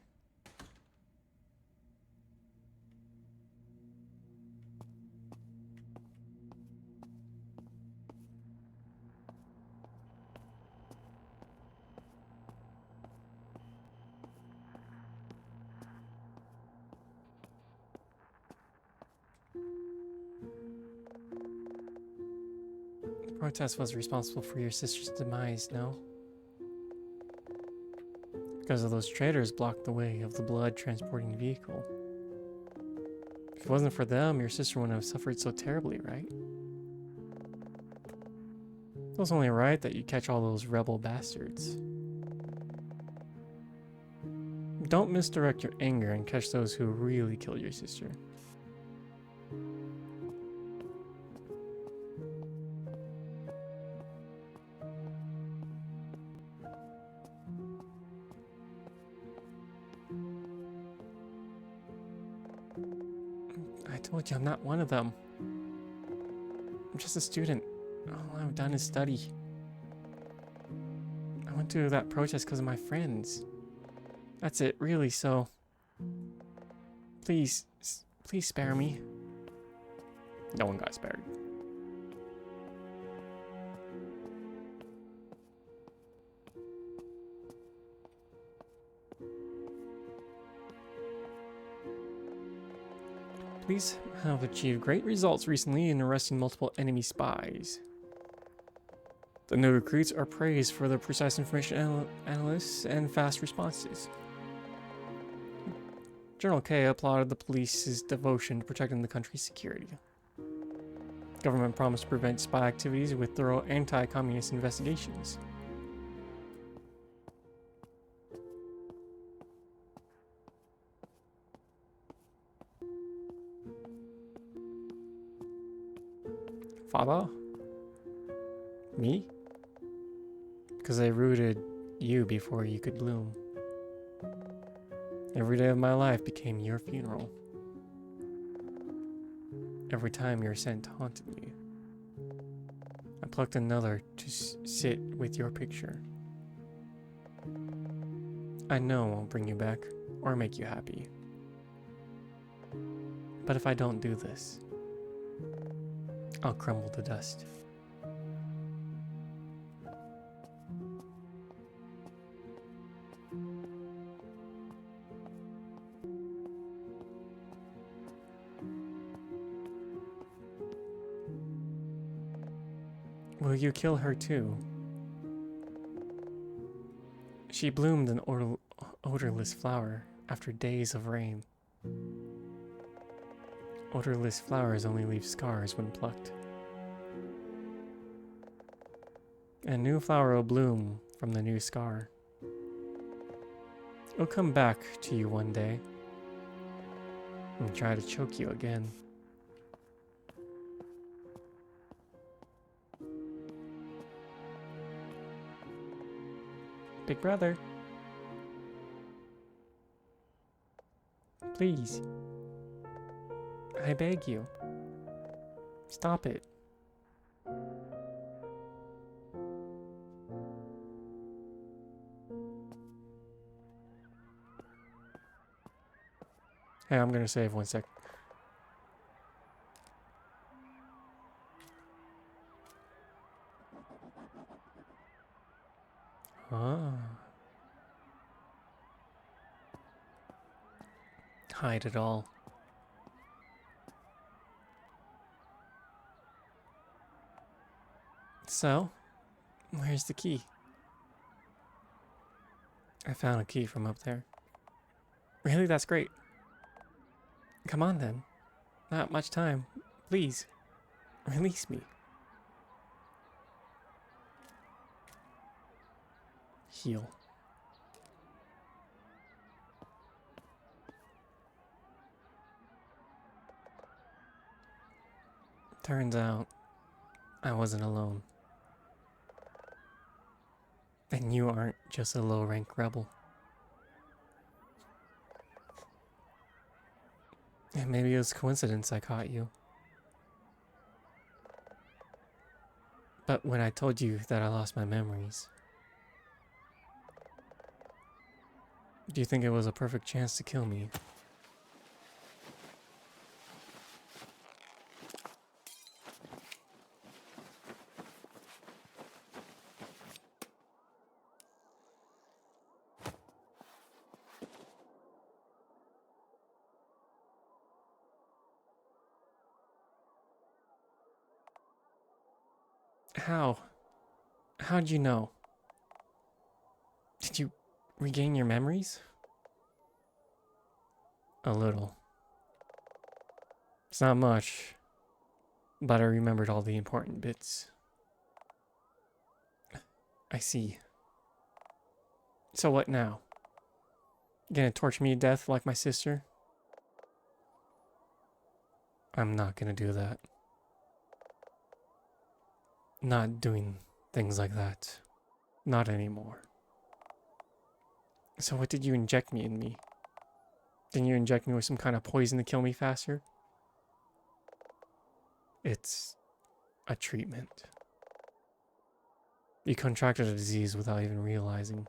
The protest was responsible for your sister's demise, no? Because of those traitors blocked the way of the blood transporting vehicle. If it wasn't for them, your sister wouldn't have suffered so terribly, right? It was only right that you catch all those rebel bastards. Don't misdirect your anger and catch those who really killed your sister. I told you I'm not one of them. I'm just a student. All I've done is study. I went to that protest because of my friends. That's it, really, so... Please spare me. No one got spared. Police have achieved great results recently in arresting multiple enemy spies. The new recruits are praised for their precise information analysis and fast responses. General K applauded the police's devotion to protecting the country's security. Government promised to prevent spy activities with thorough anti-communist investigations. Father? Me? Because I rooted you before you could bloom. Every day of my life became your funeral. Every time your scent haunted me. I plucked another to sit with your picture. I know I won't bring you back or make you happy. But if I don't do this, I'll crumble to dust. Will you kill her too? She bloomed an odorless flower after days of rain. Odorless flowers only leave scars when plucked. A new flower will bloom from the new scar. It'll come back to you one day and try to choke you again. Big brother. Please. I beg you. Stop it. Hey, I'm gonna save 1 sec. Ah. hide it all. So, where's the key? I found a key from up there. Really? That's great. Come on then. Not much time. Please, release me. Heal. Turns out, I wasn't alone. And you aren't just a low-rank rebel. And maybe it was coincidence I caught you. But when I told you that I lost my memories, do you think it was a perfect chance to kill me? How? How'd you know? Did you regain your memories? A little. It's not much, but I remembered all the important bits. I see. So what now? Gonna torture me to death like my sister? I'm not gonna do that. Not doing things like that. Not anymore. So what did you inject me in me? Didn't you inject me with some kind of poison to kill me faster? It's a treatment. You contracted a disease without even realizing.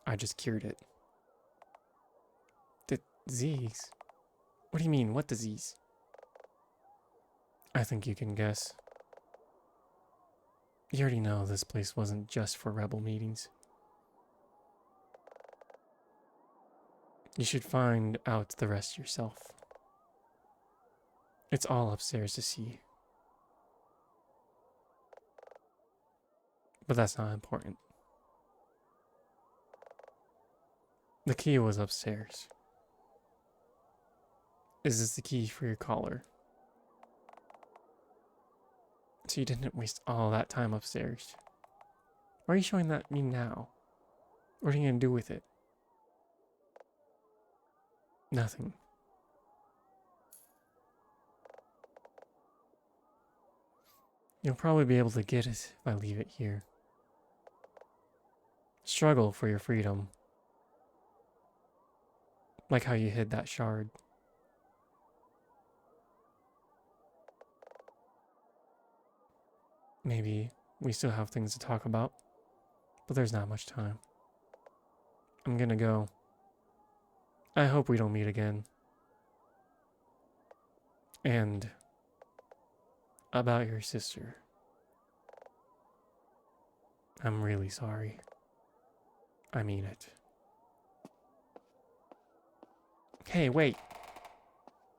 I just cured it. Disease? What do you mean, what disease? I think you can guess. You already know this place wasn't just for rebel meetings. You should find out the rest yourself. It's all upstairs to see. But that's not important. The key was upstairs. Is this the key for your collar? So you didn't waste all that time upstairs. Why are you showing that me now? What are you gonna do with it? Nothing. You'll probably be able to get it if I leave it here. Struggle for your freedom. Like how you hid that shard. Maybe we still have things to talk about, but there's not much time. I'm gonna go. I hope we don't meet again. And about your sister. I'm really sorry. I mean it. Hey, wait.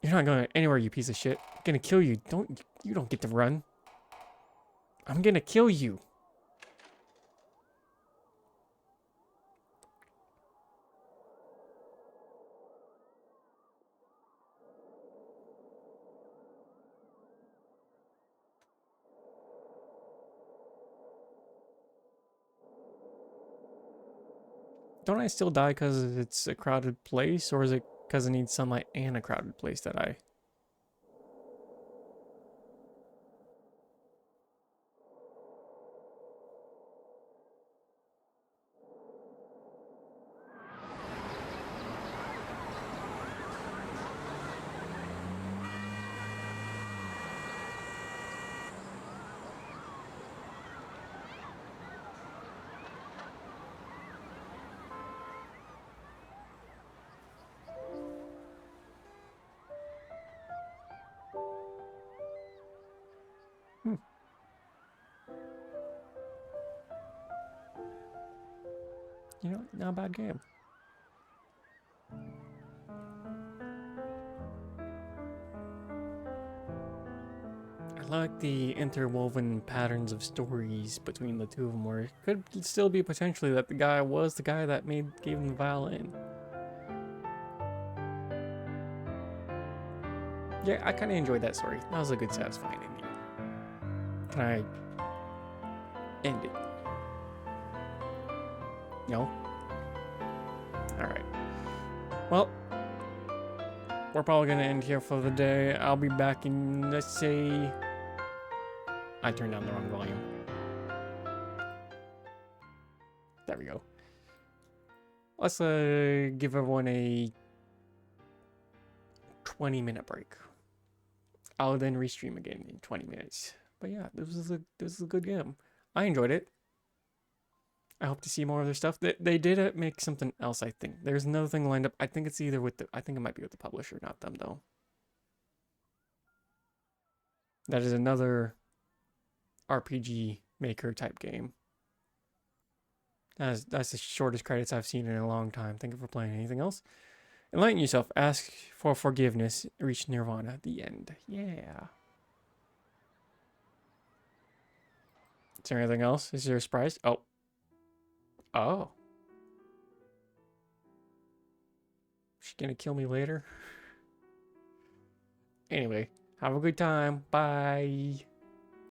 You're not going anywhere, you piece of shit. I'm gonna kill you. You don't get to run. I'm gonna kill you. Don't I still die because it's a crowded place, or is it because I need sunlight and a crowded place that I... You know, not a bad game. like the interwoven patterns of stories between the two of them, where it could still be potentially that the guy was the guy that gave him the violin. Yeah, I kind of enjoyed that story. That was a good, satisfying ending. Can I end it? No? Alright. Well, we're probably going to end here for the day. I'll be back in, let's say... I turned down the wrong volume. There we go. Let's give everyone a 20-minute break. I'll then restream again in 20 minutes. But yeah, this is a good game. I enjoyed it. I hope to see more of their stuff. They did make something else, I think. There's another thing lined up. I think it's either with I think it might be with the publisher, not them though. That is another RPG maker type game. That's the shortest credits I've seen in a long time. Thank you for playing. Anything else? Enlighten yourself. Ask for forgiveness. Reach Nirvana. The end. Yeah. Is there anything else? Is there a surprise? Oh. Oh. She gonna kill me later? Anyway, have a good time. Bye.